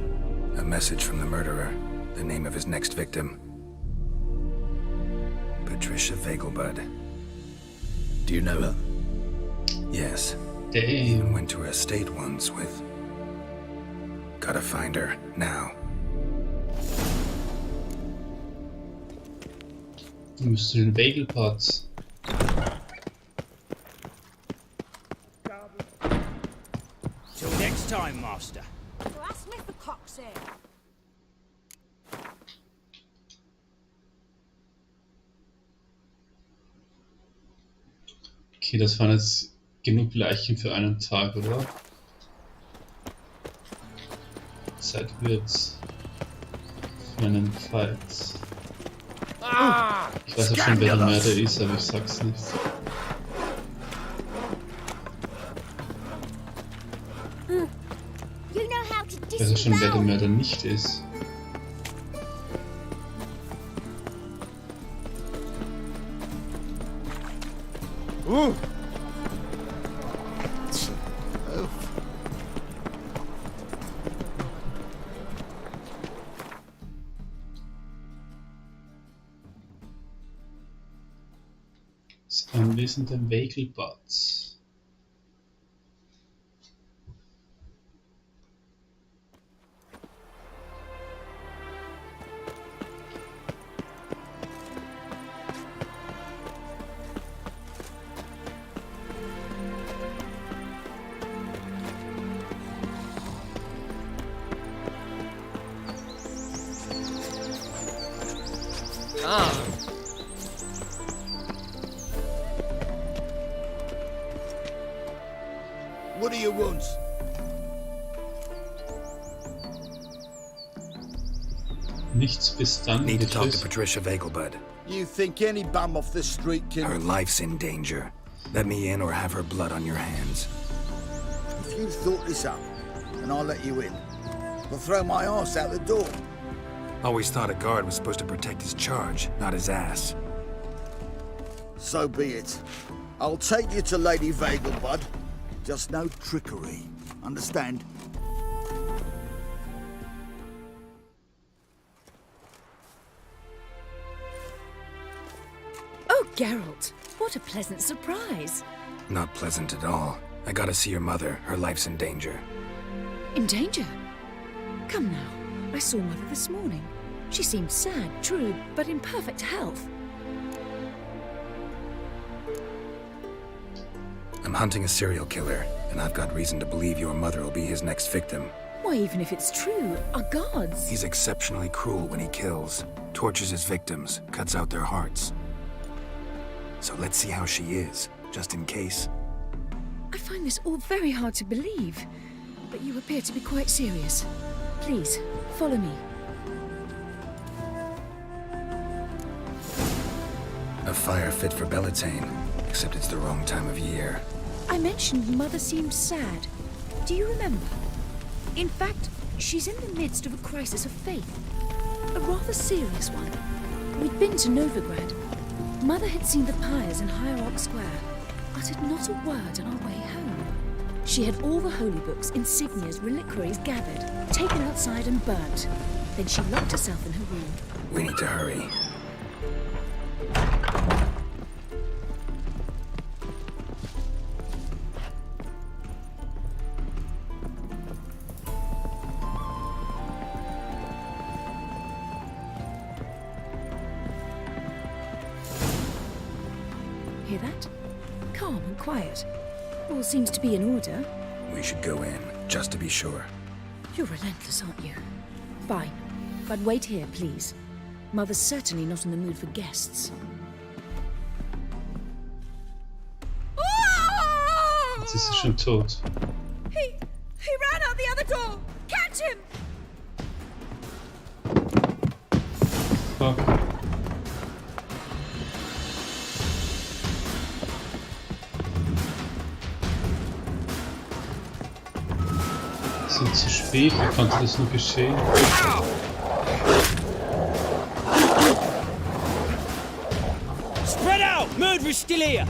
A message from the murderer. The name of his next victim. Patricia Vegelbud. Do you know her? Yes. Damn. Even went to her estate once with... Gotta find her, now. Du musst zu den Vegelpods. Till next time, Master. Ask me for cock's here. Okay, das waren jetzt genug Leichen für einen Tag, oder? Zeit wird's für einen Fight. Ich weiß auch schon, wer der Mörder ist, aber ich sag's nicht. Ich weiß auch schon, wer der Mörder nicht ist. Das Anwesen der Vegelbuds. What do you want? Nichts bis dann. Need to talk to Patricia Vegelbud. You think any bum off the street can... Her life's in danger. Let me in or have her blood on your hands. If you thought this up, and I'll let you in, I'll throw my ass out the door. Always thought a guard was supposed to protect his charge, not his ass. So be it. I'll take you to Lady Vegelbud. Just no trickery. Understand? Oh, Geralt, what a pleasant surprise. Not pleasant at all. I gotta see your mother. Her life's in danger. In danger? Come now. I saw Mother this morning. She seemed sad, true, but in perfect health. I'm hunting a serial killer, and I've got reason to believe your mother will be his next victim. Why, even if it's true, our gods... He's exceptionally cruel when he kills, tortures his victims, cuts out their hearts. So let's see how she is, just in case. I find this all very hard to believe, but you appear to be quite serious. Please, follow me. A fire fit for Bellatane, except it's the wrong time of year. I mentioned Mother seemed sad. Do you remember? In fact, she's in the midst of a crisis of faith. A rather serious one. We'd been to Novigrad. Mother had seen the pyres in Hierarch Square, uttered not a word on our way home. She had all the holy books, insignias, reliquaries gathered, taken outside and burnt. Then she locked herself in her room. We need to hurry. quiet. All seems to be in order. We should go in, just to be sure. You're relentless, aren't you? Fine. But wait here, please. Mother's certainly not in the mood for guests. Jetzt ist sie schon tot. He ran out the other door! Catch him! Fuck. Sind zu spät, wie konnte das nur geschehen? Spread out! Murderer's still here!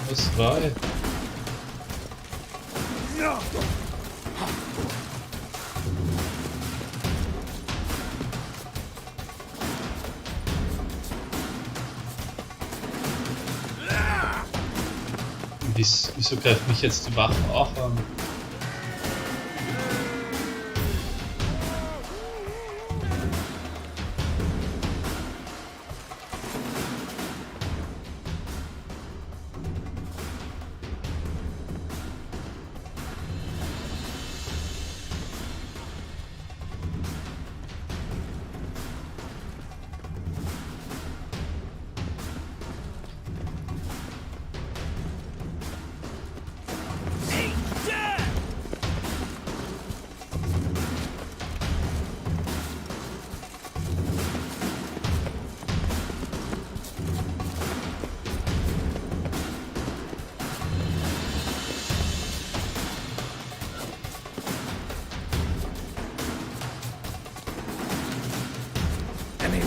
Was war er? Wieso greift mich jetzt die Wache auch an?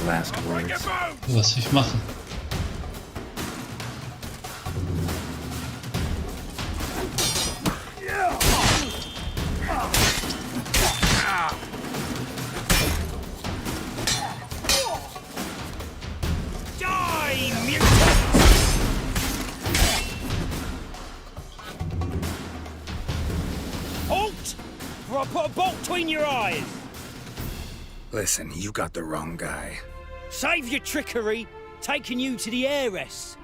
Last words. Was soll ich machen? Halt! Or I'll put a bolt between your eyes! Listen, you got the wrong guy. Save your trickery, taking you to the heiress.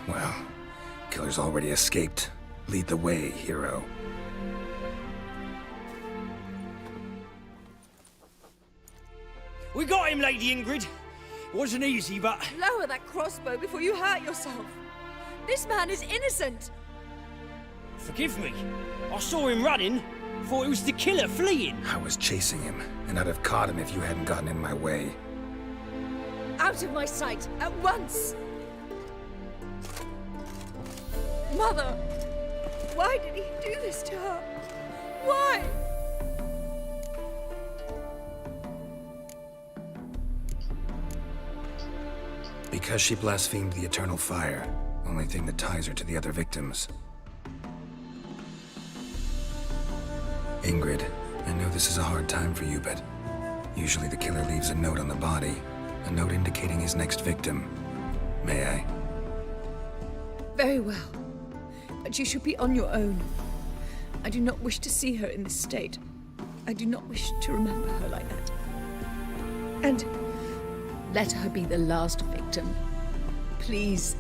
Well, killer's already escaped. Lead the way, hero. We got him, Lady Ingrid. Wasn't easy, but... Lower that crossbow before you hurt yourself. This man is innocent. Forgive me. I saw him running. Thought it was the killer fleeing. I was chasing him, and I'd have caught him if you hadn't gotten in my way. Out of my sight, at once! Mother! Why did he do this to her? Why? Because she blasphemed the eternal fire. Only thing that ties her to the other victims. Ingrid, I know this is a hard time for you, but usually the killer leaves a note on the body. A note indicating his next victim. May I? Very well. But you should be on your own. I do not wish to see her in this state. I do not wish to remember her like that. And let her be the last victim. Please.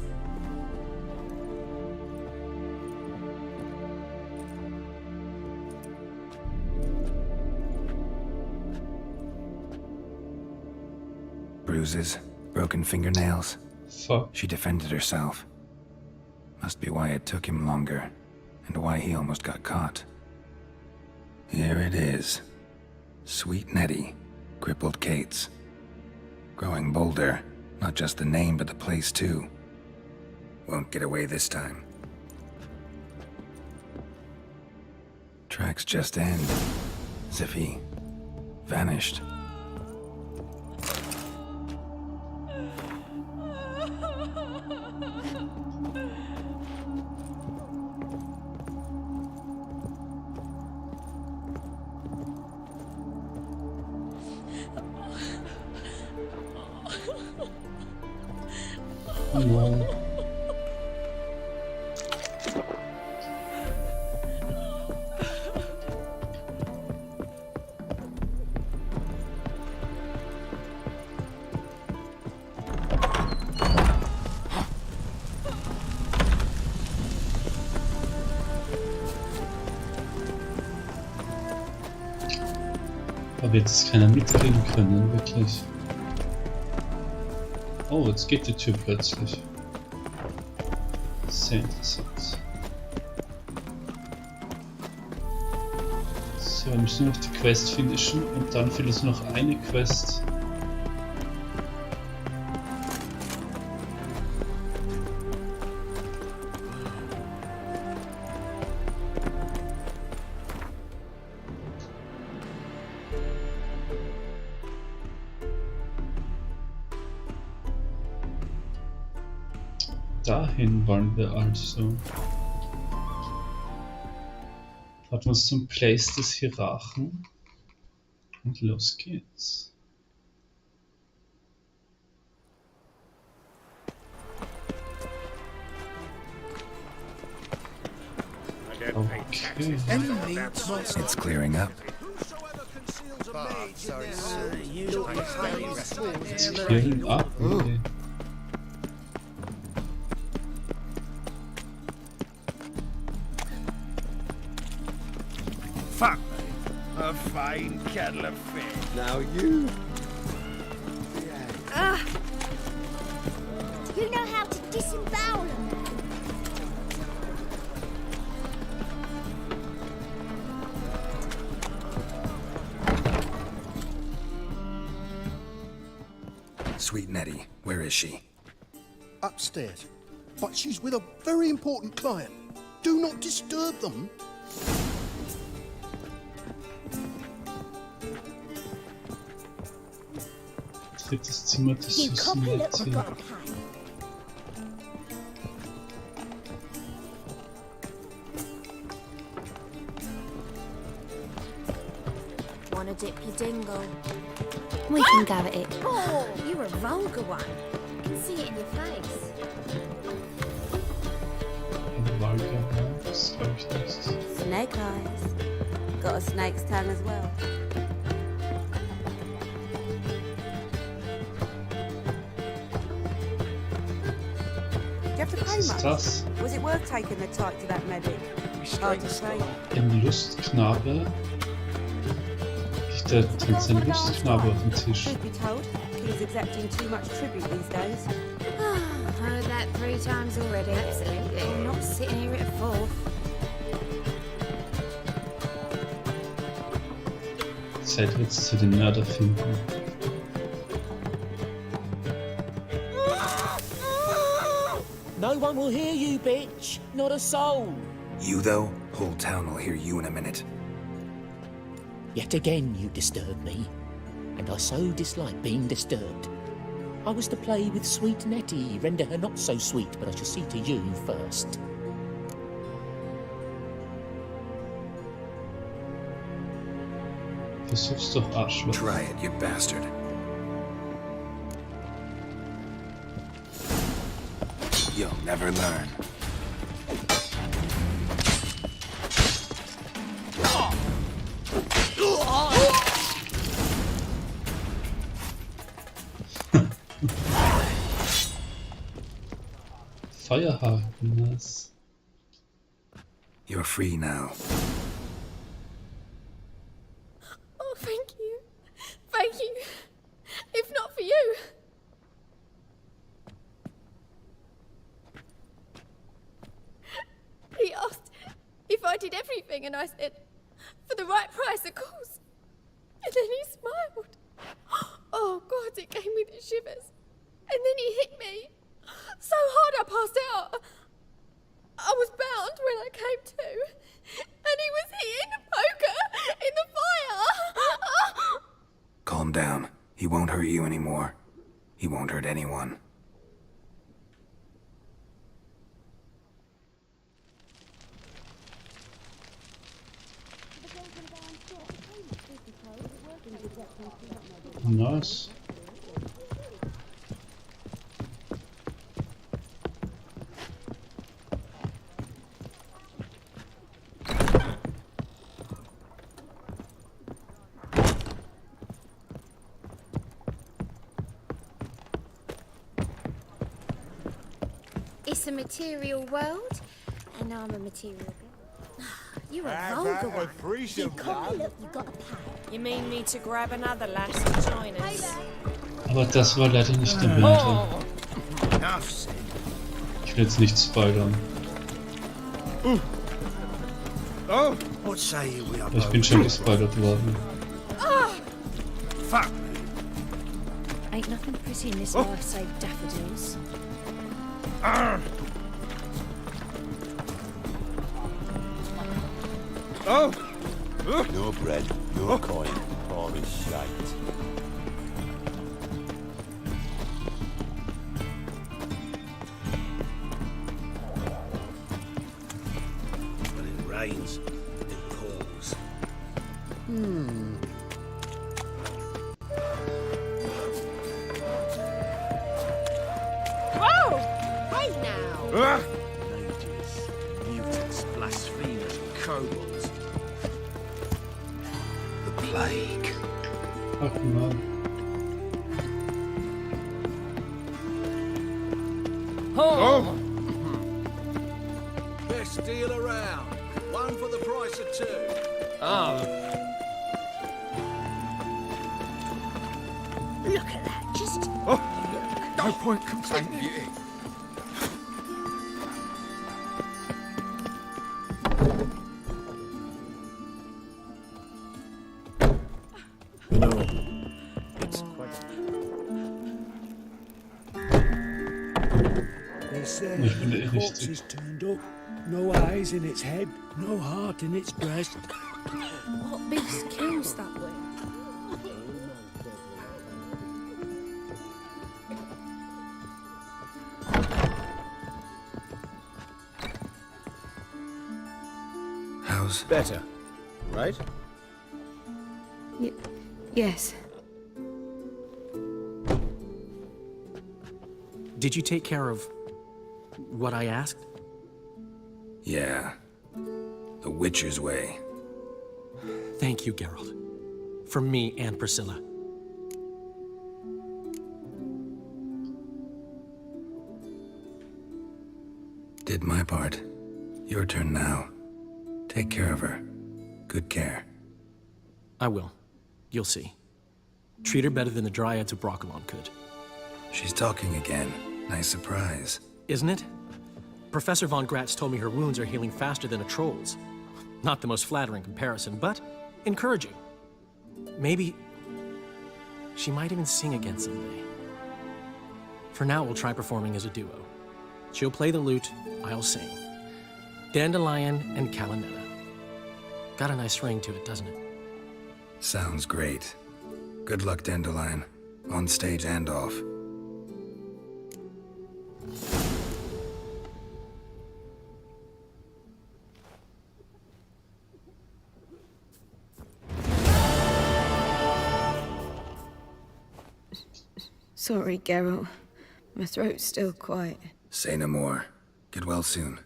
Bruises, broken fingernails. Fuck. She defended herself. Must be why it took him longer, and why he almost got caught. Here it is. Sweet Nettie, crippled Kate's. Growing bolder, not just the name but the place too. Won't get away this time. Tracks just end, as if he vanished. Oh no. Aber wird es keiner mitkriegen können, wirklich. Oh, jetzt geht die Tür plötzlich. Sehr interessant. So, wir müssen noch die Quest finishen und dann fehlt uns noch eine Quest. Dahin wollen wir also. Warten wir uns zum Place des Hierarchen und los geht's. Okay. It's clearing up. It's clearing up. Okay. Fuck me. A fine kettle of fish. Now you... You know how to disembowel them. Sweet Nettie, where is she? Upstairs. But she's with a very important client. Do not disturb them. Drittes Zimmer des süßen Nettie. Wanna dip your dingle? We can go at it. Oh, you're a vulgar one. I can see it in your face. Das glaube ich nicht. Snake eyes. Got a snake's tongue as well. Did you have to pay much? Das? Was it worth taking the type to that medic? Hard to say. Ein Lustknabe. Da trinkt sein Lustknabe auf dem Tisch. Truth be told, he's accepting too much tribute these days. I've heard that 3 times already. Absolutely. I'm not sitting here at a fourth. Zeit wird's zu den Mörder finden. No one will hear you, bitch. Not a soul. You, though? Whole town will hear you in a minute. Yet again you disturb me, and I so dislike being disturbed. I was to play with sweet Nettie, render her not so sweet, but I shall see to you first. Versuch's doch, Arschloch. Try it, you bastard. You'll never learn. Feuerhaken, was? You're free now. Oh, thank you. Thank you. If not for you. He asked if I did everything, and I said, for the right price, of course. And then he smiled. Oh, God, it gave me the shivers. And then he hit me. So hard I passed out. I was bound when I came to. And he was hitting the poker in the fire. Calm down. He won't hurt you anymore. He won't hurt anyone. Nice. It's a material world, and I'm a material girl. You're a vulgar one. You can't look, you got a pad. You mean me to grab another lass to join us? Aber das war leider nicht der Winter. Ich will jetzt nicht spoilern. Oh, what say you we are Aber ich bin schon gespoilert worden. Fuck. Ain't nothing pretty in this life save daffodils. Oh! No bread, no coin, all is shite. When it rains, it pours. Whoa! Hey now! Mages, mutants, blasphemers, kobolds. The plague. Fucking hell. Oh! Best deal around. One for the price of two. Look at that, just... No point complaining. Beauty. It's quite... They say Ich bin the eh corpse richtig. is turned up. No eyes in its head, no heart in its breast. What beast kills that way? How's... Better, right? Yes. Did you take care of what I asked? Yeah. The Witcher's way. Thank you, Geralt. For me and Priscilla. Did my part. Your turn now. Take care of her. Good care. I will. You'll see. Treat her better than the Dryads of Brokilon could. She's talking again. Nice surprise. Isn't it? Professor Von Gratz told me her wounds are healing faster than a troll's. Not the most flattering comparison, but encouraging. Maybe she might even sing again someday. For now, we'll try performing as a duo. She'll play the lute, I'll sing. Dandelion and Calinetta. Got a nice ring to it, doesn't it? Sounds great. Good luck, Dandelion. On stage and off. Sorry, Geralt. My throat's still quiet. Say no more. Get well soon.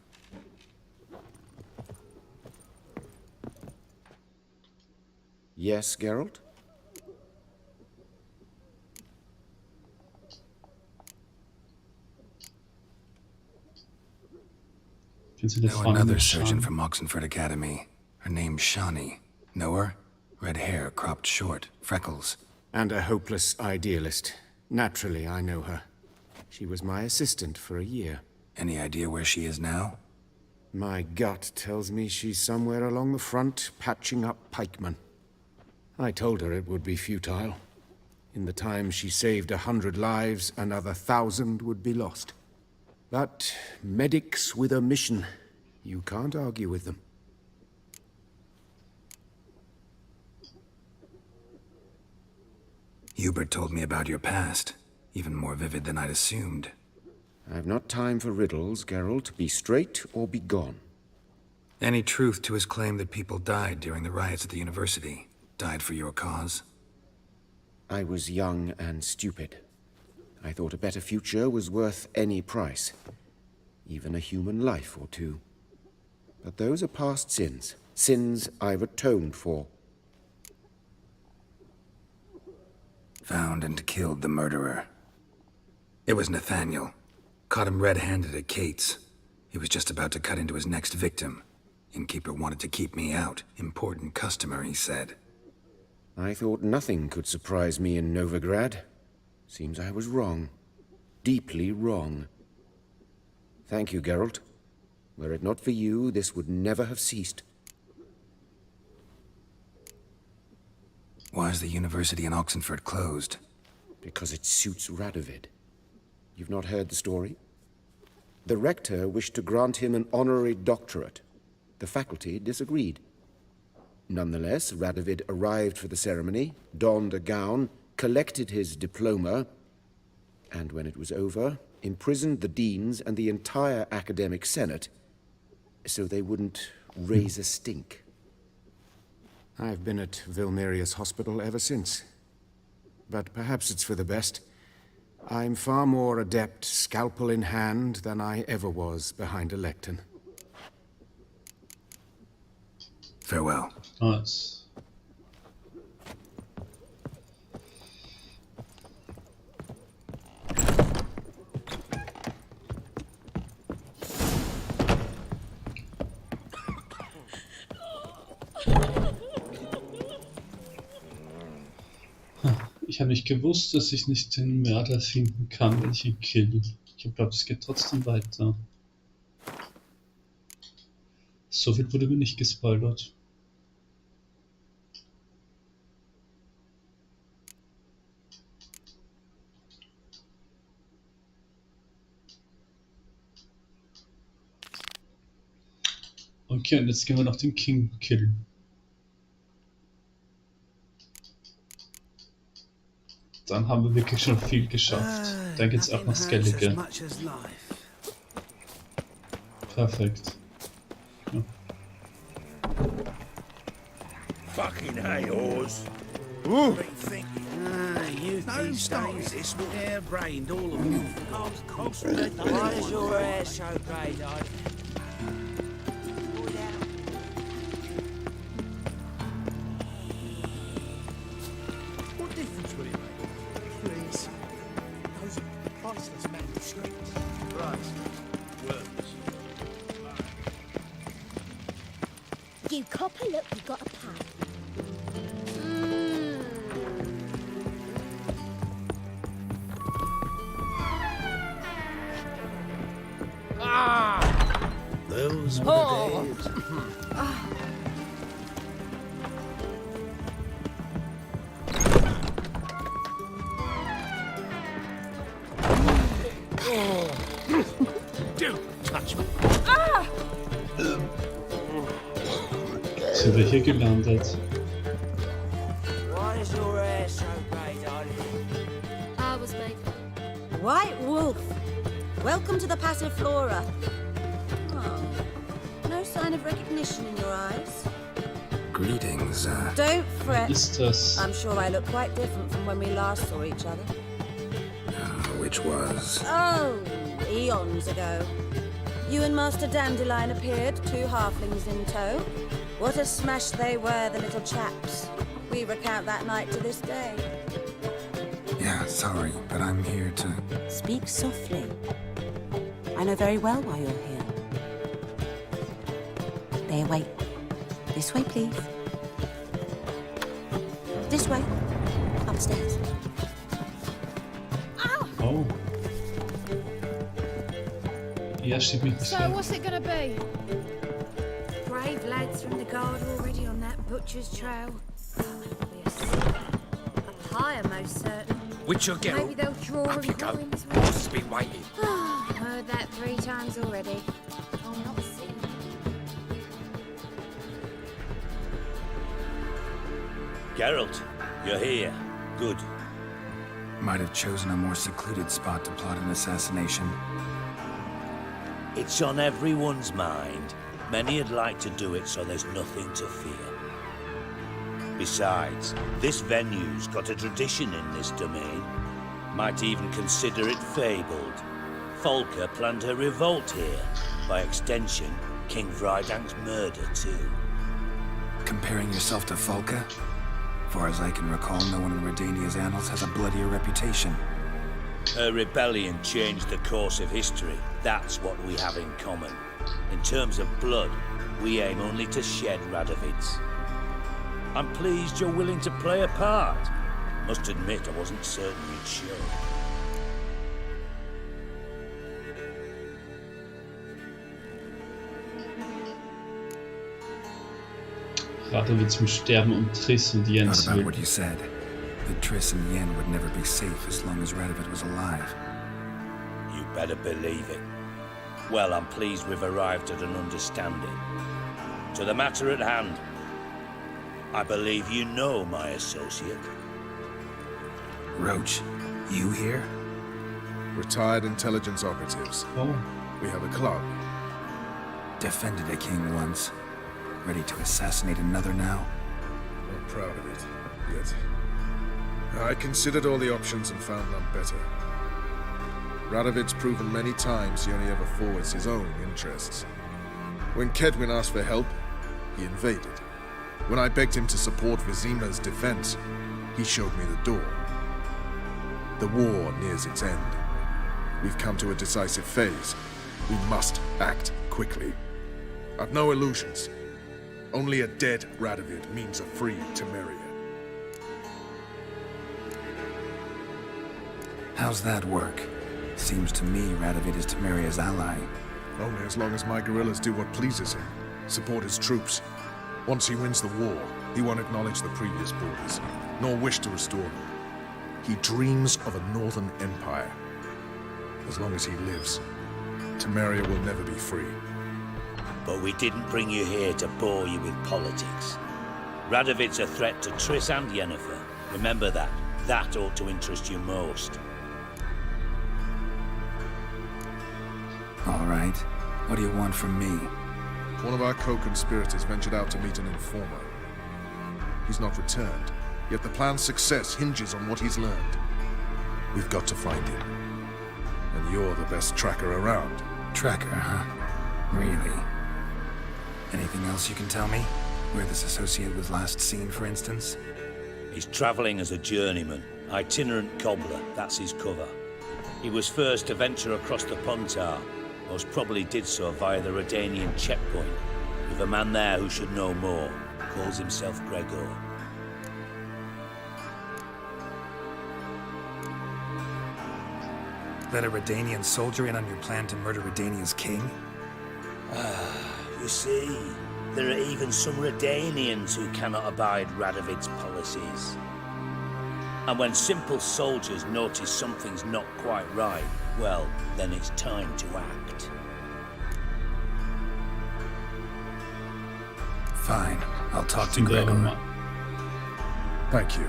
Yes, Geralt? Know another surgeon from Oxenford Academy. Her name's Shani. Know her? Red hair, cropped short, freckles. And a hopeless idealist. Naturally, I know her. She was my assistant for a year. Any idea where she is now? My gut tells me she's somewhere along the front, patching up pikemen. I told her it would be futile. In the time she saved 100 lives, another 1,000 would be lost. But medics with a mission, you can't argue with them. Hubert told me about your past, even more vivid than I'd assumed. I've not time for riddles, Geralt. Be straight or be gone. Any truth to his claim that people died during the riots at the university? Died for your cause? I was young and stupid. I thought a better future was worth any price. Even a human life or two. But those are past sins. Sins I've atoned for. Found and killed the murderer. It was Nathaniel. Caught him red-handed at Kate's. He was just about to cut into his next victim. Innkeeper wanted to keep me out. Important customer, he said. I thought nothing could surprise me in Novigrad. Seems I was wrong. Deeply wrong. Thank you, Geralt. Were it not for you, this would never have ceased. Why is the university in Oxenford closed? Because it suits Radovid. You've not heard the story? The rector wished to grant him an honorary doctorate. The faculty disagreed. Nonetheless, Radovid arrived for the ceremony, donned a gown, collected his diploma, and when it was over, imprisoned the deans and the entire academic senate so they wouldn't raise a stink. I've been at Vilmerius Hospital ever since. But perhaps it's for the best. I'm far more adept, scalpel in hand, than I ever was behind a lectern. Farewell. Nice. Ich habe nicht gewusst, dass ich nicht den Mörder finden kann, wenn ich ihn kill. Ich glaube, es geht trotzdem weiter. So viel wurde mir nicht gespoilert. Okay, und jetzt gehen wir noch den King killen. Dann haben wir wirklich schon viel geschafft. Dann geht's auch nach Skellige. Perfekt. Ja. Fucking hey, Oz. Ooh. No stones, this hair-brained, all of you. Why is your hair so grey, darling? What difference will it make? Please. Those are priceless manuscripts. Priceless. Worthless. You copper, look, you got a pan. Those were the days. Don't touch me. Sind wir hier gelandet? Why is your hair so grey, darling? I was made. White Wolf, welcome to the Passiflora. Oh, no sign of recognition in your eyes. Greetings, Don't fret. Ist das? I'm sure I look quite different from when we last saw each other. which was... Oh, eons ago. You and Master Dandelion appeared, 2 halflings in tow. What a smash they were, the little chaps. We recount that night to this day. Yeah, sorry, but I'm here to... Speak softly. I know very well why you're here. They await. This way, please. This way. Upstairs. Oh. Ja, steht mich nicht So, rein. what's it gonna be? Brave lads from the guard already on that butcher's trail. It'll be a scene. A pyre, most certain. Witcher girl. Maybe they'll draw Up and you go. coins. Horse has been waiting. Heard that 3 times already. I'll not see. Geralt, you're here. Good. Might have chosen a more secluded spot to plot an assassination. It's on everyone's mind. Many would like to do it, so there's nothing to fear. Besides, this venue's got a tradition in this domain. Might even consider it fabled. Folker planned her revolt here. By extension, King Vrydank's murder too. Comparing yourself to Folka? Far as I can recall, no one in Redania's annals has a bloodier reputation. Her rebellion changed the course of history. That's what we have in common. In terms of blood, we aim only to shed Radovid's. I'm pleased you're willing to play a part. Must admit, I wasn't certain you'd show. Radovid zum Sterben und Triss und Yen Not zu about what you said. That Triss and Yen would never be safe as long as Radovid was alive. You better believe it. Well, I'm pleased we've arrived at an understanding. To the matter at hand, I believe you know my associate. Roach, you here? Retired intelligence operatives. Oh. We have a club. Defended a king once. Ready to assassinate another now? Not proud of it, yet. I considered all the options and found none better. Radovid's proven many times he only ever forwards his own interests. When Kedwin asked for help, he invaded. When I begged him to support Vizima's defense, he showed me the door. The war nears its end. We've come to a decisive phase. We must act quickly. I've no illusions. Only a dead Radovid means a free Temeria. How's that work? Seems to me Radovid is Temeria's ally. Only as long as my guerrillas do what pleases him. Support his troops. Once he wins the war, he won't acknowledge the previous borders, nor wish to restore them. He dreams of a northern empire. As long as he lives, Temeria will never be free. But we didn't bring you here to bore you with politics. Radovid's a threat to Triss and Yennefer. Remember that. That ought to interest you most. All right. What do you want from me? One of our co-conspirators ventured out to meet an informer. He's not returned, yet the plan's success hinges on what he's learned. We've got to find him. And you're the best tracker around. Tracker, huh? Really? Anything else you can tell me? Where this associate was last seen, for instance? He's travelling as a journeyman. Itinerant cobbler, that's his cover. He was first to venture across the Pontar. Most probably did so via the Redanian checkpoint. With a man there who should know more. Calls himself Gregor. Let a Redanian soldier in on your plan to murder Redania's king? You see, there are even some Redanians who cannot abide Radovid's policies. And when simple soldiers notice something's not quite right, well, then it's time to act. Fine, I'll talk to Gregor. Thank you.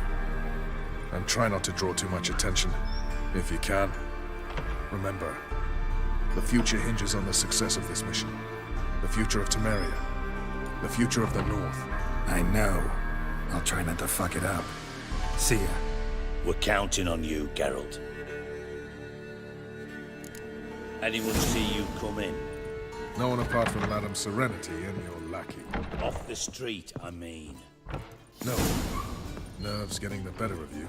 And try not to draw too much attention, if you can. Remember, the future hinges on the success of this mission. The future of Temeria. The future of the North. I know. I'll try not to fuck it up. See ya. We're counting on you, Geralt. Anyone see you come in? No one apart from Madame Serenity and your lackey. Off the street, I mean. No. Nerves getting the better of you.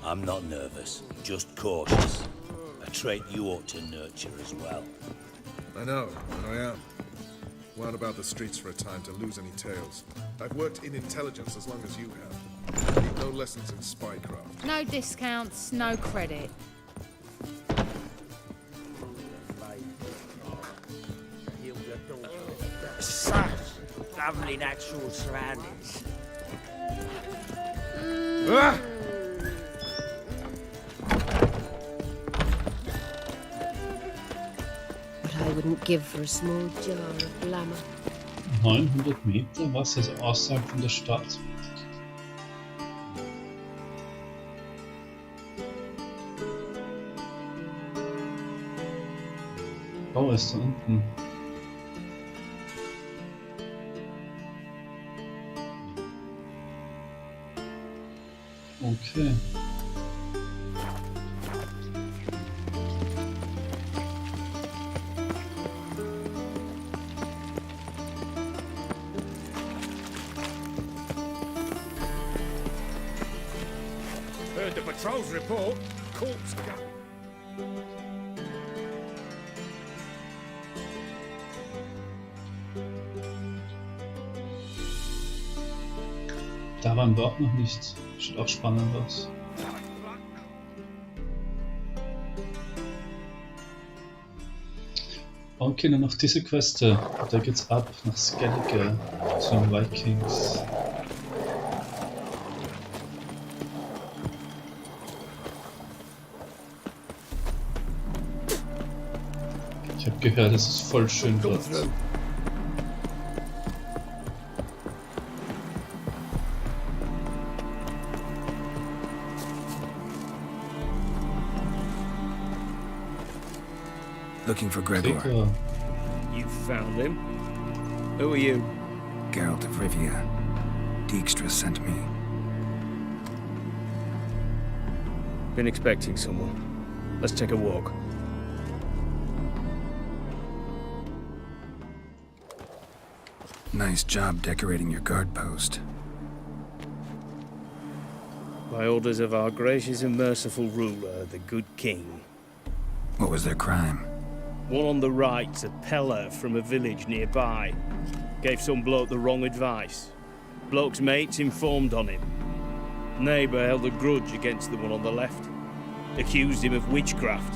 I'm not nervous, just cautious. A trait you ought to nurture as well. I know, and I am. Wound about the streets for a time to lose any tales. I've worked in intelligence as long as you have. I need no lessons in spycraft. No discounts, no credit. Such lovely natural surroundings. Ah! What I wouldn't give for a small jar of glamour. 900 Meter, was also außerhalb von der Stadt. Oh, ist da unten. Okay. Heard the patrol's report. Corpse gun. Da waren wir auch noch nicht. Sieht auch spannend aus. Okay, nur noch diese Queste. Da geht's ab nach Skellige zu den Vikings. Ich habe gehört, es ist voll schön dort. Looking for Gregor. You found him? Who are you? Geralt of Rivia. Dijkstra sent me. Been expecting someone. Let's take a walk. Nice job decorating your guard post. By orders of our gracious and merciful ruler, the good king. What was their crime? One on the right's a peller from a village nearby. Gave some bloke the wrong advice. Bloke's mates informed on him. Neighbour held a grudge against the one on the left. Accused him of witchcraft.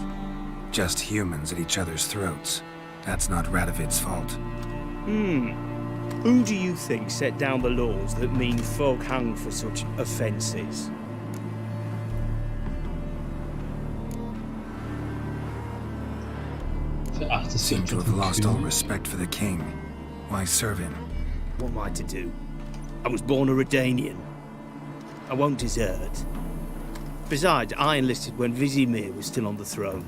Just humans at each other's throats. That's not Radovid's fault. Who do you think set down the laws that mean folk hang for such offences? Seem to have lost all respect for the king. Why serve him? What am I to do? I was born a Redanian. I won't desert. Besides, I enlisted when Vizimir was still on the throne.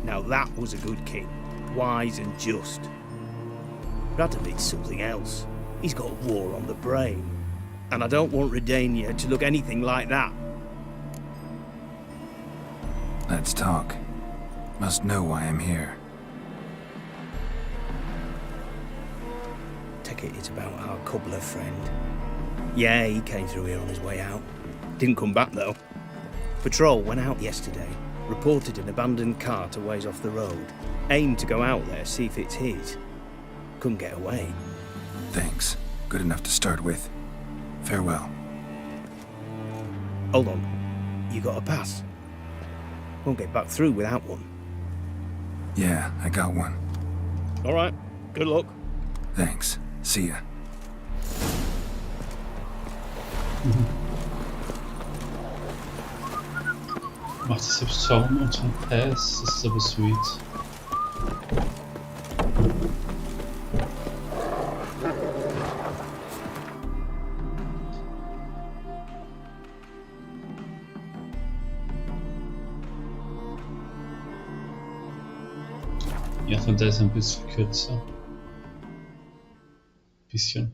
Now that was a good king, wise and just. Radovid's something else. He's got war on the brain. And I don't want Redania to look anything like that. Let's talk. Must know why I'm here. Take it it's about our cobbler friend. Yeah, he came through here on his way out. Didn't come back though. Patrol went out yesterday, reported an abandoned cart a ways off the road. Aimed to go out there, see if it's his. Couldn't get away. Thanks. Good enough to start with. Farewell. Hold on. You got a pass? Won't get back through without one. Yeah, I got one. All right. Good luck. Thanks. See ya. Macht es selbst Zaun unter dem Pass, das ist aber sweet. Ja, von der ist ein bisschen kürzer. Bisschen.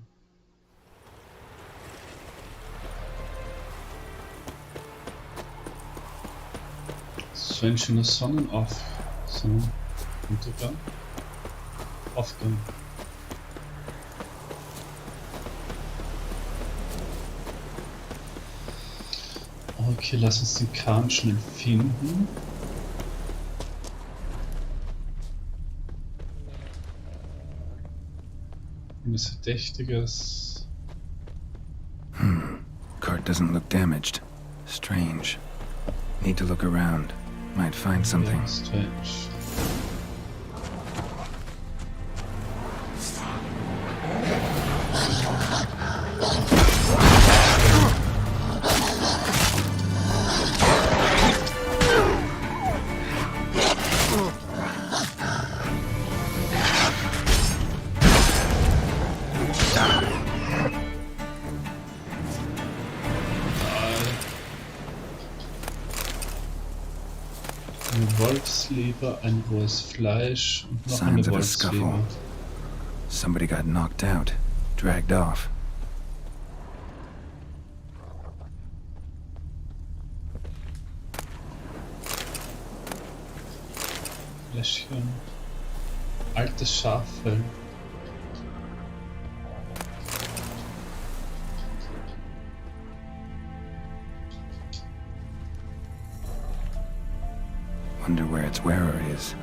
So ein schöner Sonnenaufgang. Aufgang. Okay, lass uns den Kahn schnell finden. Was Verdächtiges. Cart doesn't look damaged. Strange. Need to look around. Might find something. Yeah, strange. Wolfsleber, ein rohes Fleisch und noch eine Signs of a Wolfsleber. scuffle. Somebody got knocked out, dragged off. Fläschchen. Altes Schaffell. Wonder where its wearer is.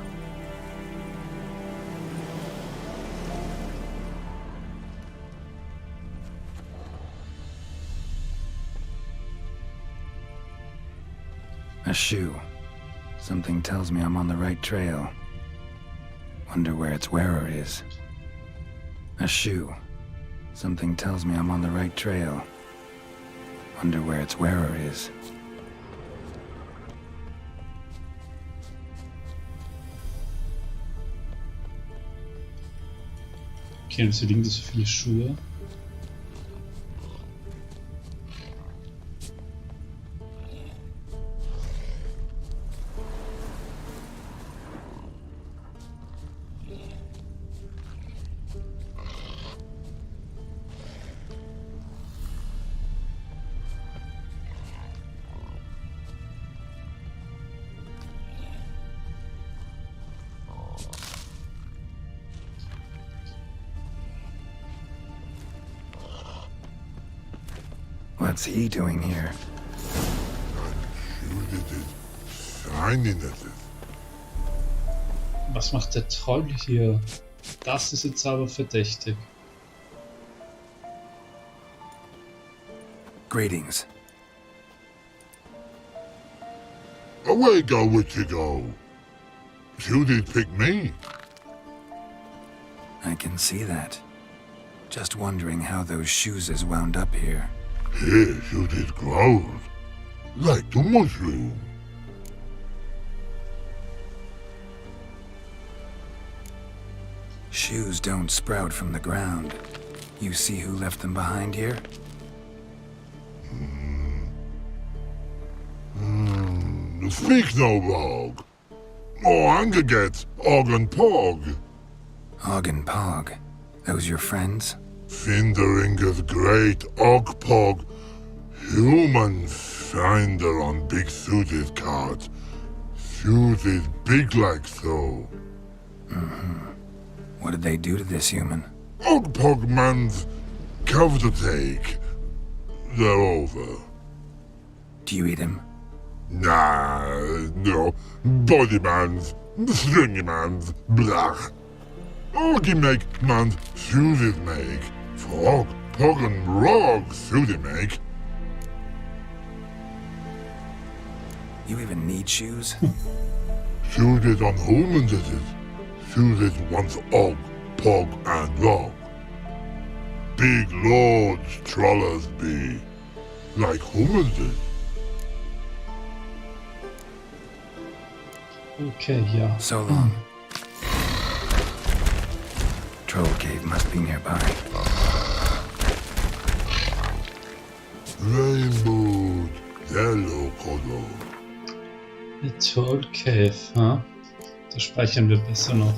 shoe. Something tells me I'm on the right trail. Wonder where its wearer is. A shoe. Something tells me I'm on the right trail. Wonder where its wearer is. Okay, wieso liegen da so viele Schuhe? What's he doing here? Was macht der Troll hier? Das ist jetzt aber verdächtig. Greetings. Away go, Witchigo. You did pick me. I can see that. Just wondering how those shoes is wound up here. Here you did grow. Like the mushroom. Shoes don't sprout from the ground. You see who left them behind here? Speak no rogue. Oh, anger get Og and Pog. Og and Pog. Those your friends? Finderinger's great Og Pog. Human finder on big suited cart. Suited big like so. What did they do to this human? Og Pog man's cover to take. They're over. Do you eat him? Nah, no. Body man's, stringy man's, blah. Orgy make man's suited make. Frog, Pog and Rog suited make. You even need shoes? Suited on humans it is. Suited once Og, Pog and Rog. Big lords trollers be. Like humans is. Okay, ja. So long. Troll cave must be nearby. Rainbow, yellow color. The Troll Cave, ha? Da speichern wir besser noch.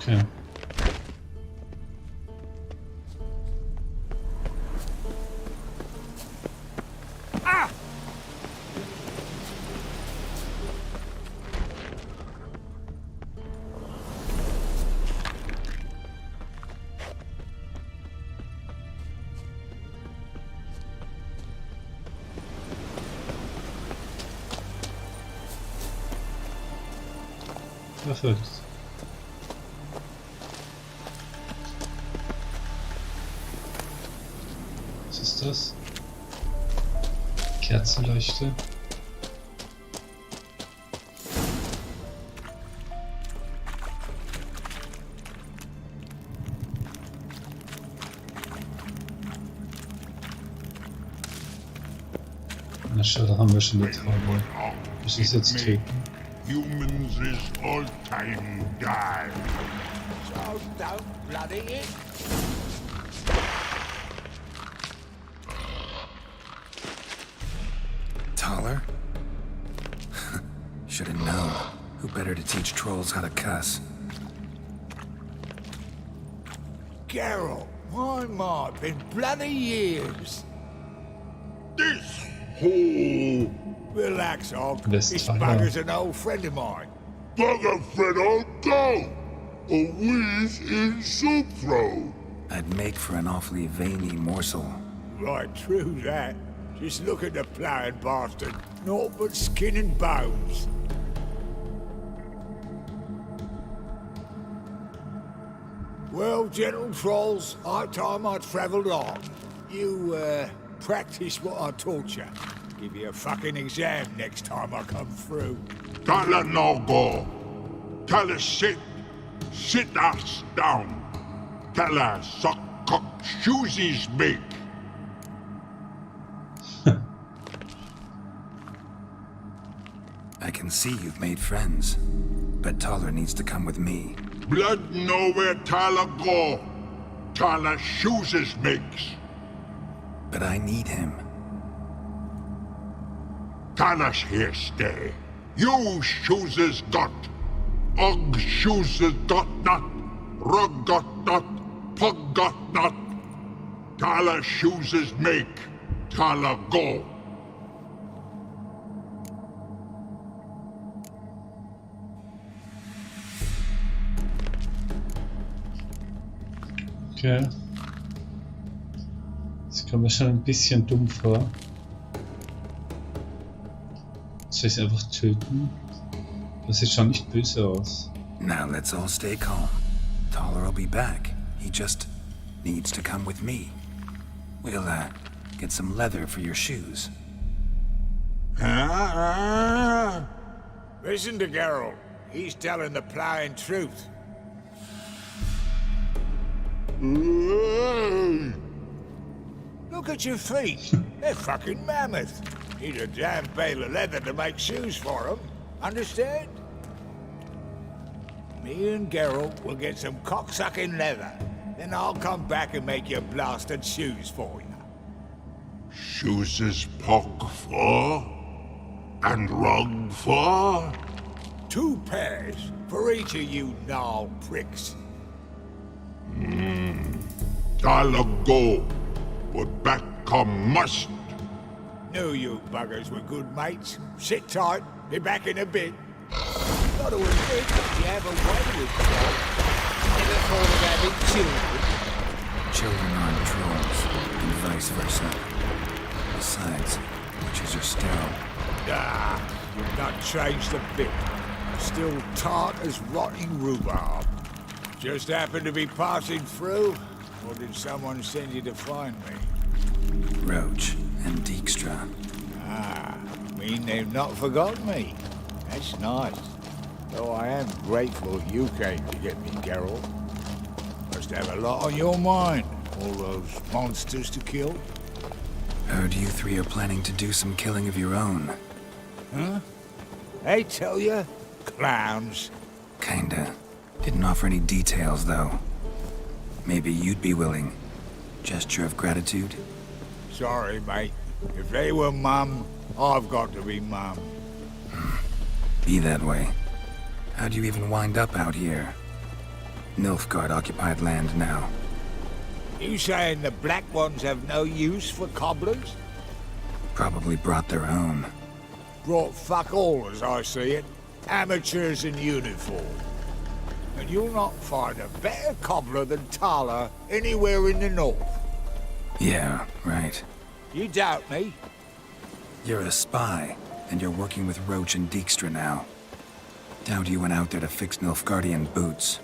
Okay. Perfekt. Was ist das? Kerzenleuchte. Na schau, da haben wir schon die Traube. Muss ich jetzt töten? Humans is all time die. So don't bloody it. Taller? Should have known. Who better to teach trolls how to cuss? Geralt, my, been bloody years. This hole. Relax, Og. This This time, bugger's an old friend of mine. Bugger friend on go. A whiz in soup throw. I'd make for an awfully veiny morsel. Right, true that. Just look at the plowing bastard. Naught but skin and bones. Well, gentle trolls, high time I travelled on. You, practice what I taught you. Give you a fucking exam next time I come through. Tell her no go. Tell her sit. Sit ass down. Tell her suck cock shoesies make. I can see you've made friends, but Taller needs to come with me. Blood know where Taller go. Taller shoeses makes. But I need him. Taller's here stay. You shoeses got. Ugg shoeses got not. Rug got not. Pug got not. Taller shoeses make. Taller go. Okay. Das kommt mir schon ein bisschen dumm vor. Soll ich es einfach töten? Das sieht schon nicht böse aus. Now let's all stay calm. Taller will be back. He just needs to come with me. We'll, get some leather for your shoes. Listen to Geralt. He's telling the plain truth. Look at your feet. They're fucking mammoth. Need a damn bale of leather to make shoes for them. Understand? Me and Geralt will get some cocksucking leather. Then I'll come back and make your blasted shoes for you. Shoes is pog for? And rug for? 2 pairs for each of you gnarl pricks. Taller go. But back come must. Knew you buggers were good mates. Sit tight. Be back in a bit. Got to admit, you have a way with you. Never thought of having children. Children aren't trolls, and vice versa. Besides, witches are sterile. Nah, you've not changed a bit. Still tart as rotting rhubarb. Just happened to be passing through, or did someone send you to find me? Roach and Dijkstra. Ah, mean they've not forgotten me. That's nice. Though I am grateful you came to get me, Geralt. Must have a lot on your mind, all those monsters to kill. Heard you 3 are planning to do some killing of your own. Huh? They tell you? Clowns. Kinda. Didn't offer any details, though. Maybe you'd be willing. Gesture of gratitude? Sorry, mate. If they were mum, I've got to be mum. Be that way. How'd you even wind up out here? Nilfgaard occupied land now. You saying the Black Ones have no use for cobblers? Probably brought their own. Brought fuck all, as I see it. Amateurs in uniform. And you'll not find a better cobbler than Taller anywhere in the north. Yeah, right. You doubt me? You're a spy, and you're working with Roach and Dijkstra now. Doubt you went out there to fix Nilfgaardian boots.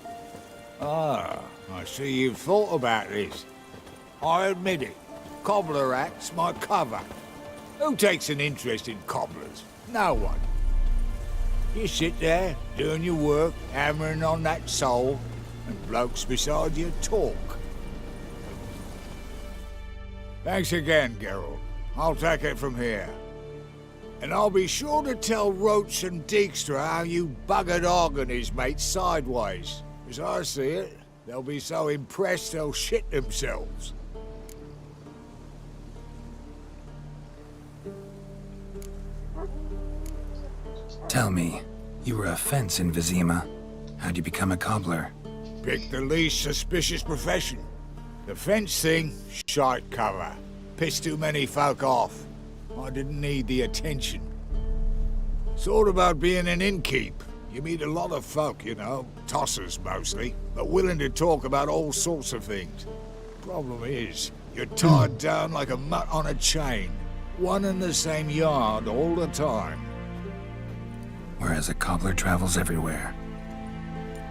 Ah, I see you've thought about this. I admit it. Cobbler act's my cover. Who takes an interest in cobblers? No one. You sit there, doing your work, hammering on that sole, and blokes beside you talk. Thanks again, Geralt. I'll take it from here. And I'll be sure to tell Roach and Dijkstra how you buggered Og and his mates sideways. As I see it, they'll be so impressed they'll shit themselves. Tell me, you were a fence in Vizima. How'd you become a cobbler? Pick the least suspicious profession. The fence thing, shite cover. Pissed too many folk off. I didn't need the attention. Sort about being an innkeep. You meet a lot of folk, you know, tossers mostly, but willing to talk about all sorts of things. Problem is, you're tied down like a mutt on a chain. One and the same yard all the time. Whereas a cobbler travels everywhere.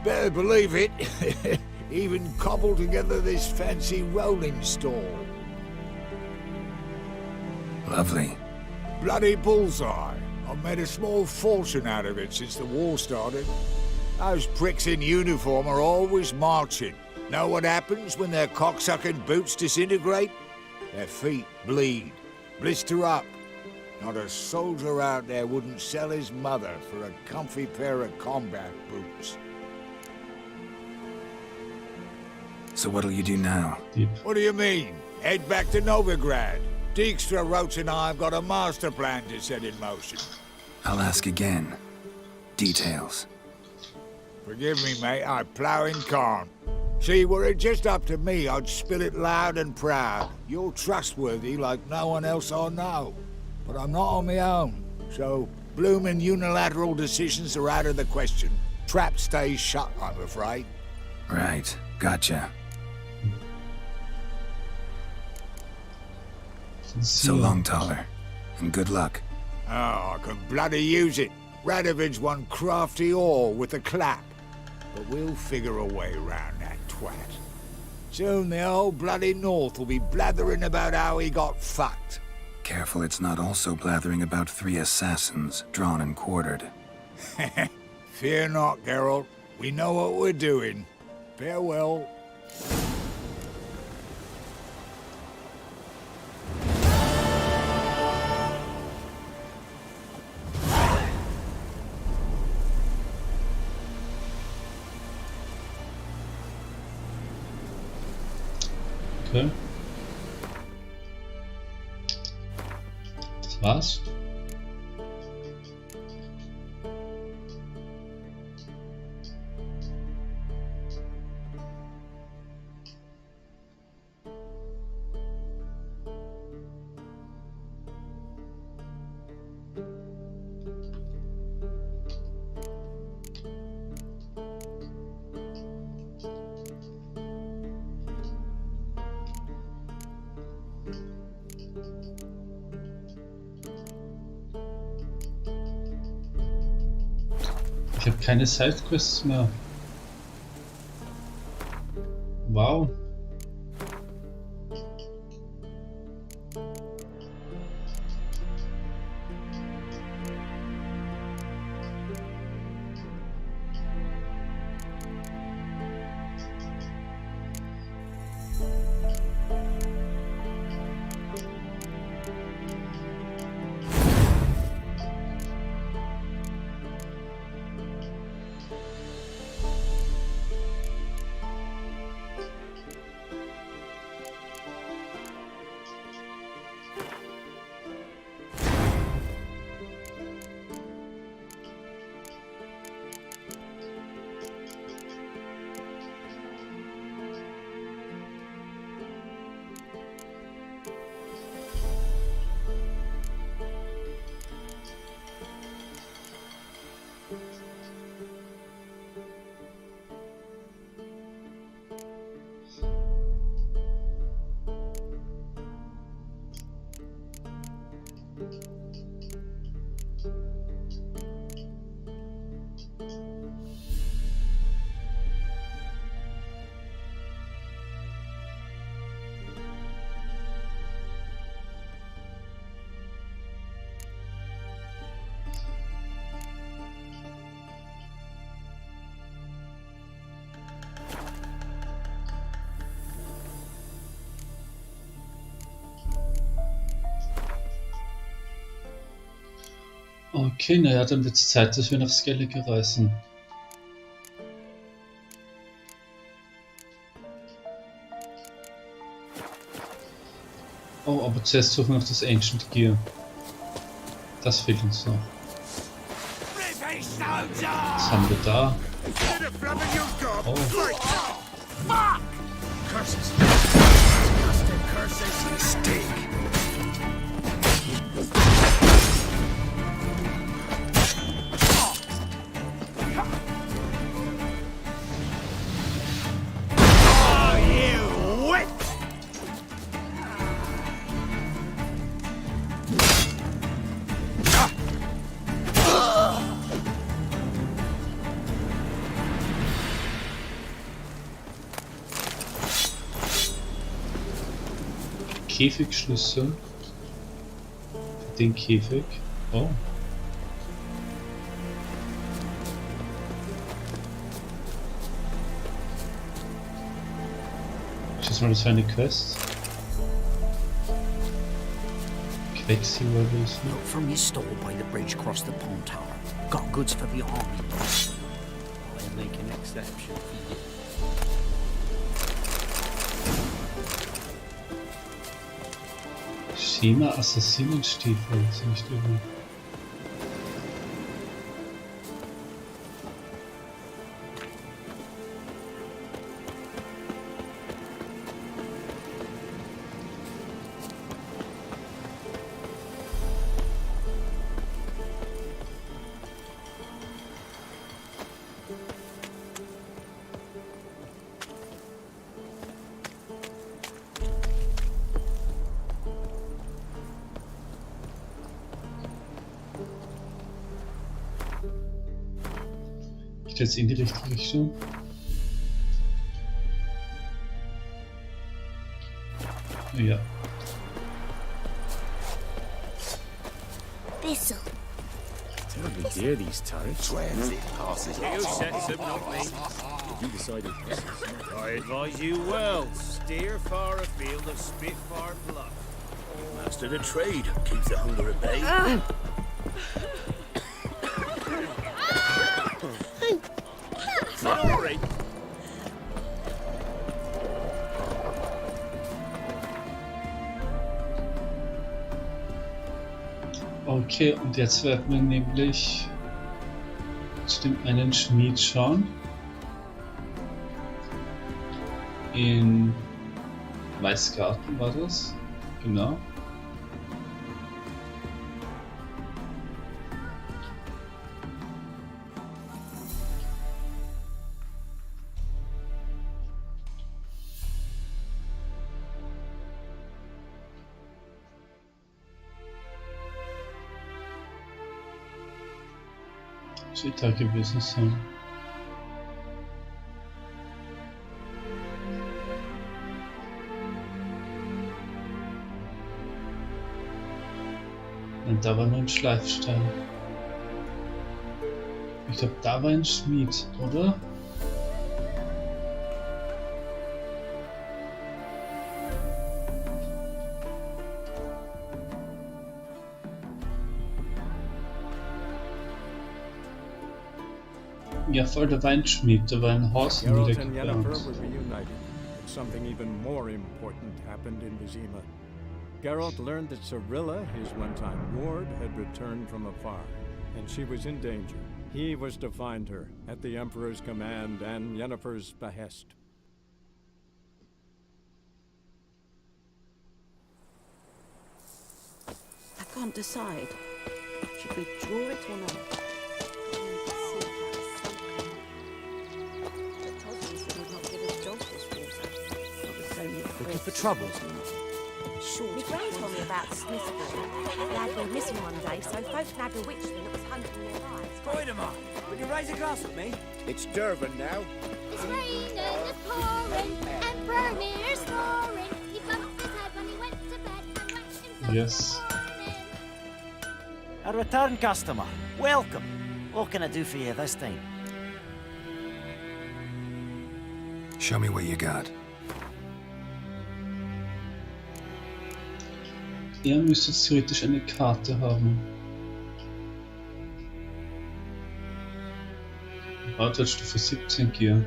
Better believe it. Even cobbled together this fancy rolling stall. Lovely. Bloody bullseye. I've made a small fortune out of it since the war started. Those pricks in uniform are always marching. Know what happens when their cocksucking boots disintegrate? Their feet bleed, blister up. Not a soldier out there wouldn't sell his mother for a comfy pair of combat boots. So what'll you do now? What do you mean? Head back to Novigrad. Dijkstra, Roach and I have got a master plan to set in motion. I'll ask again. Details. Forgive me, mate, I plough in calm. See, were it just up to me, I'd spill it loud and proud. You're trustworthy like no one else I know. But I'm not on my own, so bloomin' unilateral decisions are out of the question. Trap stays shut, I'm afraid. Right, gotcha. So long, Taller. And good luck. Oh, I can bloody use it. Radovid's one crafty ore with a clap. But we'll figure a way round that twat. Soon the whole bloody North will be blathering about how he got fucked. Careful it's not also blathering about 3 assassins, drawn and quartered. Fear not, Geralt. We know what we're doing. Farewell. Okay. Das war's. Ich habe keine Sidequests mehr. Wow. Okay, naja, dann wird es Zeit, dass wir nach Skellige reisen. Oh, aber zuerst suchen wir noch das Ancient Gear. Das fehlt uns noch. Was haben wir da? Oh. Käfigschlüssel. Für den Käfig. Oh. Schieß mal, das war eine Quest. Quecksilber lösen. Look from your store by the bridge across the pond tower. Got goods for the army. I'll make an exception for you. Schema Assassinenstiefel, das ist nicht übel. Geht jetzt in die richtige Richtung? Ja. This'll. Terribly dear, these turrets. Swears it passes. You set them, not me. You decided this is not... I advise you well. Steer far afield of Spitfire Bluff. Master the trade. Keeps the hunger at bay. Sorry. Okay, und jetzt werden wir nämlich bestimmt einen Schmied schauen. In Weißgarten war das, genau. Sollte da gewesen sein. Und da war nur ein Schleifstein. Ich glaube, da war ein Schmied, oder? Ja, voll der Weinschmied, da war ein Haus Geralt niedergebrannt. and Yennefer were reunited, but something even more important happened in Vizima. Geralt learned that Cirilla, his one-time ward, had returned from afar, and she was in danger. He was to find her, at the Emperor's command and Yennefer's behest. I can't decide. Should we draw it or not? Looking for trouble? Sure. My gran told me about the Smith's boy. The lad went missing one day, so folks nabbed a witchman that was hunting their lives. Spider-Man, will you raise a glass with me? It's Durban now. It's raining, it's pouring, and Vermeer's snoring. He bumped his head when he went to bed and whacked himself. Yes. A return customer. Welcome. What can I do for you this time? Show me what you got. Er müsste jetzt theoretisch eine Karte haben. Stufe 17 Gear.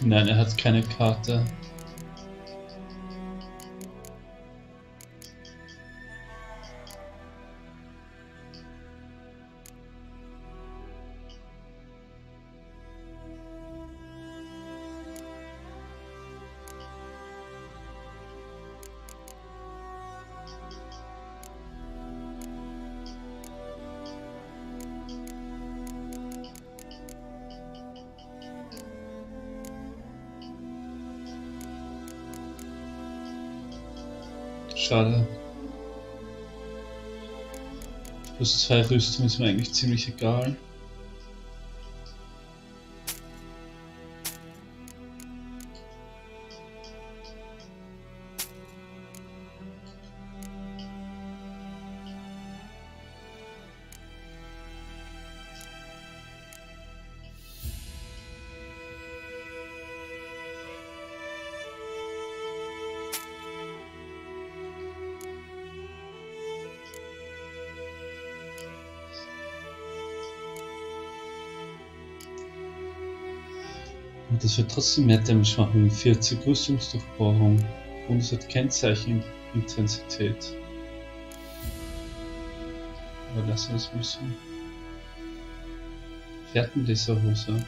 Nein, er hat keine Karte. Schade. Plus 2 Rüstung ist mir eigentlich ziemlich egal. Und das wird trotzdem mehr Damage machen, 40 Rüstungsdurchbohrung und es hat Kennzeichen-Intensität. Aber lassen wir es mal so. Fährtenlaserhose.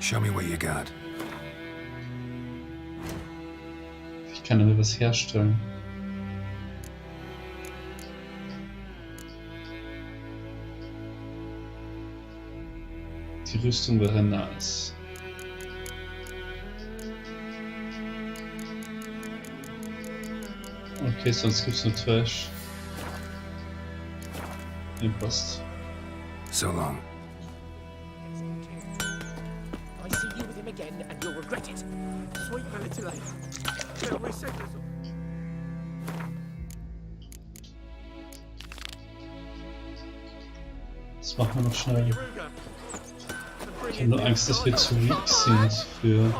Show me what you got. Ich kann damit was herstellen. Die Rüstung wäre nice. Okay, sonst gibt's nur Trash. Nee, passt. So long. I see you with him again and you'll regret it. Sweet Manitulay. Das machen wir noch schnell. Ich habe nur Angst, dass wir zu weak sind für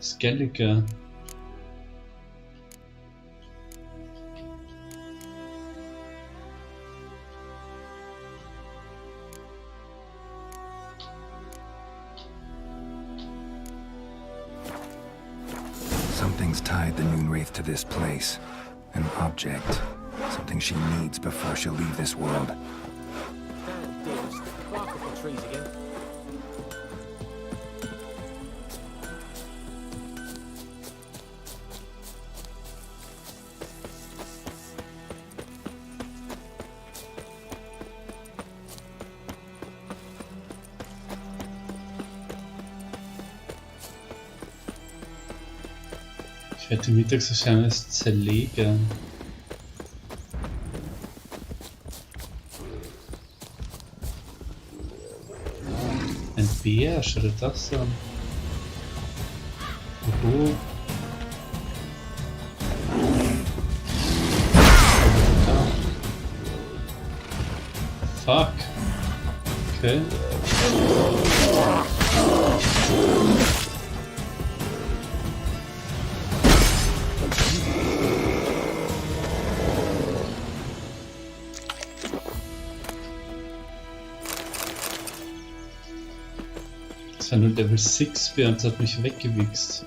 Skellige. Something's tied the Moonwraith to this place. An object. Something she needs before she'll leave this world. Damn deers. Bark up the trees again. Ich werde die Mittagserscheinung als zerlegen. Ein Bär, schau dir das an. Oho. Fuck. Okay. Das war nur Level 6 Bär und hat mich weggewichst.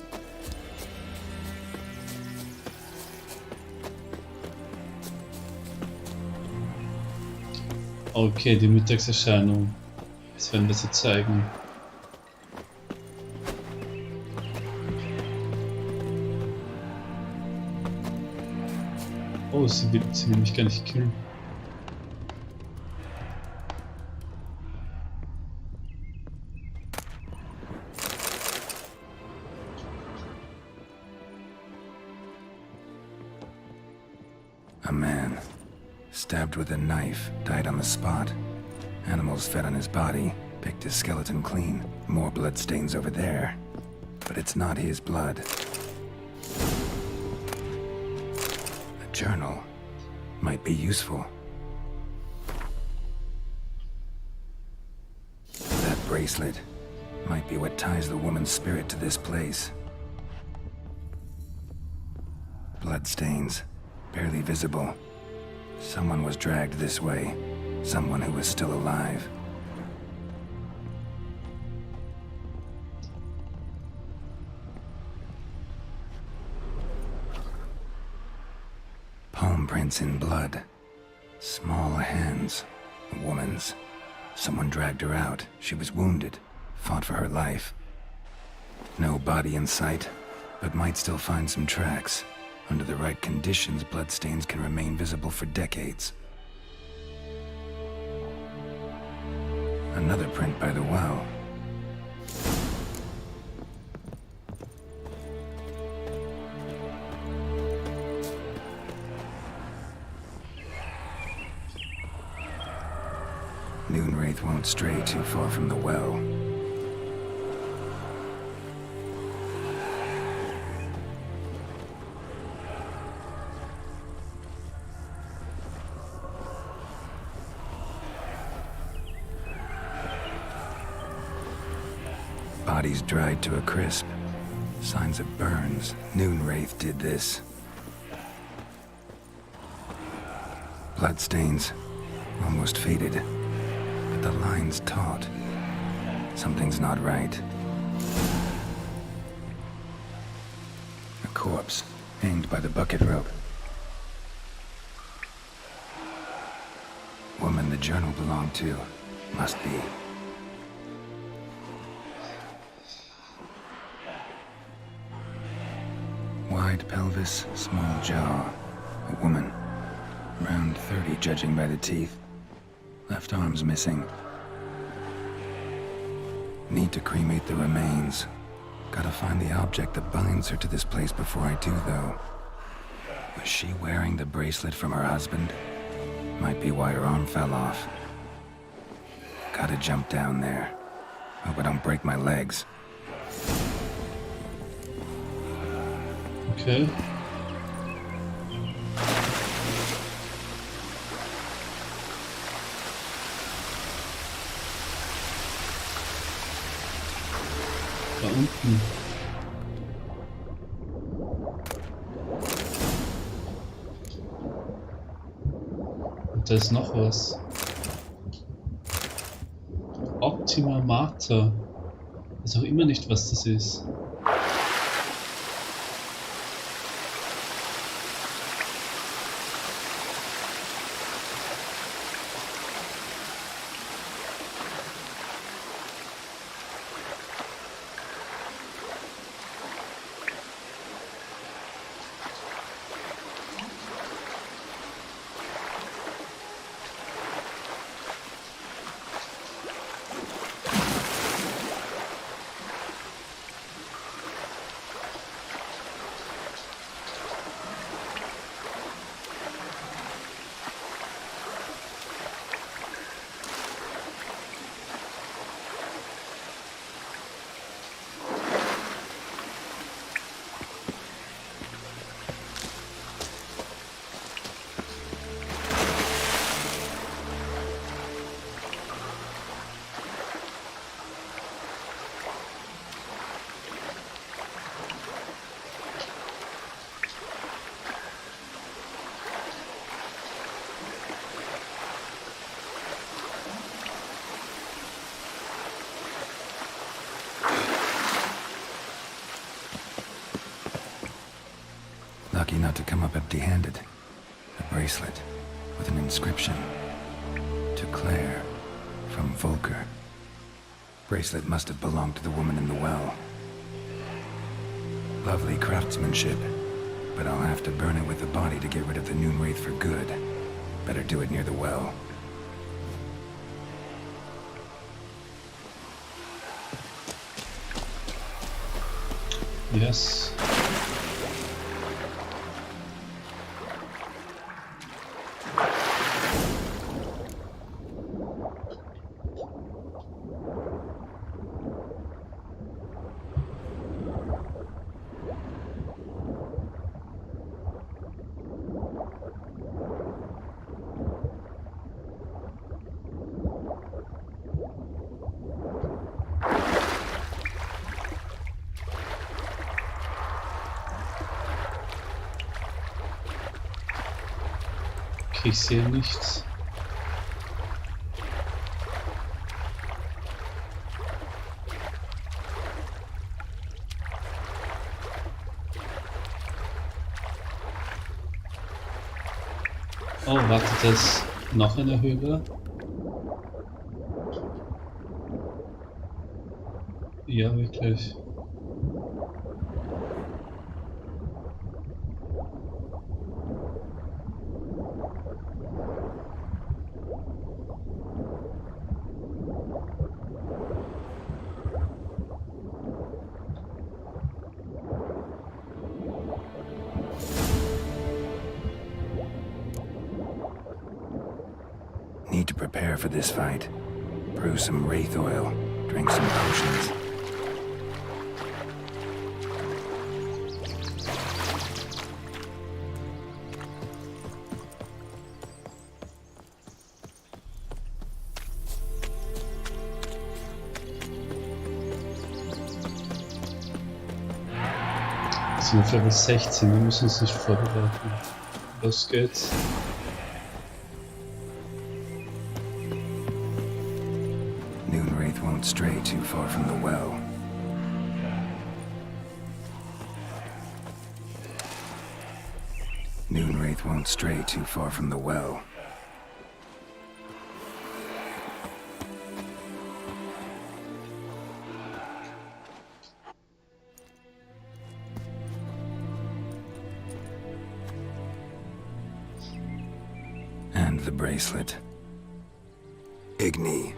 Okay, die Mittagserscheinung. Das werden wir sie zeigen. Oh, sie will mich gar nicht killen. A man, stabbed with a knife, died on the spot. Animals fed on his body, picked his skeleton clean. More bloodstains over there. But it's not his blood. A journal might be useful. That bracelet might be what ties the woman's spirit to this place. Bloodstains. Barely visible. Someone was dragged this way. Someone who was still alive. Palm prints in blood. Small hands. A woman's. Someone dragged her out. She was wounded. Fought for her life. No body in sight, but might still find some tracks. Under the right conditions, bloodstains can remain visible for decades. Another print by the well. Noonwraith won't stray too far from the well. Bodies dried to a crisp. Signs of burns. Noonwraith did this. Bloodstains. Almost faded. But the line's taut. Something's not right. A corpse, hanged by the bucket rope. Woman the journal belonged to. Must be. Wide pelvis, small jaw. A woman. Around 30, judging by the teeth. Left arm's missing. Need to cremate the remains. Gotta find the object that binds her to this place before I do, though. Was she wearing the bracelet from her husband? Might be why her arm fell off. Gotta jump down there. Hope I don't break my legs. Okay. Da unten. Und da ist noch was. Optima Mater. Ich weiß auch immer nicht, was das ist. Lucky not to come up empty-handed. A bracelet with an inscription. To Claire, from Volker. Bracelet must have belonged to the woman in the well. Lovely craftsmanship, but I'll have to burn it with the body to get rid of the Noonwraith for good. Better do it near the well. Yes. Ich sehe nichts. Oh, wartet das noch eine Höhle? Ja, wirklich. need to prepare for this fight. Brew some wraith oil, drink some potions. Wir sind auf Level 16, wir müssen uns nicht vorbereiten. Los geht's. Noonwraith won't stray too far from the well. Noonwraith won't stray too far from the well. And the bracelet. Igni.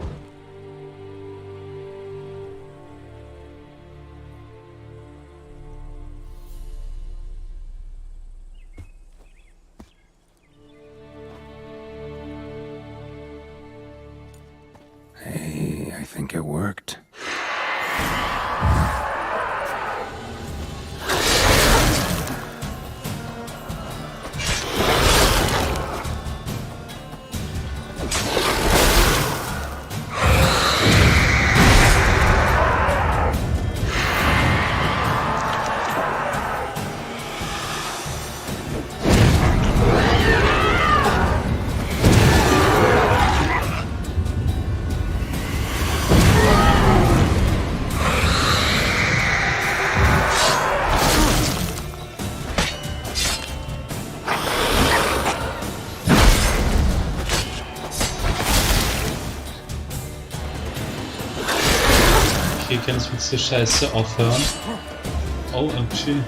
Hey, I think it worked. Okay, kann ich mit dieser Scheiße aufhören? OMG.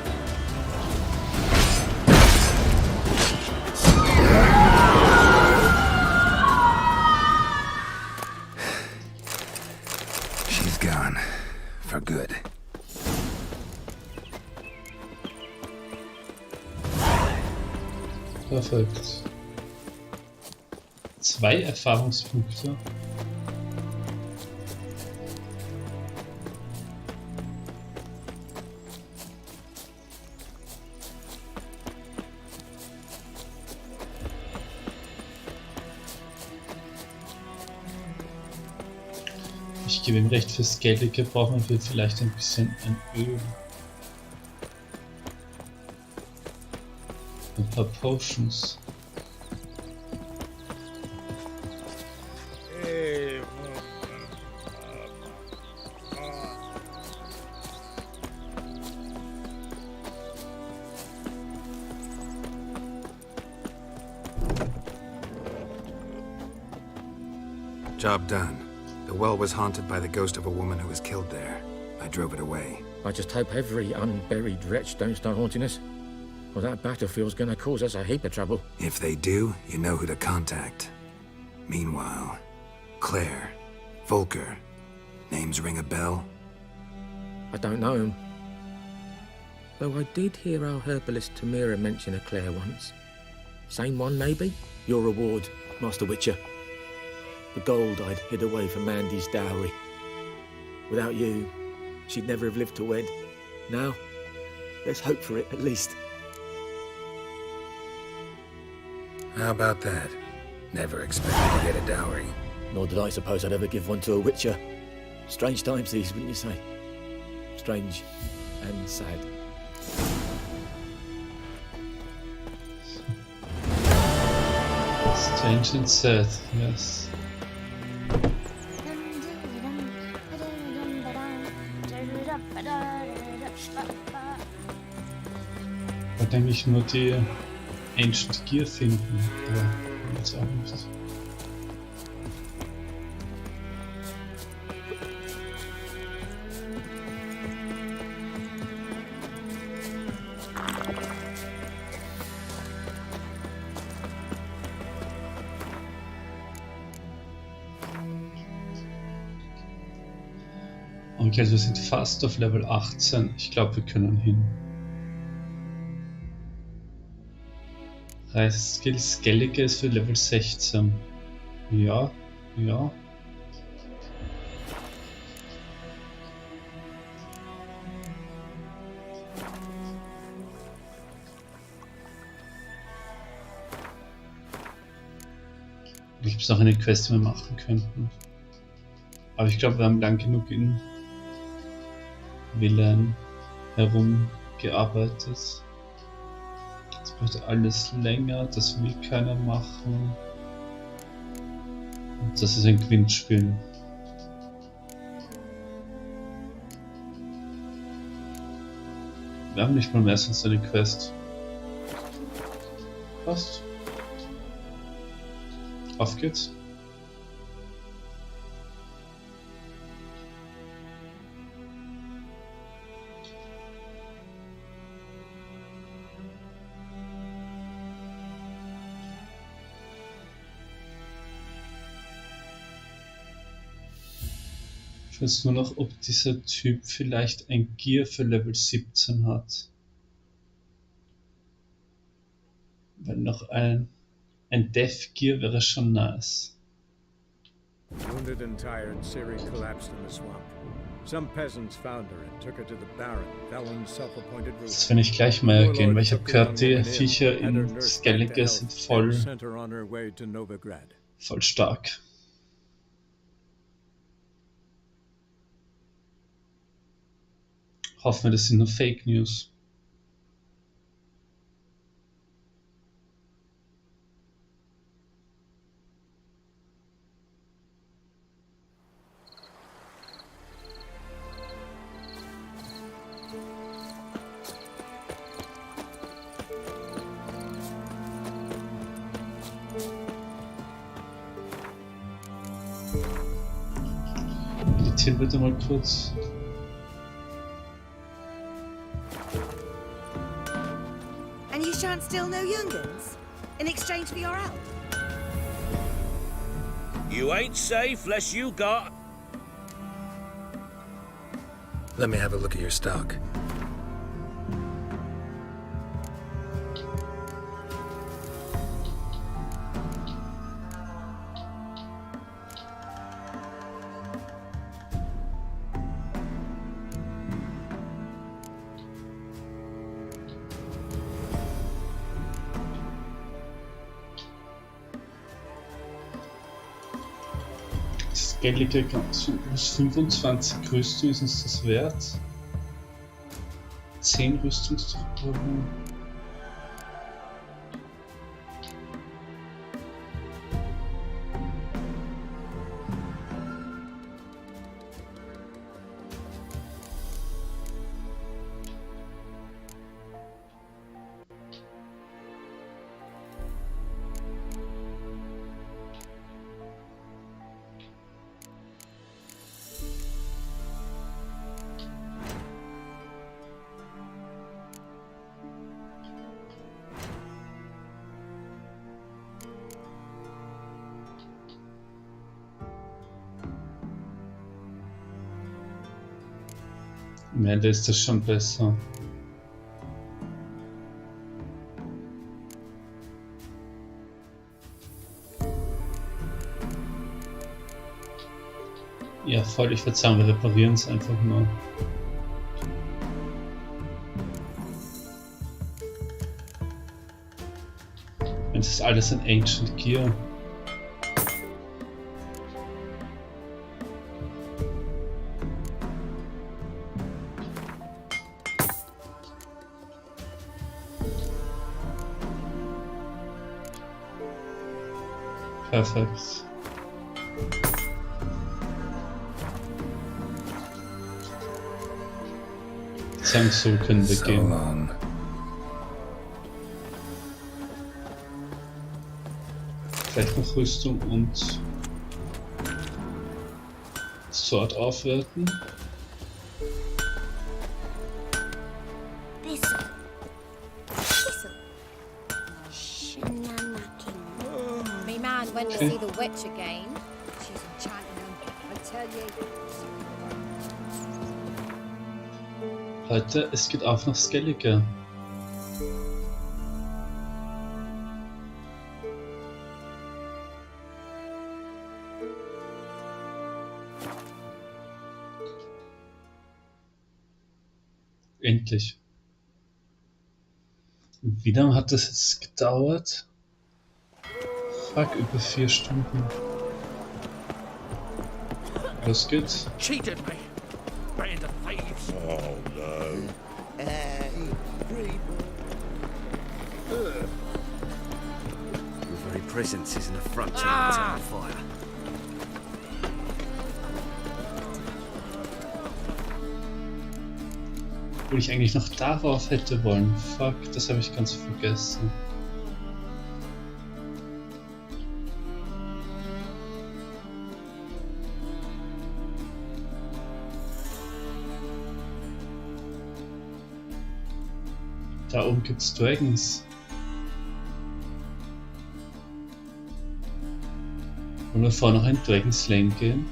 She's gone. For good. Perfekt. 2 Erfahrungspunkte. Ich gebe ihm recht, fürs Geldige brauchen wir vielleicht ein bisschen ein Öl. Ein paar Potions. Job done. The well was haunted by the ghost of a woman who was killed there. I drove it away. I just hope every unburied wretch don't start haunting us. Well, that battlefield's gonna cause us a heap of trouble. If they do, you know who to contact. Meanwhile, Claire, Volker, names ring a bell? I don't know him. Though I did hear our herbalist Tamira mention a Claire once. Same one, maybe? Your reward, Master Witcher. The gold I'd hid away for Mandy's dowry. Without you, she'd never have lived to wed. Now, let's hope for it, at least. How about that? Never expected to get a dowry. Nor did I suppose I'd ever give one to a Witcher. Strange times these, wouldn't you say? Strange and sad. Strange and sad, yes. Ich wollte eigentlich nur die Ancient Gear finden, aber jetzt auch nicht. Okay, also wir sind fast auf Level 18. Ich glaube, wir können hin. Reise Skills Skellige ist für Level 16. Ja, ja. Gibt es noch eine Quest, die wir machen könnten? Aber ich glaube, wir haben lang genug in Villen herumgearbeitet. Das braucht alles länger, das will keiner machen. Und das ist ein Gewinnspiel. Wir haben nicht mal mehr sonst eine Quest. Passt. Auf geht's. Ich weiß nur noch, ob dieser Typ vielleicht ein Gear für Level 17 hat. Weil noch ein Death Gear wäre schon nice. Wounded and tired, Ciri collapsed in the swamp. Some peasants found her and took her to the Baron, Valen's self-appointed ruler. Das will ich gleich mal gehen, weil ich habe gehört, die Viecher in Skellige sind voll stark. Hoffen wir, das sind nur Fake News. Meditieren bitte mal kurz. And you shan't steal no young'uns in exchange for your help? You ain't safe less you got. Let me have a look at your stock. Skellige plus 25 Rüstung ist uns das wert. 10 Rüstungsdruckproben. Am Ende ist das schon besser. Ja, voll, ich würde sagen, wir reparieren es einfach nur. Es ist alles ein Ancient Gear. Perfekt. So können wir gehen. Vielleicht noch Rüstung und Sword aufwerten. To see the witch again. She's enchanting them, I tell you. Leute, es geht auf nach Skellige. eigentlich? Wie lange hat das jetzt gedauert? Fuck, über 4 Stunden. Los geht's. Cheated me. Band of thieves. Oh no. Your very presence is an affront to our fire. Obwohl ich eigentlich noch darauf hätte wollen. Fuck, das habe ich ganz vergessen. Da oben gibt's Dragons. Wollen wir vorher noch in Dragon's Lane gehen?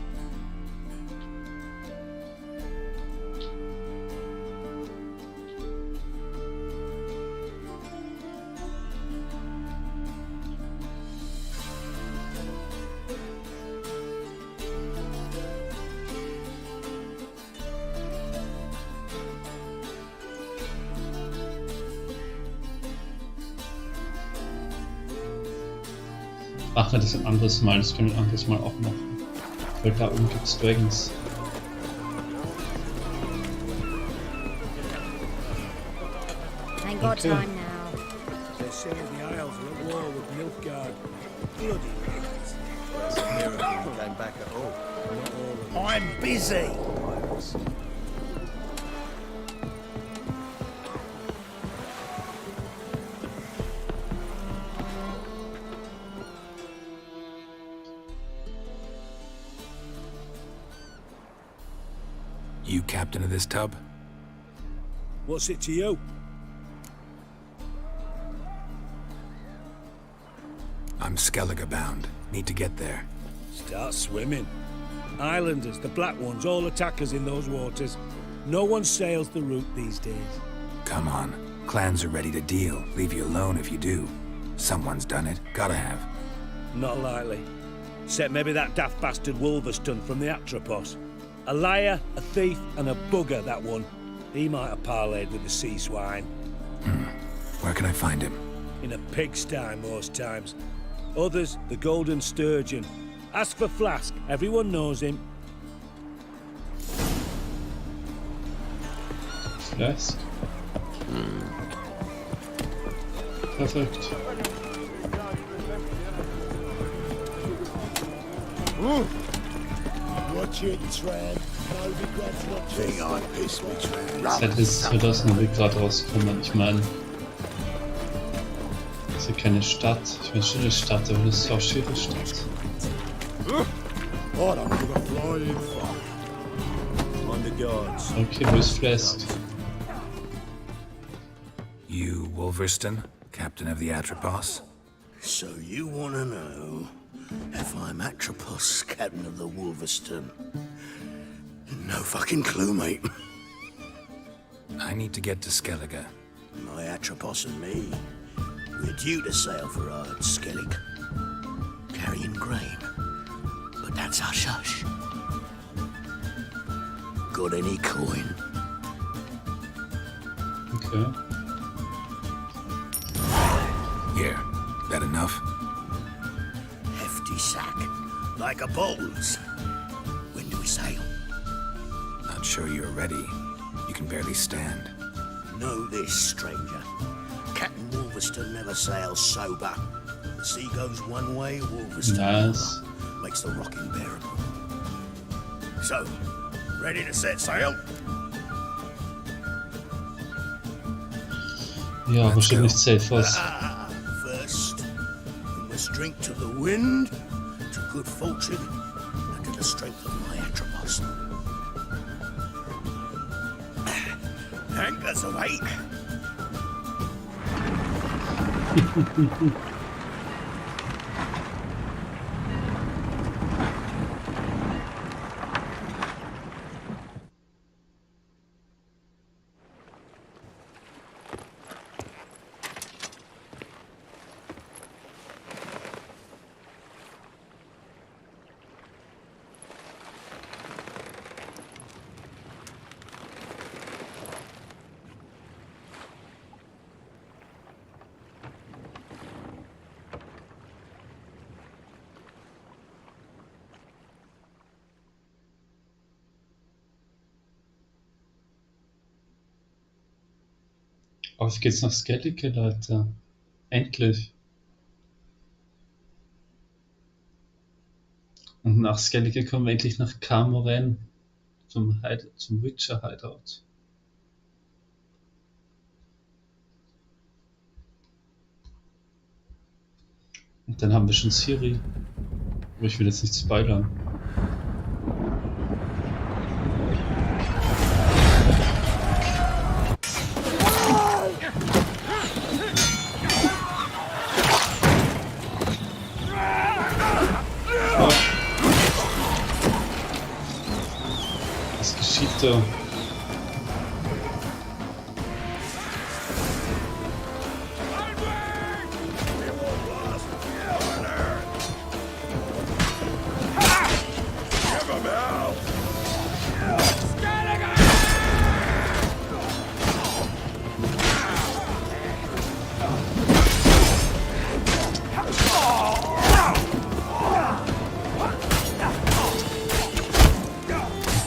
Machen wir das ein anderes Mal, das können wir ein anderes Mal auch machen. Weil da oben gibt's Dragons. Ain't got Okay. time now. They say the Isles are at war with Nilfgaard. Bloody idiots. It's a miracle you came back at all. Not all of them. I'm busy. You captain of this tub? What's it to you? I'm Skellige bound. Need to get there. Start swimming. Islanders, the black ones, all attackers in those waters. No one sails the route these days. Come on. Clans are ready to deal. Leave you alone if you do. Someone's done it. Gotta have. Not likely. Except maybe that daft bastard Wolverston from the Atropos. A liar, a thief, and a bugger, that one. He might have parlayed with the sea swine. Where can I find him? In a pigsty most times. Others, the Golden Sturgeon. Ask for Flask, everyone knows him. Flask? Perfekt. Watch it, Tran. Nobody grabs what Think I piss me, Seit es 2000 gerade rauskommen. Ich meine, das ist ja keine Stadt. Ich meine, schöne Stadt, aber das ist auch schwere Stadt. I don't give a flying fuck. On the guards. Okay, wo ist Flask? You Wolverston, captain of the Atropos? So you want to know if I'm Atropos, captain of the Wolverston? No fucking clue, mate. I need to get to Skellige. My Atropos and me, we're due to sail for Ard Skellig, carrying grain. But that's hush-hush. Got any coin? Okay. Here. That enough? Hefty sack, like a bowl's. When do we sail? Not sure you're ready. You can barely stand. Know this, stranger. Captain Wolverston never sails sober. The sea goes one way, Wolverston Nice. another. Makes the rocking bearable. So, ready to set sail? Ja, wahrscheinlich safe aus. First, we must drink to the wind, to good fortune, and to the strength of my Atropos. Anchors away. Auf geht's nach Skellige, Leute. Endlich. Und nach Skellige kommen wir endlich nach Kaer Morhen. Zum Witcher Hideout. Und dann haben wir schon Ciri. Aber ich will jetzt nicht spoilern. Was geschieht da?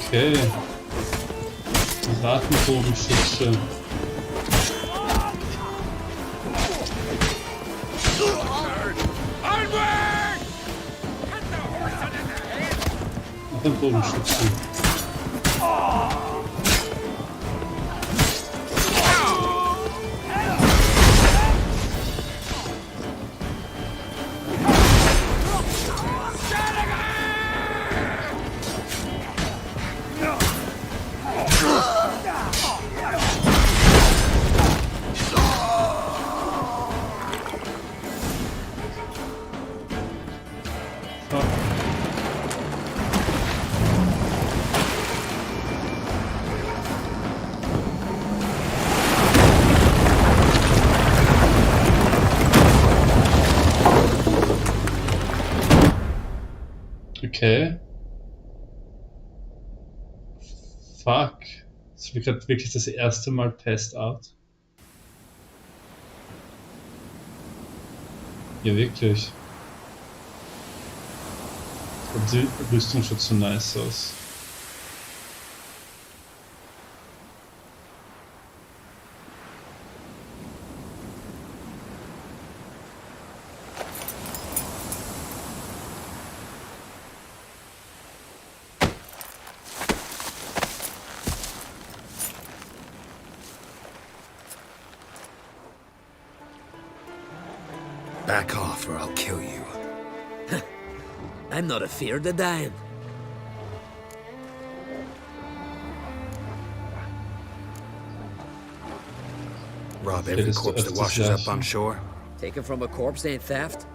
Okay. Ratenbogenschütze. Noch ein Bogenschütze. Okay. Fuck. Das wird gerade wirklich das erste Mal Pest Out. Ja, wirklich. Und die Rüstung schaut so nice aus. Back off or I'll kill you. I'm not afeard of dying. Rob every corpse that washes up on shore? Taken from a corpse ain't theft.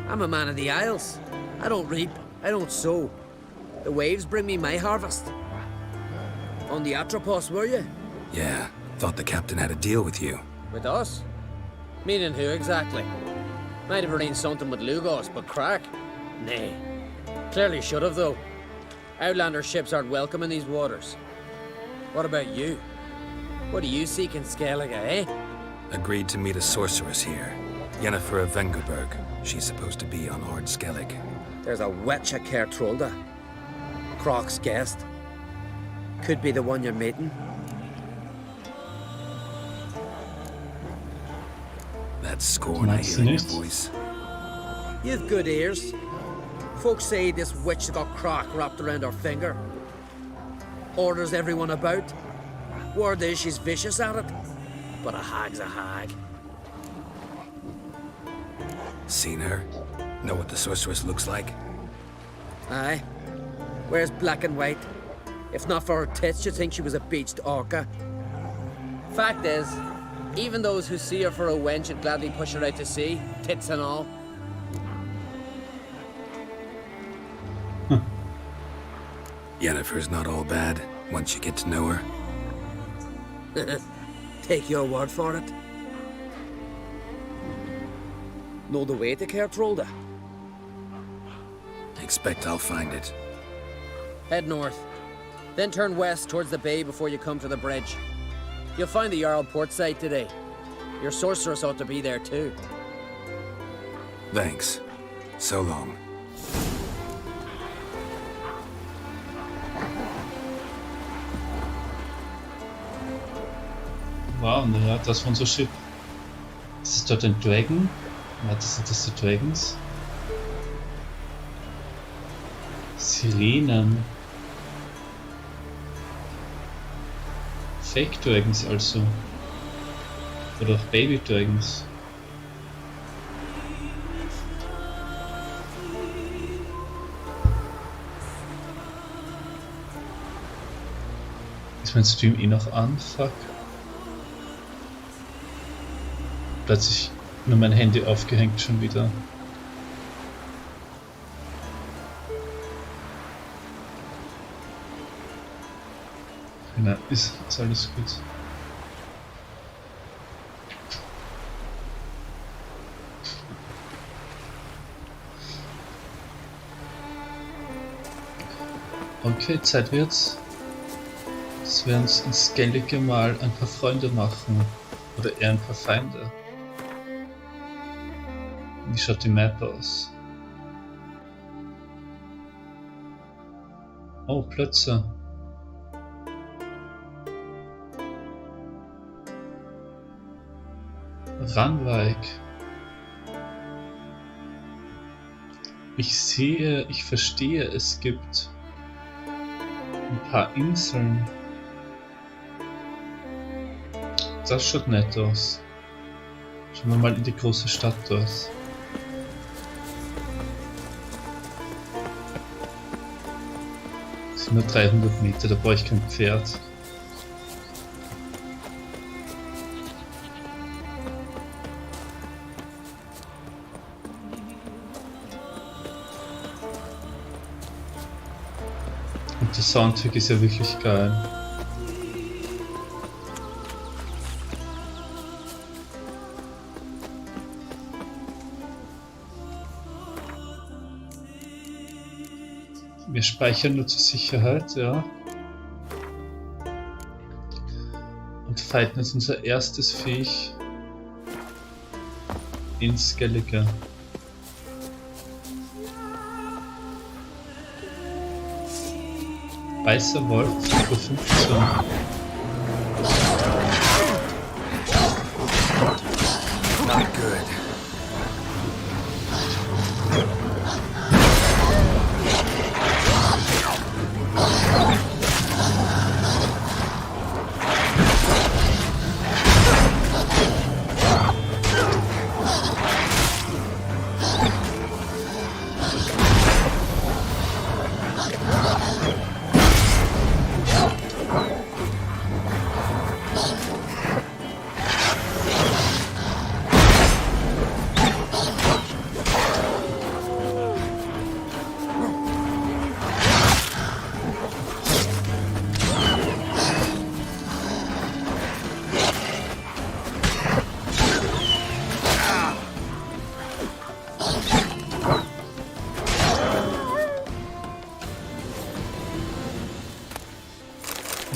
I'm a man of the Isles. I don't reap, I don't sow. The waves bring me my harvest. On the Atropos, were you? Yeah, thought the captain had a deal with you. With us? Meaning who exactly? Might have arranged something with Lugos, but crack? Nay. Clearly should have, though. Outlander ships aren't welcome in these waters. What about you? What do you seek in Skellige, eh? Agreed to meet a sorceress here. Yennefer of Vengerberg. She's supposed to be on Ord Skellig. There's a witch at Caer Trolda. Croc's guest. Could be the one you're meeting. That scorn I hear in your voice. You've good ears. Folks say this witch got Croc wrapped around her finger. Orders everyone about. Word is she's vicious at it. But a hag's a hag. Seen her? Know what the sorceress looks like? Aye. Wears black and white. If not for her tits, you'd think she was a beached orca. Fact is, even those who see her for a wench would gladly push her out to sea, tits and all. Yennefer's not all bad, once you get to know her. Take your word for it. Know the way to Caer Trolda? Expect I'll find it. Head north. Then turn west towards the bay before you come to the bridge. You'll find the Jarl port site today. Your sorceress ought to be there too. Thanks. So long. Wow, naja, das von so Schiff. Ist es dort ein Dragon? Ja, das sind das die Dragons. Sirenen. Fake Dragons also. Oder auch Baby Dragons. Ist mein Stream eh noch an? Fuck. Plötzlich nur mein Handy aufgehängt schon wieder. Nein, ist alles gut. Okay, Zeit wird's. Dass wir uns in Skellige mal ein paar Freunde machen. Oder eher ein paar Feinde. Wie schaut die Map aus? Oh, Plötze. Ranweig. Ich sehe, ich verstehe, es gibt ein paar Inseln. Das schaut nett aus. Schauen wir mal in die große Stadt dort. Das sind nur 300 Meter, da brauche ich kein Pferd. Und der Soundtrack ist ja wirklich geil. Wir speichern nur zur Sicherheit, ja. Und fighten jetzt unser erstes Viech in Skellige. Weißer Wolf, über 15. Not good.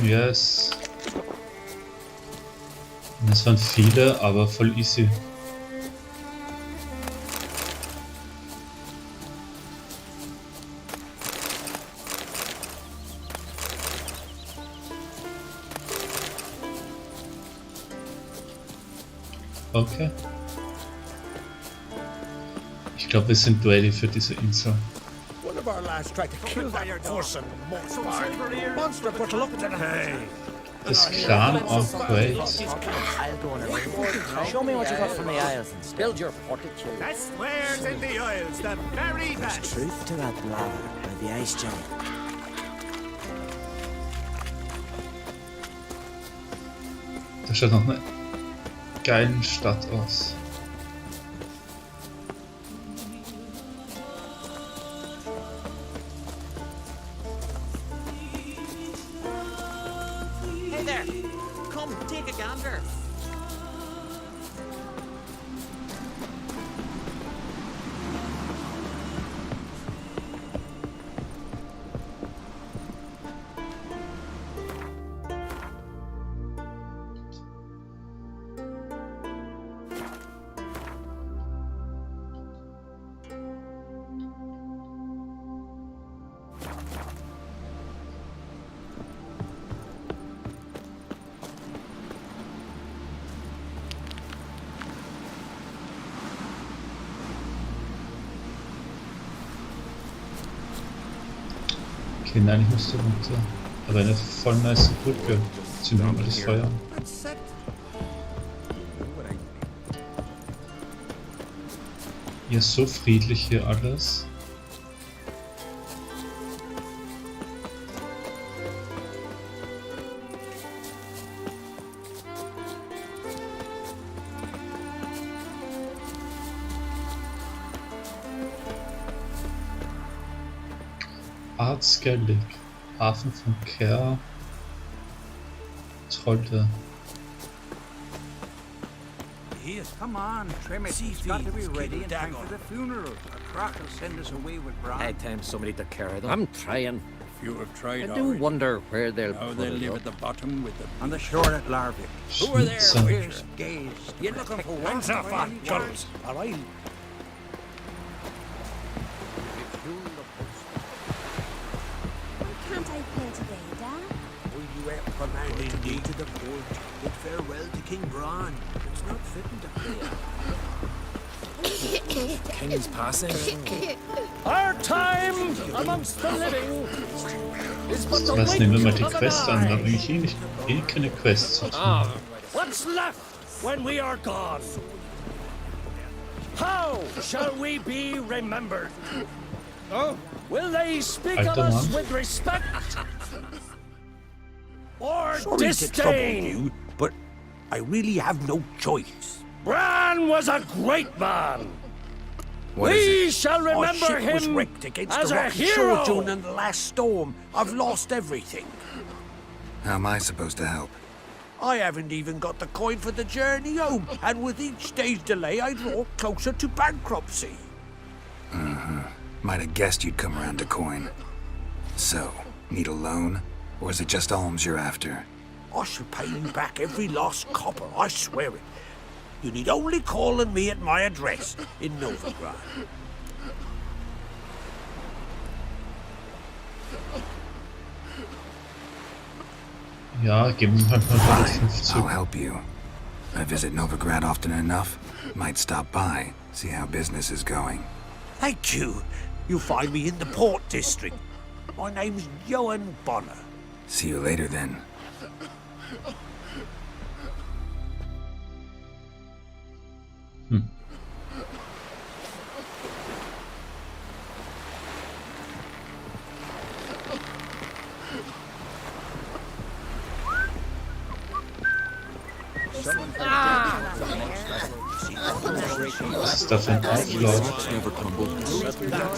Yes. Das waren viele, aber voll easy. Okay. Ich glaube, wir sind ready für diese Insel. One of our lads tried to kill that person. Monster put look at hey. Das Clan of Great. Show me what you got from the Isles and build your fortitude. That's where's in the Isles, the very best. There's truth to that blather by the Ice Giant. Das schaut noch eine geile Stadt aus. Hey there, come take a gander. Okay, nein, ich musste runter. Aber eine voll nice Brücke. Zünden wir mal das Feuer an. Ja, so friedlich hier alles. Artskellig, Hafen von Ker, Trolde. Yes, come on, trim it. It's got to be ready in time for the funeral. A crack will send us away with Bran. I time somebody to carry them. I'm trying. You have tried I do already. wonder where they'll Now put they'll it live up. at the bottom with the on the shore at Larvik. Who are there? Schnitzel. Where's Gaze? You looking for When's one? that fat Jones? All right. Can't I play today, Dad? Will you ever command indeed to the port? Bid farewell to King Bran. It's not fitting to play. Kenyon's passing. Our time amongst the living is but the Was nehmen wir mal die wink of Quest an an? Da eye. habe ich keine Quest zu tun. What's left when we are gone? How shall we be remembered? Oh, will they speak of Alter us Mann. with respect or Sorry to trouble disdain? you, but I really have no choice. Bran was a great man. What we is it? shall Our remember ship was him wrecked against as the a rocky shore hero. during the last storm. I've lost everything. How am I supposed to help? I haven't even got the coin for the journey home, and with each day's delay, I draw closer to bankruptcy. Might have guessed you'd come around to coin. So, need a loan? Or is it just alms you're after? I shall pay you back every lost copper, I swear it. You need only call on me at my address in Novigrad. Ja, geben wir halt mal 150. I'll help you. I visit Novigrad often enough. Might stop by, see how business is going. Thank you. You'll find me in the Port District. My name's Johan Bonner. See you later then. Was ist da für ein Auflauf?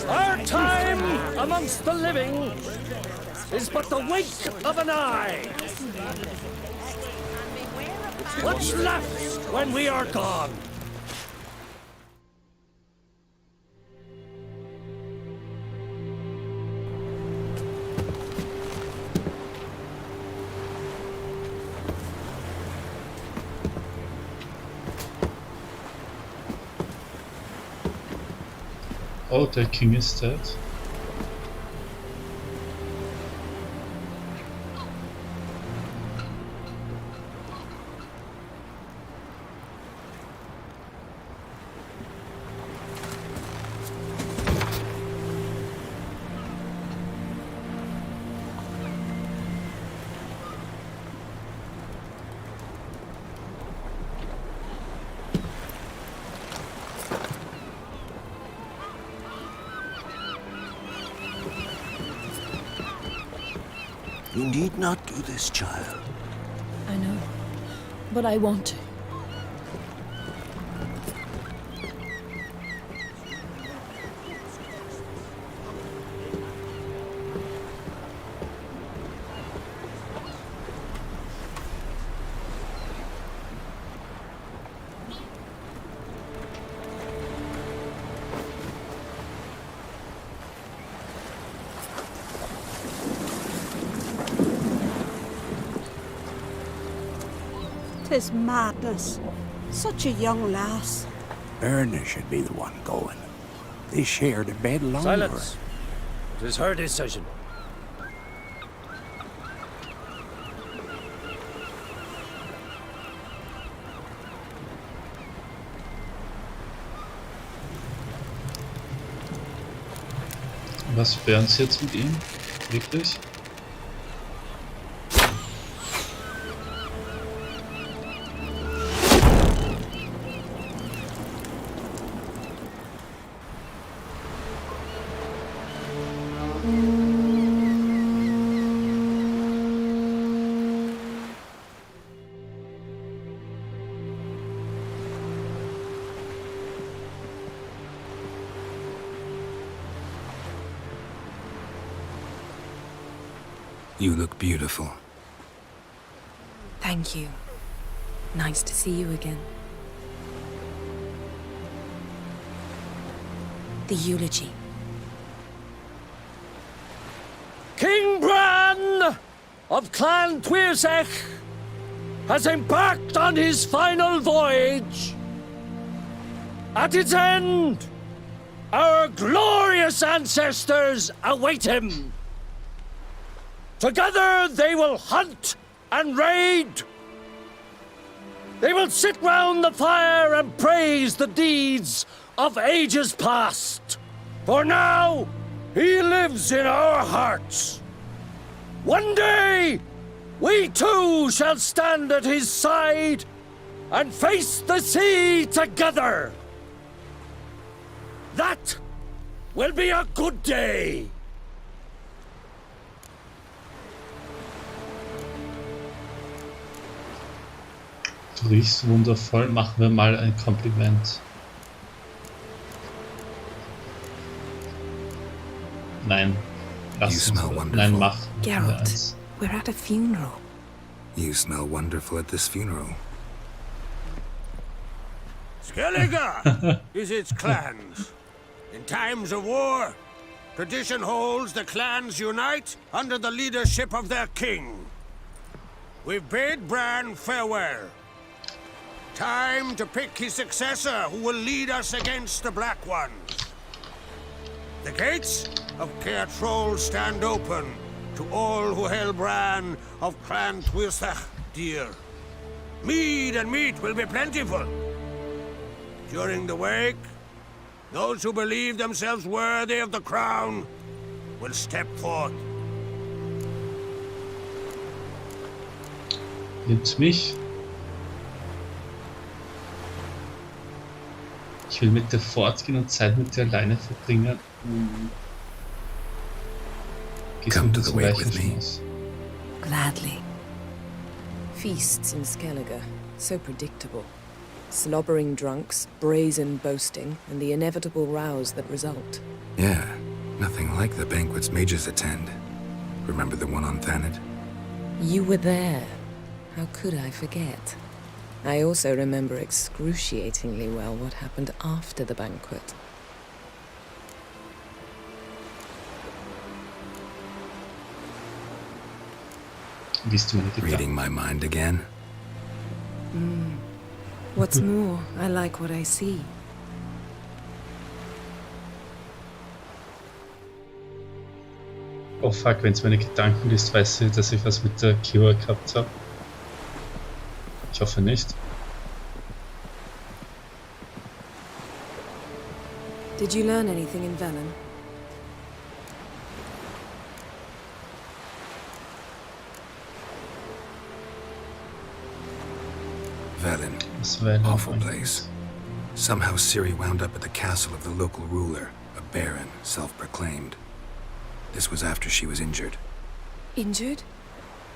Our time amongst the living is but the wink of an eye. What's left when we are gone? Oh, der King is dead. You need not do this, child. I know, but I want to. Tis madness. Such a young lass. Erna should be the one going. They shared a bed longer. Silence. It is her decision. Was wären Sie jetzt mit ihm? Wirklich? You look beautiful. Thank you. Nice to see you again. The eulogy. King Bran of Clan Tuirsech has embarked on his final voyage. At its end, our glorious ancestors await him. Together they will hunt and raid. They will sit round the fire and praise the deeds of ages past. For now, he lives in our hearts. One day, we too shall stand at his side and face the sea together. That will be a good day. Du riechst wundervoll, machen wir mal ein Kompliment. Nein. You smell wonderful. Nein, mach. Geralt, we're at a funeral. You smell wonderful at this funeral. Skellige is its clans. In times of war, tradition holds the clans unite under the leadership of their king. We've bid Bran farewell. Time to pick his successor who will lead us against the Black Ones. The gates of Caer Troll stand open to all who hail Bran of Clan Tuirsech dear. Mead and meat will be plentiful. During the wake, those who believe themselves worthy of the crown will step forth. Nimmt mich. Ich will mit dir fortgehen und Zeit mit dir alleine verbringen. Come to the wake with me. Gladly. Feasts in Skellige, so predictable. Slobbering drunks, brazen boasting, and the inevitable rows that result. Yeah, nothing like the banquets mages attend. Remember the one on Thanedd? You were there. How could I forget? I also remember excruciatingly well what happened after the banquet. Reading my mind again? What's more, I like what I see. Oh fuck, wenn es meine Gedanken liest, weiß sie, dass ich was mit der Kira gehabt habe. Ich hoffe nicht. Did you learn anything in Velen? Velen. Awful place. Somehow Ciri wound up at the castle of the local ruler, a baron, self-proclaimed. This was after she was injured. Injured?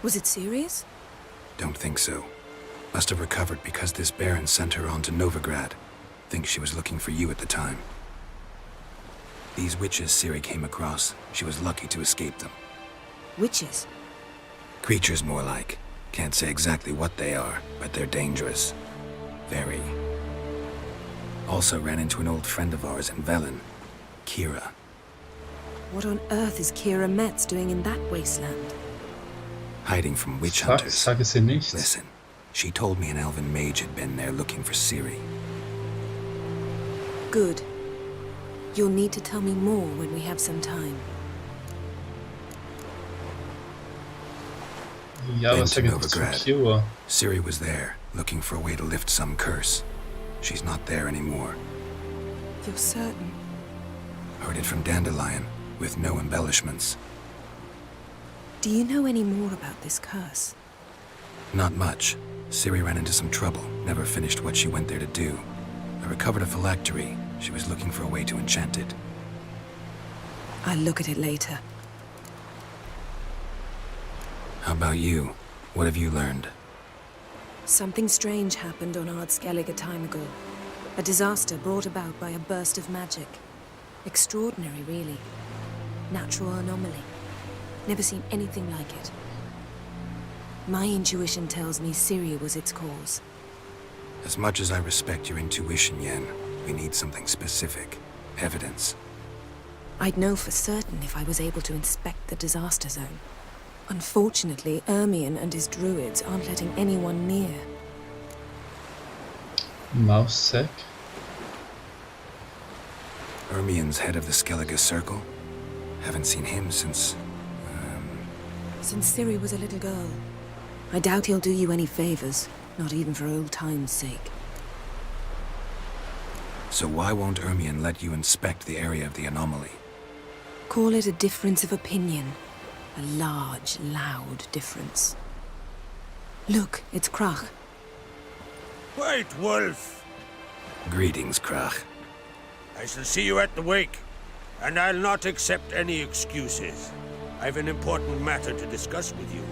Was it serious? Don't think so. Must have recovered because this baron sent her on to Novigrad. Think she was looking for you at the time. These witches Ciri came across, she was lucky to escape them. Witches? Creatures more like. Can't say exactly what they are, but they're dangerous. Very. Also ran into an old friend of ours in Velen, Kira. What on earth is Kira Metz doing in that wasteland? Hiding from witch hunters. Sage sie nicht. Listen, she told me an elven mage had been there looking for Ciri. Good. You'll need to tell me more when we have some time. Ja, was sag ich zu Kira? Ciri was there, looking for a way to lift some curse. She's not there anymore. You're certain? Heard it from Dandelion, with no embellishments. Do you know any more about this curse? Not much. Ciri ran into some trouble, never finished what she went there to do. I recovered a phylactery. She was looking for a way to enchant it. I'll look at it later. How about you? What have you learned? Something strange happened on Ard Skellig a time ago. A disaster brought about by a burst of magic. Extraordinary, really. Natural anomaly. Never seen anything like it. My intuition tells me Ciri was its cause. As much as I respect your intuition, Yen, we need something specific. Evidence. I'd know for certain if I was able to inspect the disaster zone. Unfortunately, Ermion and his druids aren't letting anyone near. Moussack? Ermion's head of the Skellige Circle? Haven't seen him since... Since Ciri was a little girl. I doubt he'll do you any favors, not even for old time's sake. So why won't Ermion let you inspect the area of the anomaly? Call it a difference of opinion. A large, loud difference. Look, it's Crach. Wait, Wolf! Greetings, Crach. I shall see you at the wake, and I'll not accept any excuses. I've an important matter to discuss with you.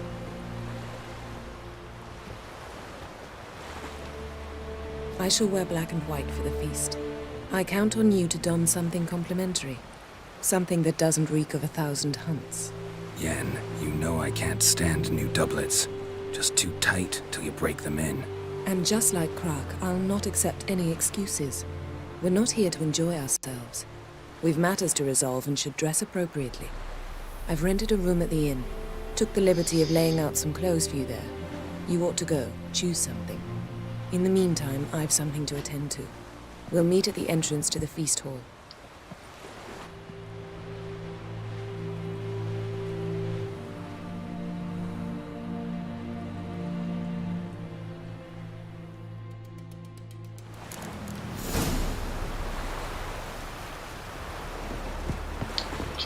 I shall wear black and white for the feast. I count on you to don something complimentary. Something that doesn't reek of 1,000 hunts. Yen, you know I can't stand new doublets. Just too tight till you break them in. And just like Crach, I'll not accept any excuses. We're not here to enjoy ourselves. We've matters to resolve and should dress appropriately. I've rented a room at the inn. Took the liberty of laying out some clothes for you there. You ought to go. Choose something. In the meantime, I've something to attend to. We'll meet at the entrance to the feast hall.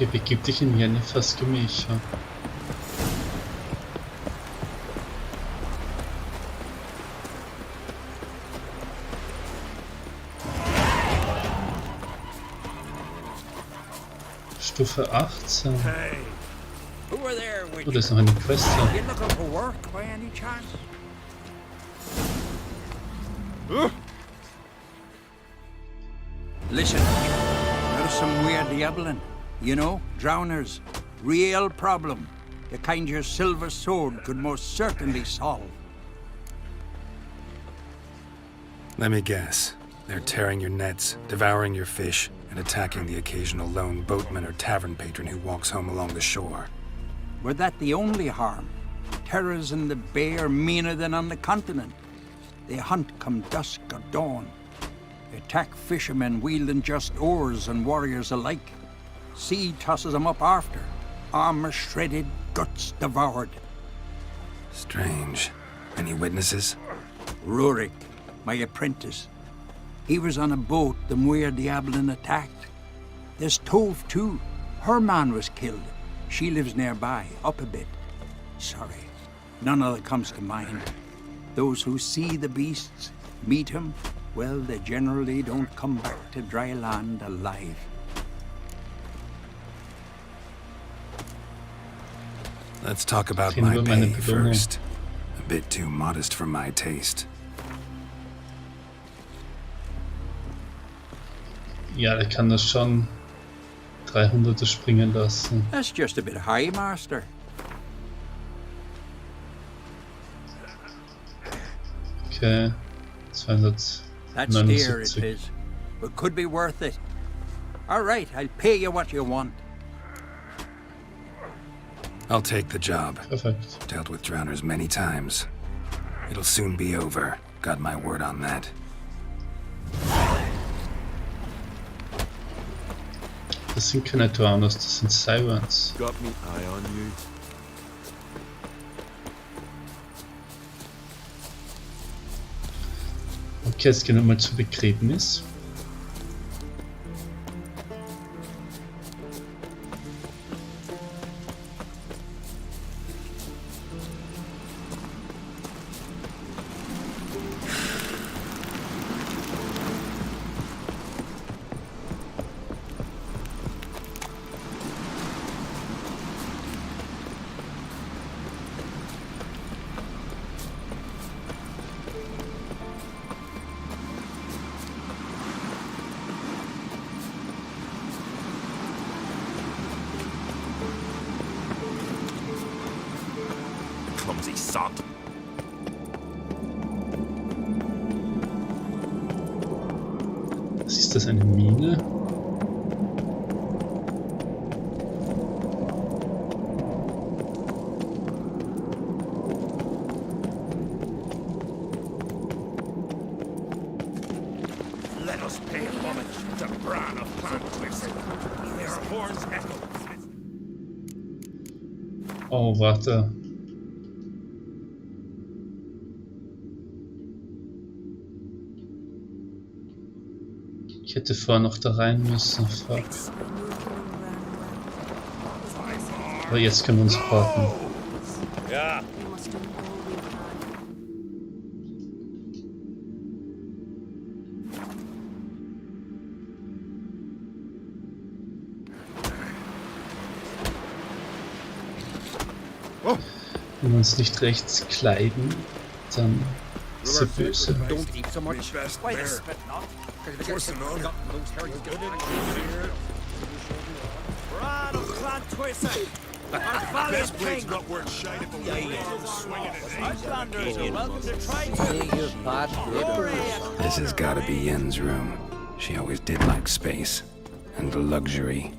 Okay, begib dich in Jennifers Gemächer. Stufe 18. Hey, who are there with Oh, da ist noch eine Quest. you looking for work by any chance? Listen, there's some weird diabling. You know, drowners. Real problem. The kind your silver sword could most certainly solve. Let me guess. They're tearing your nets, devouring your fish, and attacking the occasional lone boatman or tavern patron who walks home along the shore. Were that the only harm? Terrors in the bay are meaner than on the continent. They hunt come dusk or dawn. They attack fishermen wielding just oars and warriors alike. Sea tosses them up after. Armor shredded, guts devoured. Strange. Any witnesses? Rurik, my apprentice. He was on a boat the Muir Diablin attacked. There's Tove too. Her man was killed. She lives nearby, up a bit. Sorry, none other comes to mind. Those who see the beasts, meet him, well, they generally don't come back to dry land alive. Let's talk about my pay first. A bit too modest for my taste. Ja, der kann das schon 300er springen lassen. That's just a bit high, master. Okay, That's dear, it 279. is, but could be worth it. All right, I'll pay you what you want. I'll take the job. Perfect. Dealt with drowners many times. It'll soon be over. Got my word on that. Das sind keine Drowners, das sind Sirens. Got me eye on you. Okay, jetzt gehen wir mal zur Begräbnis. sod. Was ist das, eine Mine? Let us pay homage to Bran of Clan Twist. Their horns echo. Oh, warte. Ich hätte vorher noch da rein müssen. Fuck. Aber jetzt können wir uns porten. Ja. Wenn wir uns nicht rechts kleiden, dann ist sie böse. Don't eat so much. Wait a spit not. Bran of Clan Twist. This blade's not worth shining, but swinging it. Outlanders are welcome to try. This has gotta be Yen's room. She always did like space and luxury.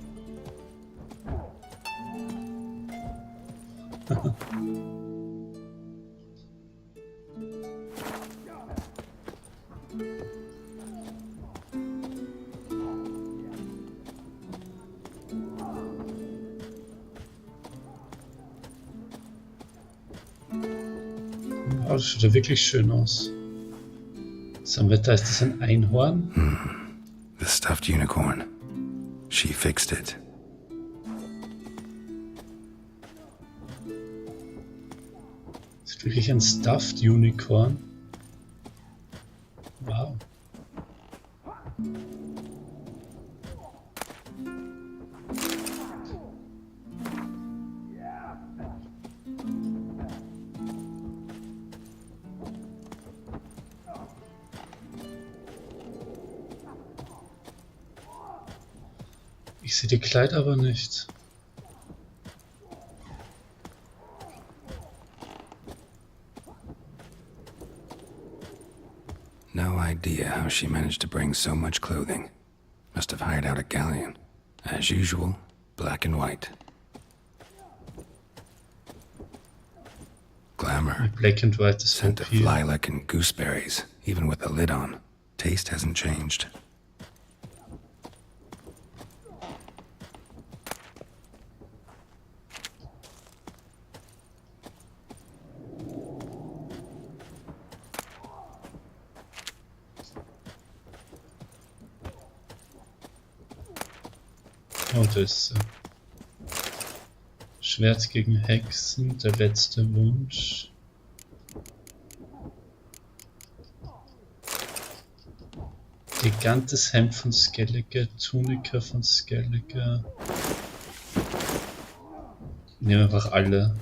Oh, das schaut ja wirklich schön aus. Zum Wetter, ist das ein Einhorn? The stuffed unicorn. She fixed it. Ist wirklich ein Stuffed Unicorn? Wow. Ich sehe die Kleid aber nicht. No idea how she managed to bring so much clothing. Must have hired out a galleon. As usual, black and white. Glamour. Black and white is scent of lilac and gooseberries, even with the lid on. Taste hasn't changed. Oh, das ist Schwert gegen Hexen, der letzte Wunsch. Gigantes Hemd von Skellige, Tunika von Skellige. Nehmen einfach alle.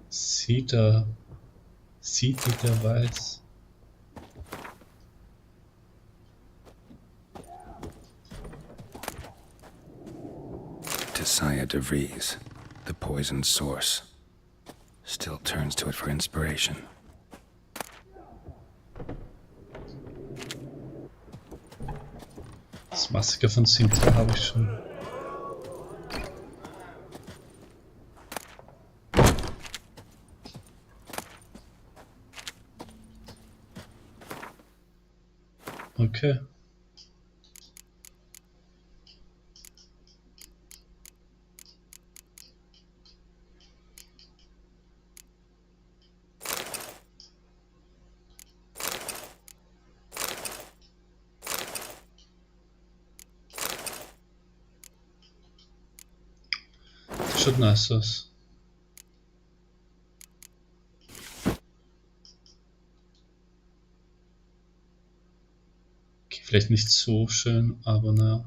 Sieht der Weiß. Tisaya de Vries, the poisoned source, still turns to it for inspiration. Das Massaker von Sintra habe ich schon. Okay. Schaut nice aus. Okay, vielleicht nicht so schön, aber naja.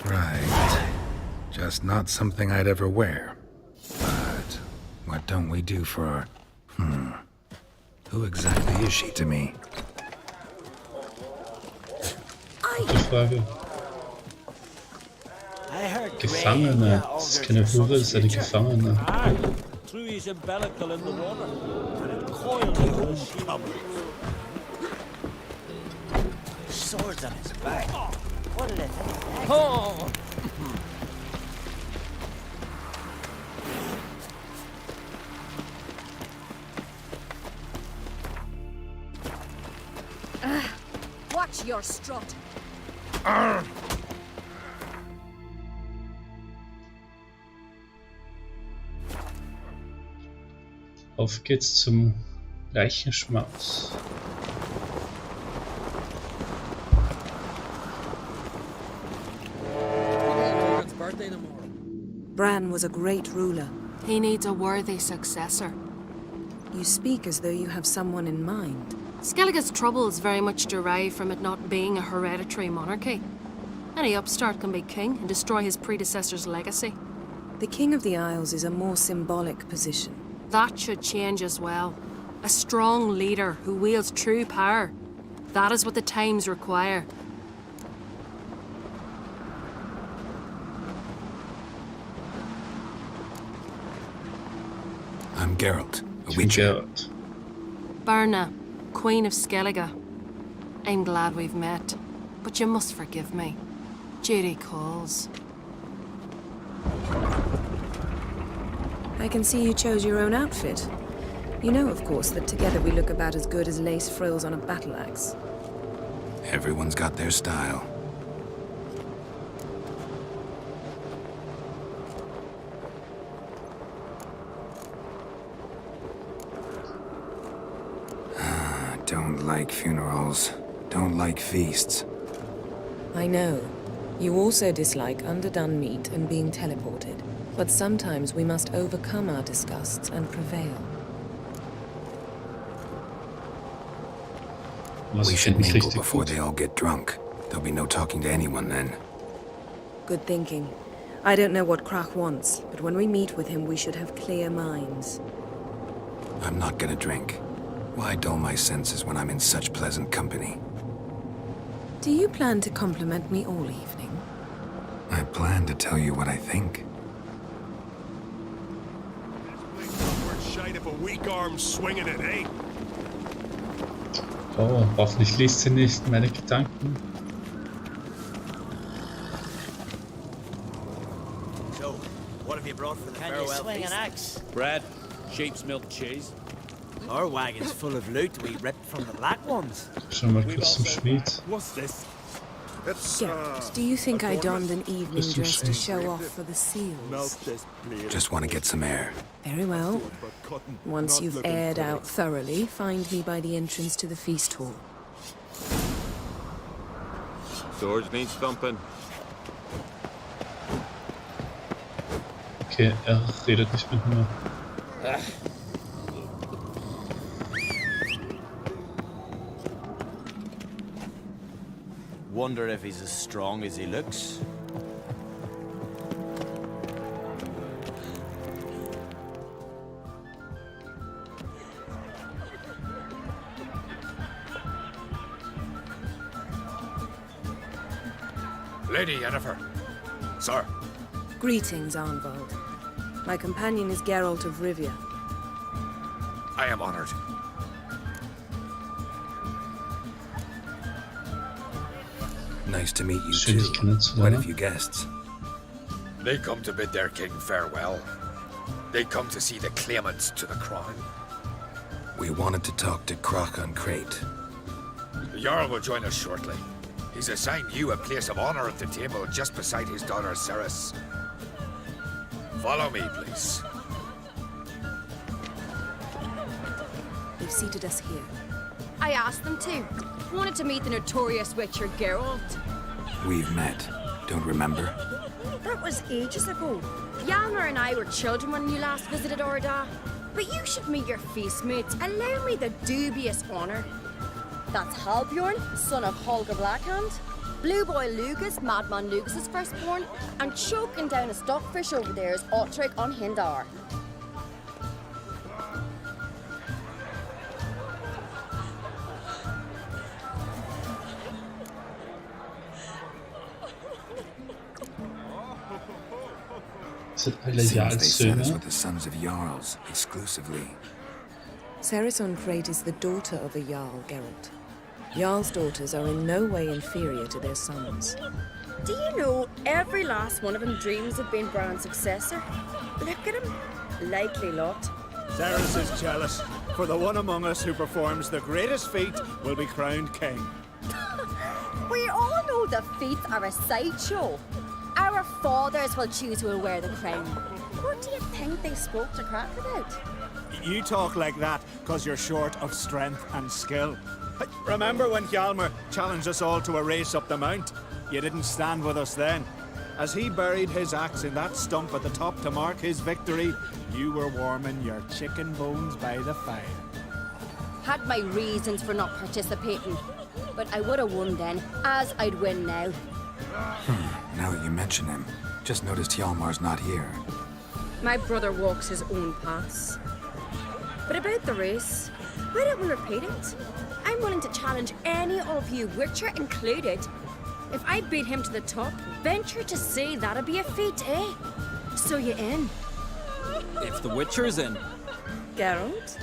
Right. Just not something I'd ever wear. But what don't we do for our... Who exactly is she to me? Die Frage. Gefangene. Das ist keine Hure, das ist eine Gefangene. Threw his umbilical in the water, and it coiled into a sheep. Swords on his back. What'll it think? Oh! Watch your strut. Auf geht's zum Leichenschmaus. Bran was a great ruler. He needs a worthy successor. You speak as though you have someone in mind. Skellige's troubles very much derive from it not being a hereditary monarchy. Any upstart can be king and destroy his predecessor's legacy. The King of the Isles is a more symbolic position. That should change as well. A strong leader who wields true power. That is what the times require. I'm Geralt, a witcher. Birna, Queen of Skellige. I'm glad we've met, but you must forgive me. Duty calls. I can see you chose your own outfit. You know, of course, that together we look about as good as lace frills on a battle axe. Everyone's got their style. Don't like funerals. Don't like feasts. I know. You also dislike underdone meat and being teleported. But sometimes we must overcome our disgusts and prevail. We should mingle before they all get drunk. There'll be no talking to anyone then. Good thinking. I don't know what Crach wants, but when we meet with him, we should have clear minds. I'm not gonna drink. Why dull my senses when I'm in such pleasant company? Do you plan to compliment me all evening? I plan to tell you what I think. Shite if a weak arm swinging it, eh? Oh, hoffentlich liest sie nicht meine Gedanken. So, what have you brought for the farewell feast? Can you swing an axe? Bread, sheep's milk cheese. Our wagon's full of loot we ripped from the black ones. Schon mal kurz zum Schmied. What's this? Geralt, do you think I donned an evening dress to show off for the seals? Just want to get some air. Very well. Once you've aired out thoroughly, find me by the entrance to the feast hall. Swords need thumping. Okay, redet nicht mit mir. Wonder if he's as strong as he looks. Lady Yennefer. Sir. Greetings, Arnvald. My companion is Geralt of Rivia. I am honored. Nice to meet you too. Quite a few guests. They come to bid their king farewell. They come to see the claimants to the crown. We wanted to talk to Crach on Crate. The Jarl will join us shortly. He's assigned you a place of honor at the table just beside his daughter Cerys. Follow me, please. They've seated us here. I asked them to. Wanted to meet the notorious Witcher Geralt. We've met. Don't remember? That was ages ago. Hjalmar and I were children when you last visited Orda. But you should meet your feast mates. Allow me the dubious honor. That's Halbjorn, son of Holger Blackhand. Blue Boy Lugas, Madman Lugas' firstborn. And choking down a stockfish over there is Otrek on Hindar. Sind alle Seems they sent us Jarlsöhne? with the sons of Jarls exclusively. Sarison Crate is the daughter of a Jarl, Geralt. Jarl's daughters are in no way inferior to their sons. Do you know every last one of them dreams of being Bran's successor? Look at him. Likely lot. Ceres is jealous, for the one among us who performs the greatest feat will be crowned king. We all know the feats are a sideshow. Our fathers will choose who will wear the crown. What do you think they spoke to Crack about? You talk like that because you're short of strength and skill. Remember when Hjalmar challenged us all to a race up the mount? You didn't stand with us then. As he buried his axe in that stump at the top to mark his victory, you were warming your chicken bones by the fire. Had my reasons for not participating, but I would have won then, as I'd win now. Now that you mention him, just noticed Hjalmar's not here. My brother walks his own paths. But about the race, why don't we repeat it? I'm willing to challenge any of you, Witcher included. If I beat him to the top, venture to say that'd be a feat, eh? So you in? If the Witcher's in. Geralt?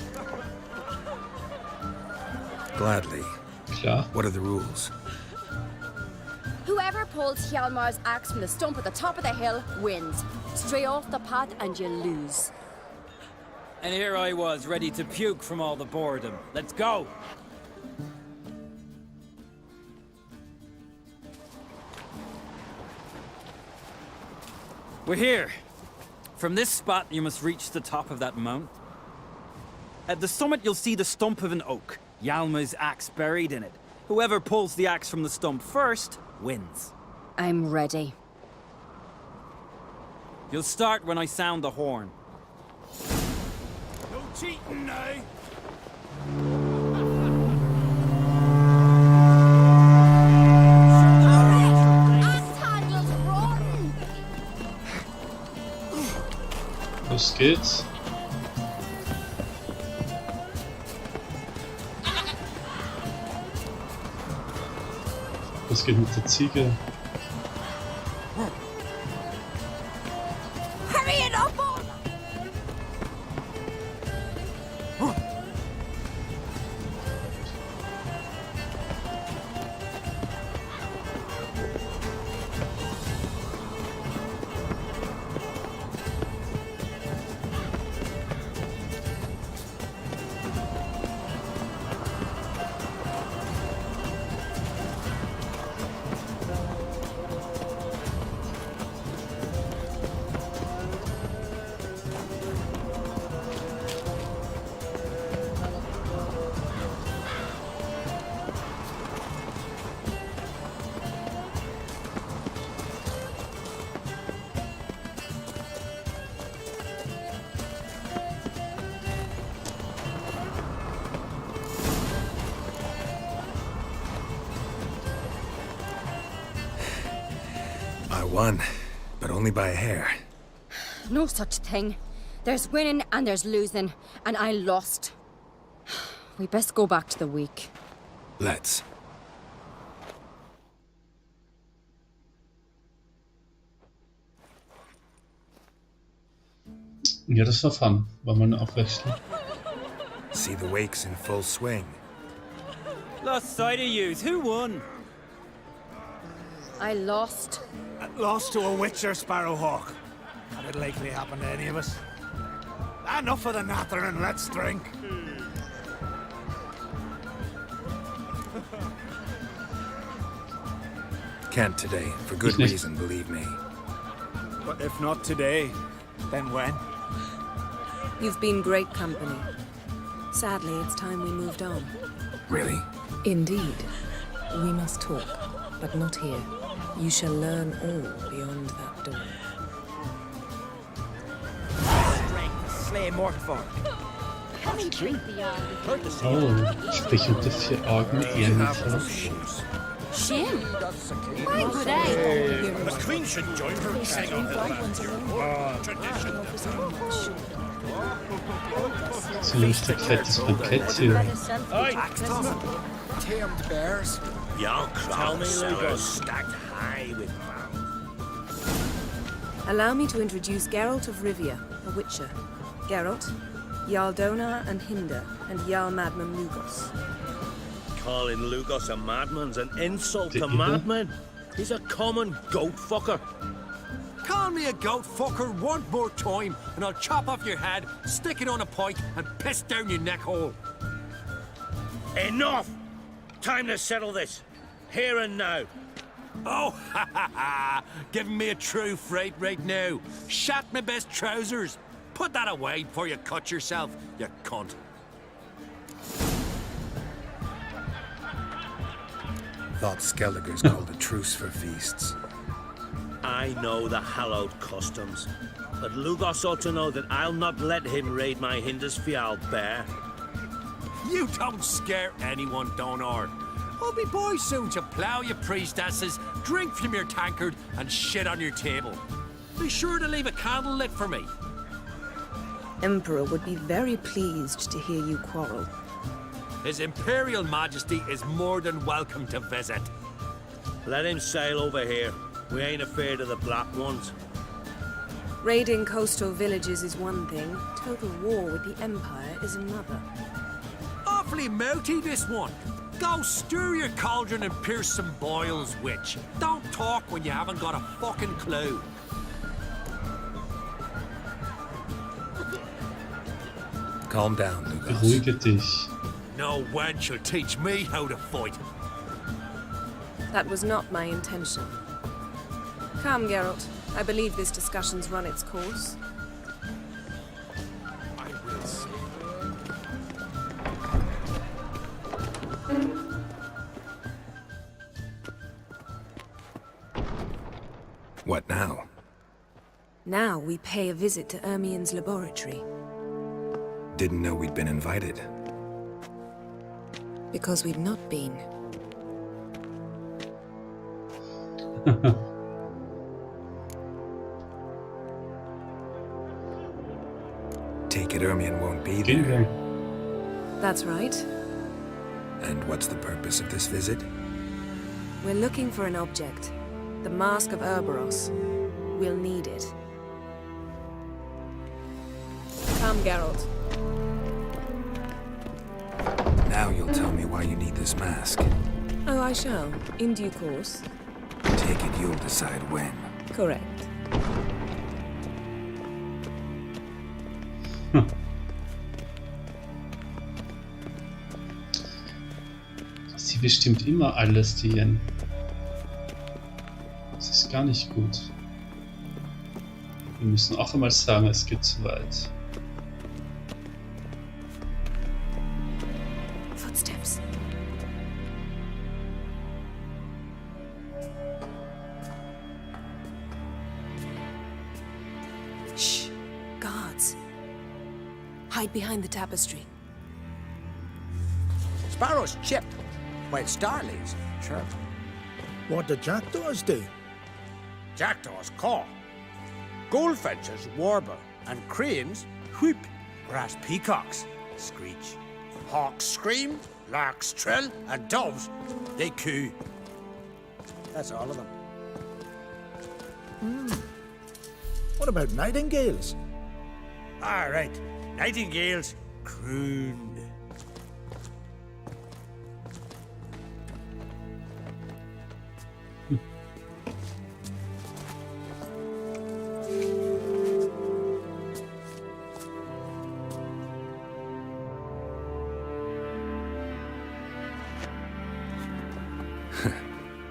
Gladly. Klar. What are the rules? Whoever pulls Hjalmar's axe from the stump at the top of the hill wins. Stray off the path and you lose. And here I was, ready to puke from all the boredom. Let's go! We're here. From this spot, you must reach the top of that mount. At the summit, you'll see the stump of an oak. Hjalmar's axe buried in it. Whoever pulls the axe from the stump first, wins. I'm ready. You'll start when I sound the horn. No cheating, eh? Los geht's. Was geht mit der Ziege? Hurry it up! I won, but only by a hair. No such thing. There's winning and there's losing, and I lost. We best go back to the week. Let's. Ja, das war fun. War mal eine Abwechslung. See the wakes in full swing. Lost sight of yous. Who won? I lost. Lost to a Witcher, Sparrowhawk. Had it likely happen to any of us? Enough of the nattering, let's drink. Can't today, for good reason, believe me. But if not today, then when? You've been great company. Sadly, it's time we moved on. Really? Indeed. We must talk, but not here. You shall learn all beyond that door. Strength, slay Morkvar. Can we drink the Oh, sprich unter 4 Augen Ehrenfrau. Shin? My good eye. The Queen should join her king on her tradition. Zumindest ein fettes Bankett hier. Tamed bears. Young crown stacked high with mouth. Allow me to introduce Geralt of Rivia, a Witcher. Geralt, Jarl Donar and Hinder, and Jarl Madman Lugos. Calling Lugos a madman's an insult to madmen. He's a common goat fucker. Call me a goat fucker one more time, and I'll chop off your head, stick it on a pike, and piss down your neck hole. Enough! Time to settle this. Here and now. Oh, ha ha ha! Giving me a true fright right now. Shat my best trousers. Put that away before you cut yourself, you cunt. Thought Skellige's called a truce for feasts. I know the hallowed customs, but Lugos ought to know that I'll not let him raid my Hindisfial bear. You don't scare anyone, Donar. I'll be boys soon to plough your priestesses, drink from your tankard, and shit on your table. Be sure to leave a candle lit for me. Emperor would be very pleased to hear you quarrel. His Imperial Majesty is more than welcome to visit. Let him sail over here. We ain't afraid of the Black Ones. Raiding coastal villages is one thing. Total war with the Empire is another. Awfully mouthy, this one. Go stir your cauldron and pierce some boils, witch. Don't talk when you haven't got a fucking clue. Calm down, Lugos. Beruhige dich. No wench will teach me how to fight. That was not my intention. Come, Geralt. I believe this discussion's run its course. I will see. What now? Now we pay a visit to Ermien's laboratory. Didn't know we'd been invited. Because we've not been. Take it Ermien won't be there. That's right. And what's the purpose of this visit? We're looking for an object. The Mask of Urboros. We'll need it. Come, Geralt. Now you'll tell me why you need this mask. Oh, I shall. In due course. Take it you'll decide when. Correct. Sie bestimmt immer alles, die Yen. Das ist gar nicht gut. Wir müssen auch einmal sagen, es geht zu weit. Footsteps. Shh. Guards. Hide behind the tapestry. Sparrow's chipped, while starlings chirp. What do jackdaws do? Jackdaws caw. Goldfinches warble, and cranes whoop, whereas peacocks screech. Hawks scream, larks trill, and doves, they coo. That's all of them. What about nightingales? All right, nightingales croon.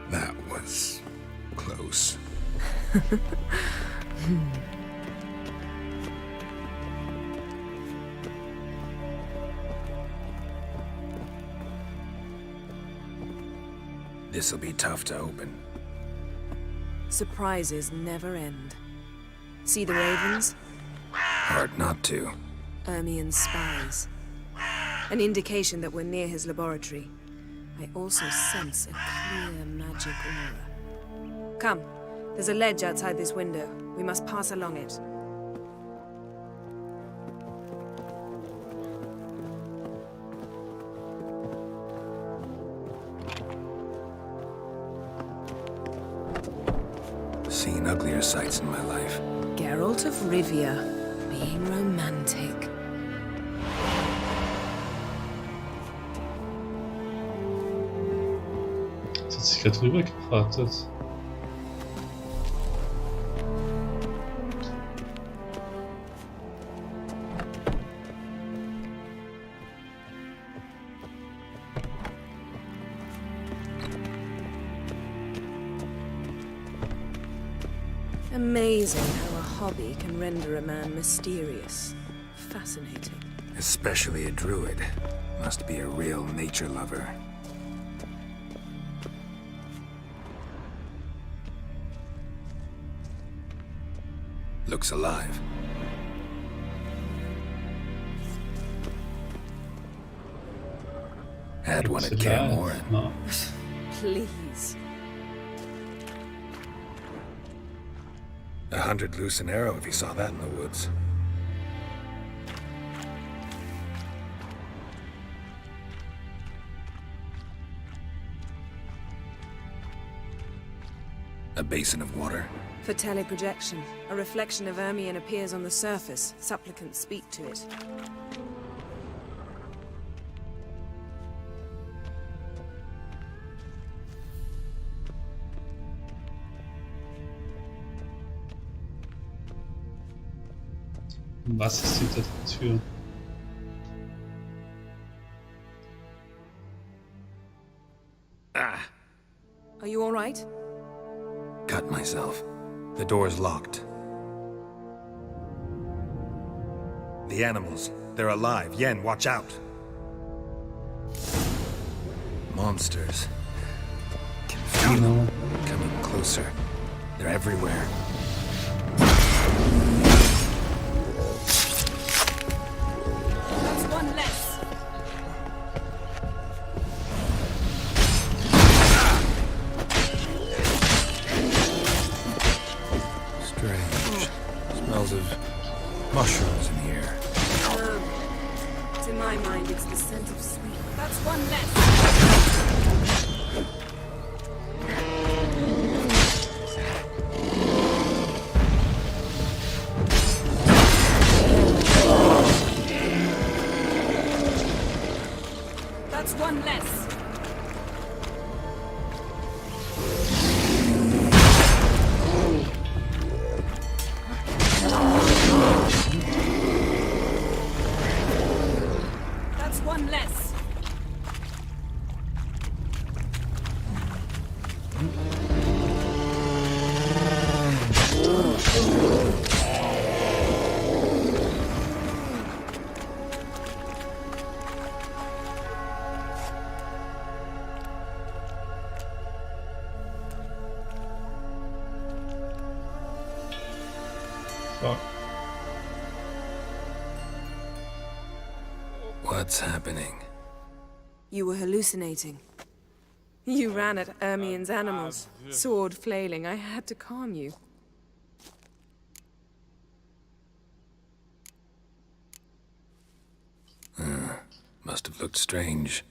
That was close. This'll be tough to open. Surprises never end. See the ravens? Hard not to. Ermien's spies. An indication that we're near his laboratory. I also sense a clear magic aura. Come, there's a ledge outside this window. We must pass along it. Seen uglier sights in my life. Geralt of Rivia, being romantic. Das hat sich gerade rübergebratet. Amazing how a hobby can render a man mysterious. Fascinating. Especially a druid. Must be a real nature lover. Looks alive. Had one at Kaer Morhen. No. Please. 100 loose an arrow if you saw that in the woods. A basin of water. For teleprojection, a reflection of Ermion appears on the surface. Supplicants speak to it. Was ist hinter der Tür? Are you all right? Cut myself. The door's locked. The animals, they're alive. Yen, watch out. Monsters. Can feel them coming closer. They're everywhere. That's one less. Strange. Smells of mushrooms in here. To my mind, it's the scent of sweet. That's one less. That's one less. That's one less. Fuck. What's happening? You were hallucinating. You ran at Ermion's animals, sword flailing. I had to calm you. Must have looked strange.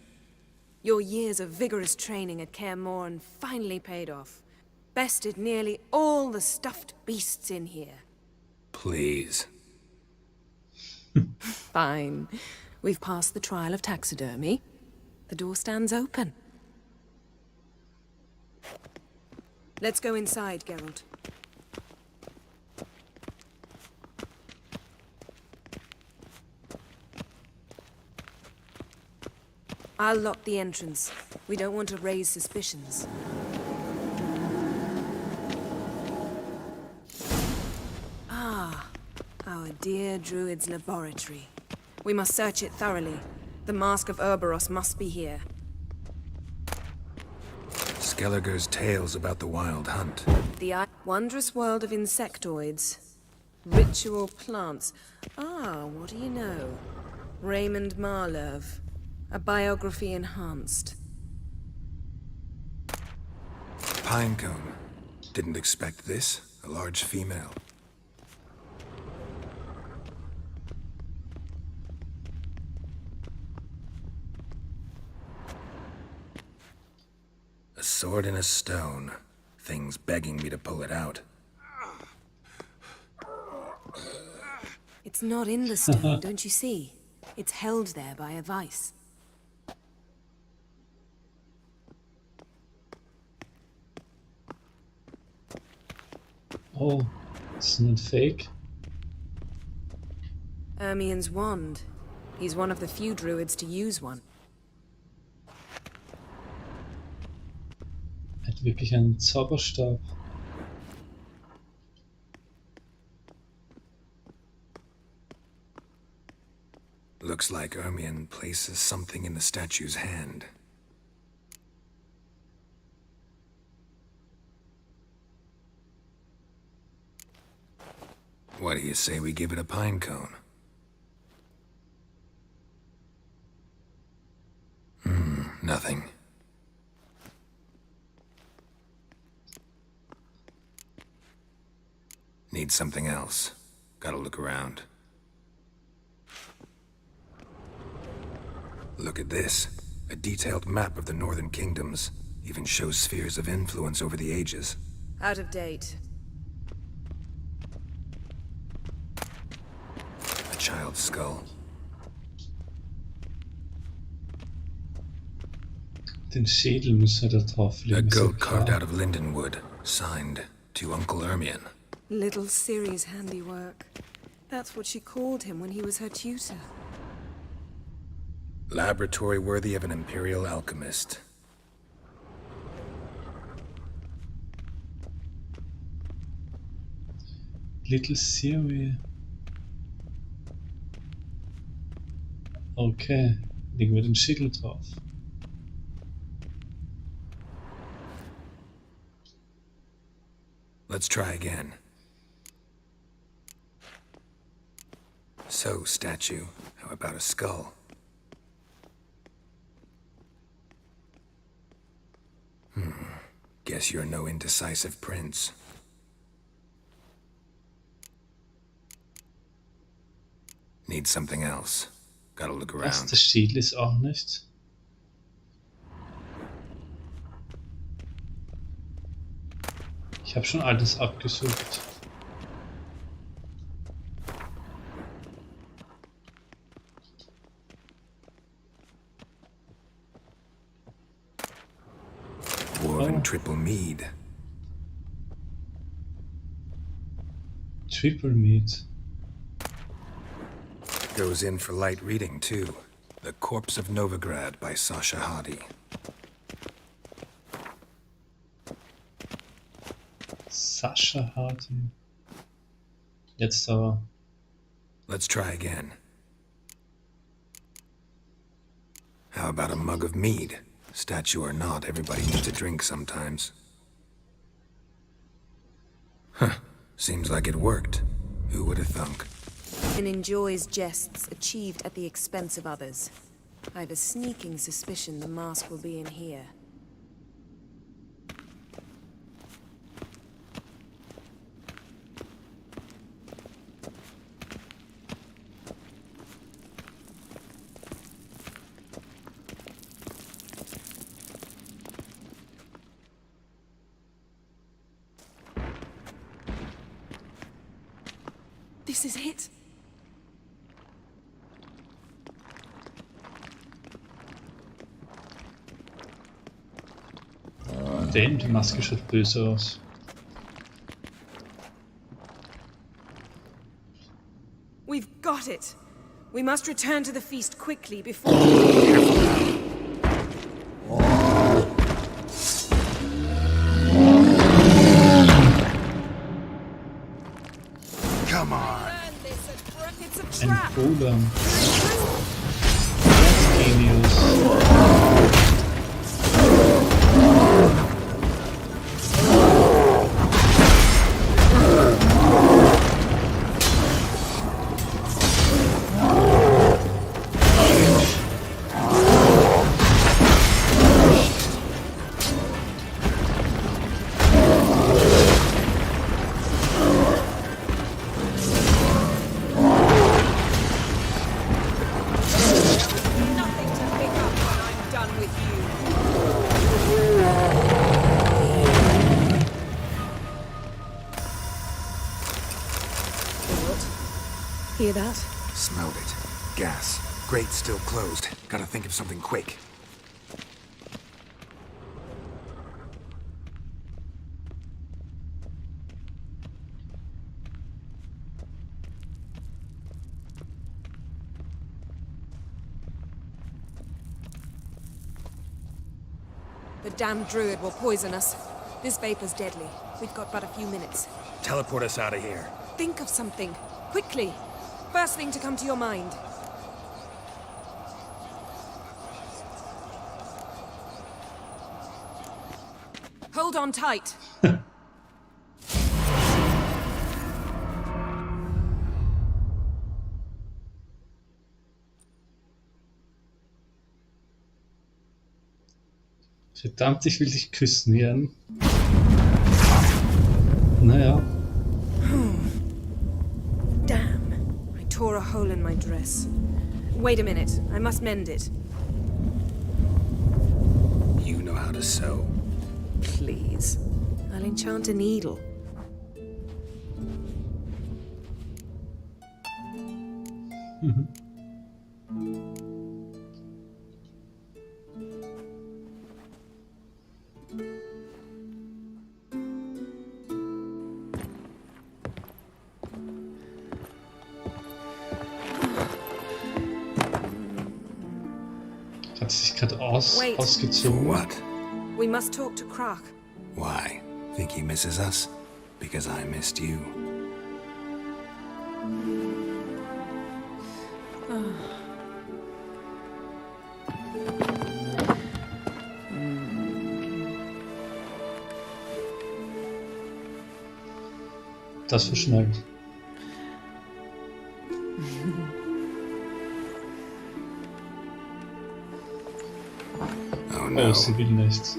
Your years of vigorous training at Kaer Morhen finally paid off. Bested nearly all the stuffed beasts in here. Please. Fine. We've passed the trial of taxidermy. The door stands open. Let's go inside, Geralt. I'll lock the entrance. We don't want to raise suspicions. Ah, our dear Druid's laboratory. We must search it thoroughly. The Mask of Ouroboros must be here. Skellige's tales about the Wild Hunt. The wondrous world of insectoids. Ritual plants. Ah, what do you know? Raymond Marlove. A biography enhanced. Pinecone. Didn't expect this. A large female. A sword in a stone. thing's begging me to pull it out. It's not in the stone, don't you see? It's held there by a vice. Oh, it's not fake. Ermien's wand. He's one of the few druids to use one. Er hat wirklich einen Zauberstab. Looks like Ermien places something in the statue's hand. What do you say we give it a pine cone? Nothing. Need something else. Gotta look around. Look at this. A detailed map of the Northern Kingdoms. Even shows spheres of influence over the ages. Out of date. A child's skull. Den Schädel muss da drauf legen. A goat carved out of lindenwood. Signed to Uncle Ermien. Little Ciri's handiwork. That's what she called him when he was her tutor. Laboratory worthy of an imperial alchemist. Little Ciri. Okay, legen wir den Schädel drauf. Let's try again. So, statue, how about a skull? Guess you're no indecisive prince. Need something else. Gotta look around. Das der Schädel ist auch nicht. Ich habe schon alles abgesucht. Dwarven triple mead. Triple mead. Goes in for light reading too. The Corpse of Novigrad by Sasha Hadi. Sasha Hadi. Jetzt aber. Let's try again. How about a mug of mead? Statue or not, everybody needs a drink sometimes. Huh. Seems like it worked. Who would have thunk? And enjoys jests achieved at the expense of others. I've a sneaking suspicion the mask will be in here. This is it. Damn, die Maske schaut böse aus. We've got it. We must return to the feast quickly before... Come on. It's a Ein trap. Golem. That's genius. Hear that? Smelled it. Gas. Grate still closed. Gotta think of something quick. The damned druid will poison us. This vapor's deadly. We've got but a few minutes. Teleport us out of here. Think of something. Quickly. First thing to come to your mind. Hold on tight. Verdammt, ich will dich küssen, Jan. Naja. Damn. I tore a hole in my dress. Wait a minute. I must mend it. You know how to sew. Please. I'll enchant a needle. Hat sich gerade ausgezogen. What? We must talk to Krak. Why? Think he misses us? Because I missed you. Das war schnell. Oh no. Oh, sie will nicht.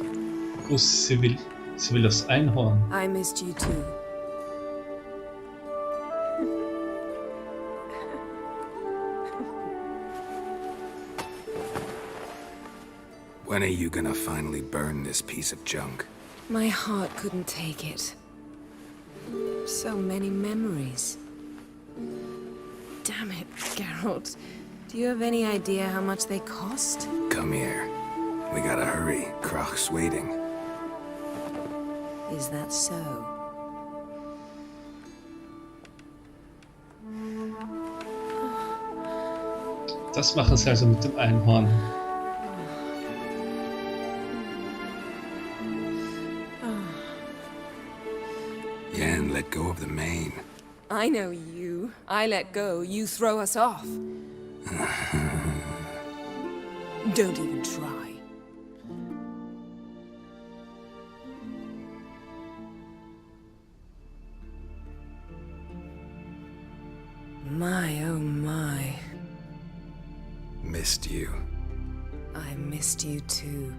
Oh, sie will das Einhorn. I missed you too. When are you gonna finally burn this piece of junk? My heart couldn't take it. So many memories. Damn it, Geralt. Do you have any idea how much they cost? Come here. We gotta hurry. Krach's waiting. Is that so? Das machen sie also mit dem Einhorn. Yen, let go of the mane. I know you. I let go, you throw us off. Don't even try. My, oh my. Missed you. I missed you too.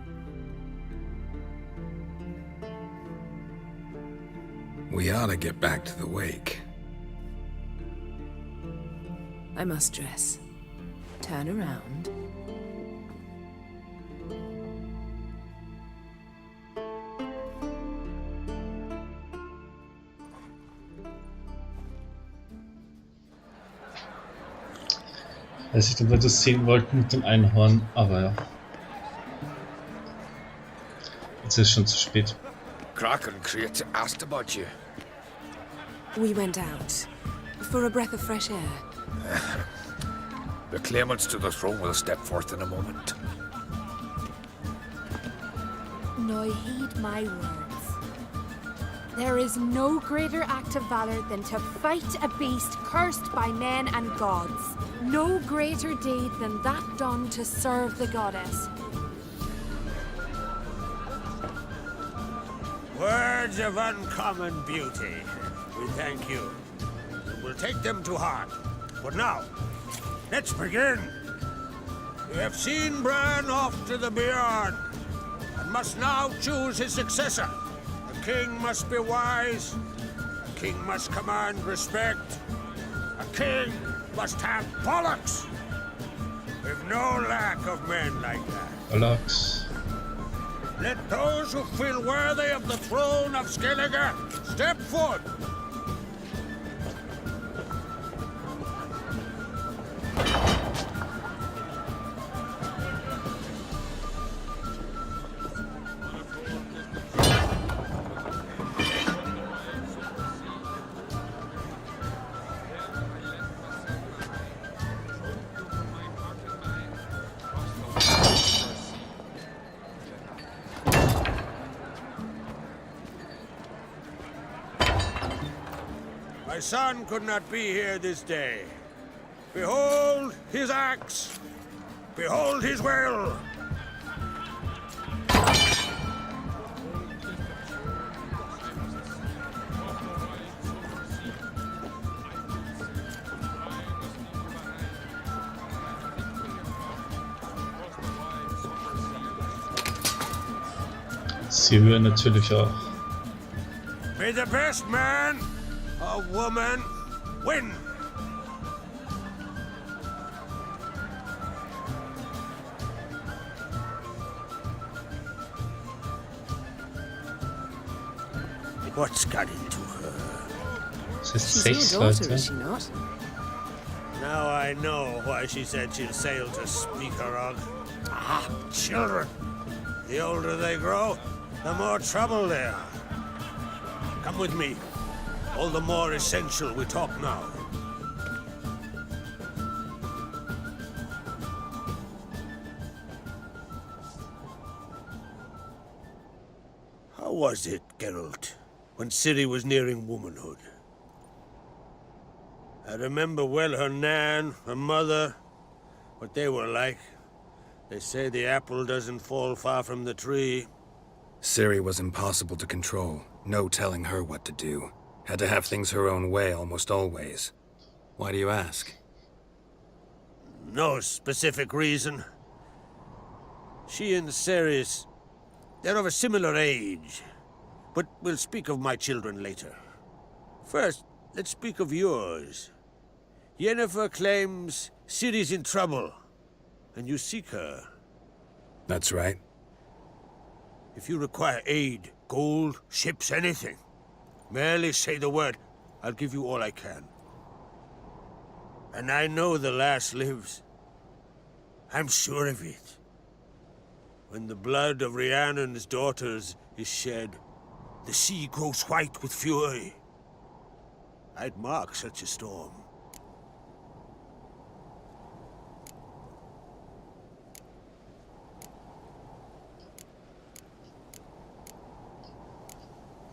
We ought to get back to the wake. I must dress. Turn around. Weiß ich nicht, ob wir das sehen wollten mit dem Einhorn, aber ja. Jetzt ist es schon zu spät. Krak and Kriet asked about you. We went out. For a breath of fresh air. The claimants to the throne will step forth in a moment. Now heed my words. There is no greater act of valor than to fight a beast cursed by men and gods. No greater deed than that done to serve the goddess. Words of uncommon beauty. We thank you. We'll take them to heart. But now, let's begin. We have seen Bran off to the Bjorn, and must now choose his successor. The king must be wise. A king must command respect. A king must have bollocks. We've no lack of men like that. Bollocks. Let those who feel worthy of the throne of Skellige step forth. My son could not be here this day. Behold his axe! Behold his will! Sie hören natürlich auch. May the best man or woman win! What's got into her? She's your daughter, is she not? Now I know why she said she'll sail to Speakerog. Ah, children! The older they grow, the more trouble they are. Come with me. All the more essential we talk now. How was it, Geralt, when Ciri was nearing womanhood? I remember well her nan, her mother, what they were like. They say the apple doesn't fall far from the tree. Ciri was impossible to control. No telling her what to do. Had to have things her own way almost always. Why do you ask? No specific reason. She and Ceres, they're of a similar age. But we'll speak of my children later. First, let's speak of yours. Yennefer claims Ciri's in trouble, and you seek her. That's right. If you require aid, gold, ships, anything, merely say the word. I'll give you all I can. And I know the lass lives. I'm sure of it. When the blood of Rhiannon's daughters is shed, the sea grows white with fury. I'd mark such a storm.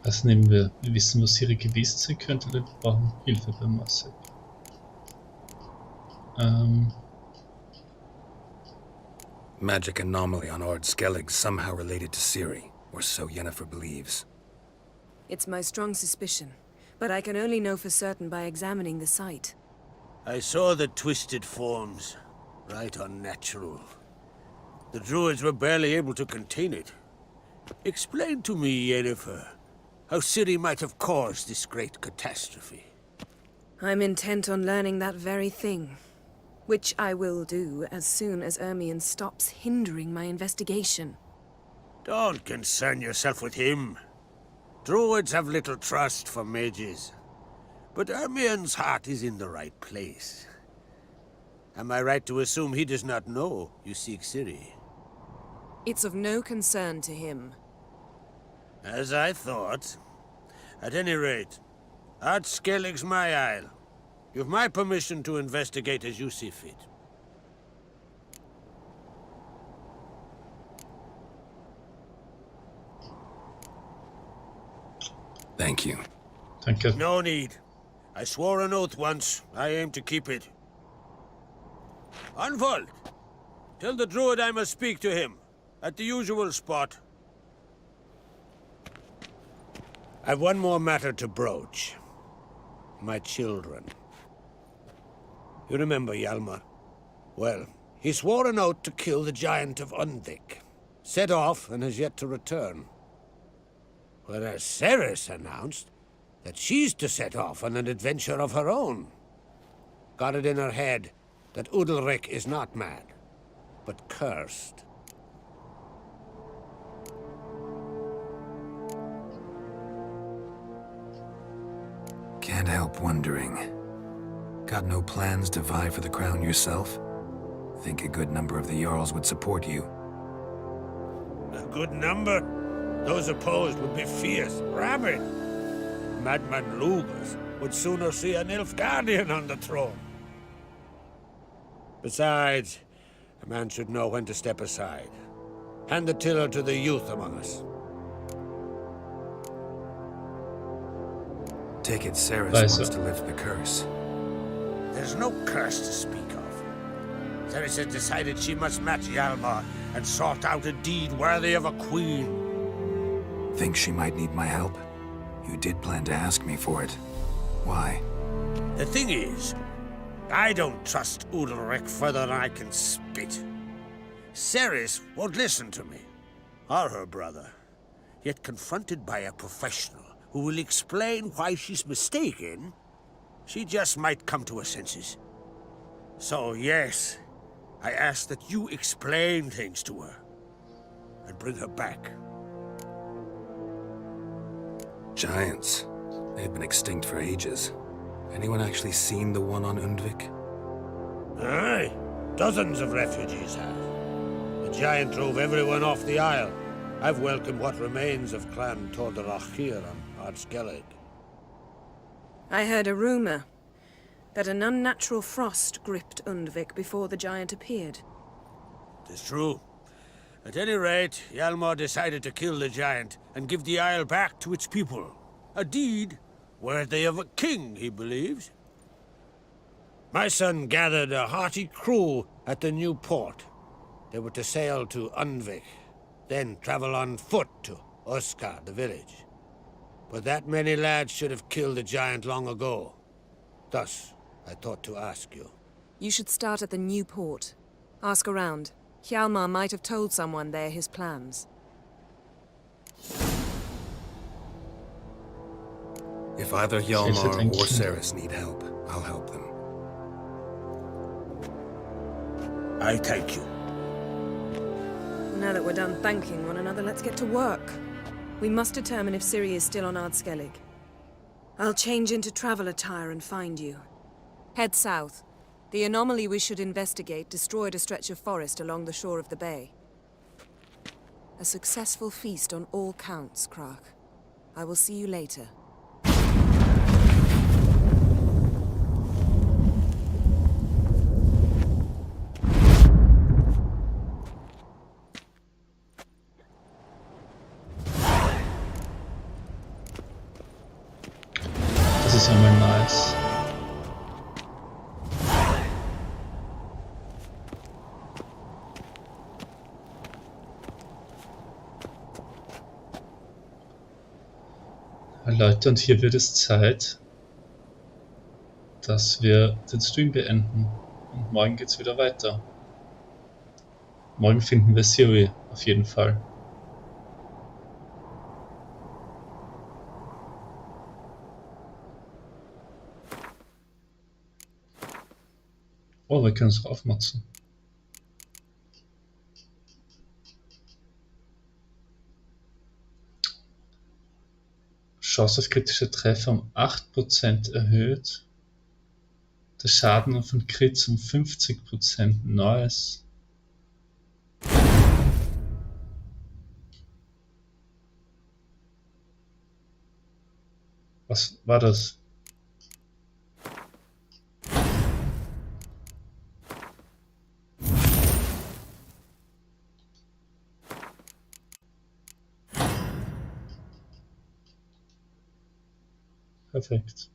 Was nehmen wir? Wir wissen, wo Ciri gewesen sein könnte, oder wir brauchen Hilfe beim Marcel. Magic anomaly on Ord Skellig somehow related to Ciri, or so Yennefer believes. It's my strong suspicion, but I can only know for certain by examining the site. I saw the twisted forms. Right unnatural. The druids were barely able to contain it. Explain to me, Yennefer, how Ciri might have caused this great catastrophe. I'm intent on learning that very thing, which I will do as soon as Ermion stops hindering my investigation. Don't concern yourself with him. Druids have little trust for mages. But Ermion's heart is in the right place. Am I right to assume he does not know you seek Ciri? It's of no concern to him. As I thought. At any rate, Ard Skellig's my isle. You've my permission to investigate as you see fit. Thank you. Thank you. No need. I swore an oath once. I aim to keep it. Unfold! Tell the druid I must speak to him. At the usual spot. I've one more matter to broach. My children. You remember Hjalmar? Well, he swore an oath to kill the Giant of Undvik. Set off and has yet to return. Whereas Ceres announced that she's to set off on an adventure of her own. Got it in her head that Udalryk is not mad, but cursed. Can't help wondering. Got no plans to vie for the crown yourself? Think a good number of the Jarls would support you. A good number? Those opposed would be fierce, rabid. Madman Lugus would sooner see an Nilfgaardian on the throne. Besides, a man should know when to step aside. Hand the tiller to the youth among us. Take it Ceres Weiß wants er. to lift the curse. There's no curse to speak of. Ceres had decided she must match Hjalmar and sought out a deed worthy of a queen. Think she might need my help? You did plan to ask me for it. Why? The thing is, I don't trust Udalric further than I can spit. Ceres won't listen to me, or her brother. Yet confronted by a professional who will explain why she's mistaken, she just might come to her senses. So yes, I ask that you explain things to her and bring her back. Giants. They've been extinct for ages. Anyone actually seen the one on Undvik? Aye, dozens of refugees have. The giant drove everyone off the isle. I've welcomed what remains of Clan Tordarach here on Ardskellig. I heard a rumor that an unnatural frost gripped Undvik before the giant appeared. It's true. At any rate, Hjalmar decided to kill the giant and give the isle back to its people. A deed worthy of a king, he believes. My son gathered a hearty crew at the new port. They were to sail to Undvik, then travel on foot to Oskar, the village. But that many lads should have killed the giant long ago. Thus, I thought to ask you. You should start at the new port. Ask around. Hjalmar might have told someone there his plans. If either Hjalmar or Ceres need help, I'll help them. I thank you. Now that we're done thanking one another, let's get to work. We must determine if Ciri is still on Ardskellig. I'll change into travel attire and find you. Head south. The anomaly we should investigate destroyed a stretch of forest along the shore of the bay. A successful feast on all counts, Krak. I will see you later. Das ist einmal nice. Leute, und hier wird es Zeit, dass wir den Stream beenden. Und morgen geht's wieder weiter. Morgen finden wir Ciri, auf jeden Fall. Oh, wir können es aufmotzen. Chance auf kritische Treffer um 8% erhöht. Der Schaden von Crits um 50%. Nice. Was war das? Perfekt.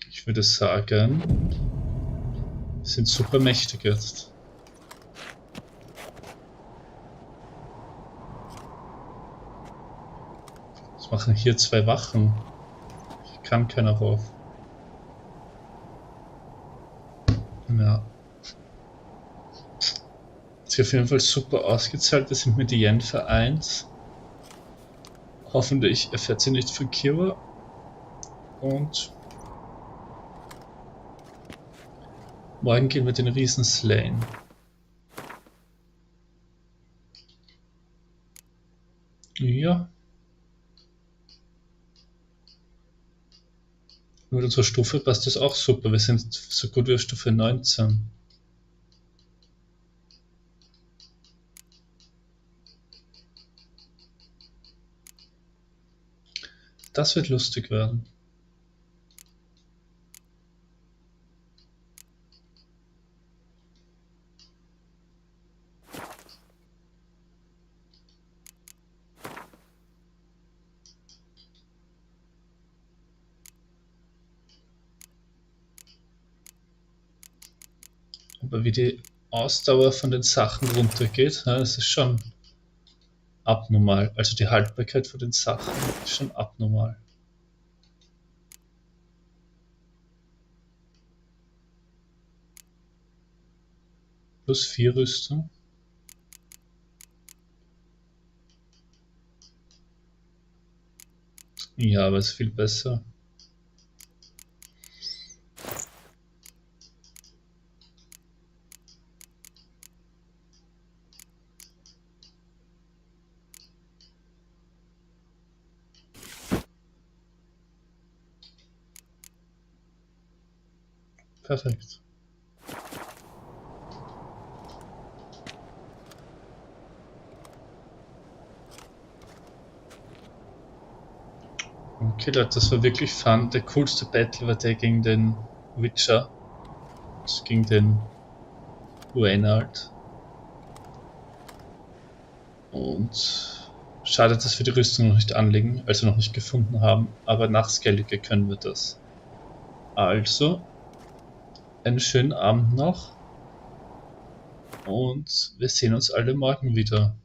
Ich würde sagen, wir sind super mächtig jetzt. Was machen hier zwei Wachen? Hier kann keiner rauf. Ja. Hat sich auf jeden Fall super ausgezahlt. Wir sind mit Yen vereint. Hoffentlich erfährt sie nicht von Kira. Und morgen gehen wir den Riesen slayen. Ja. Mit unserer Stufe passt das auch super. Wir sind so gut wie auf Stufe 19. Das wird lustig werden. Aber wie die Ausdauer von den Sachen runtergeht, das ist schon abnormal. Also die Haltbarkeit von den Sachen ist schon abnormal. Plus 4 Rüstung. Ja, aber ist viel besser. Perfekt. Okay Leute, das war wirklich fun. Der coolste Battle war der gegen den Witcher. Das gegen den Reynald. Und schade, dass wir die Rüstung noch nicht anlegen, also noch nicht gefunden haben. Aber nach Skellige können wir das. Also, einen schönen Abend noch. Und wir sehen uns alle morgen wieder.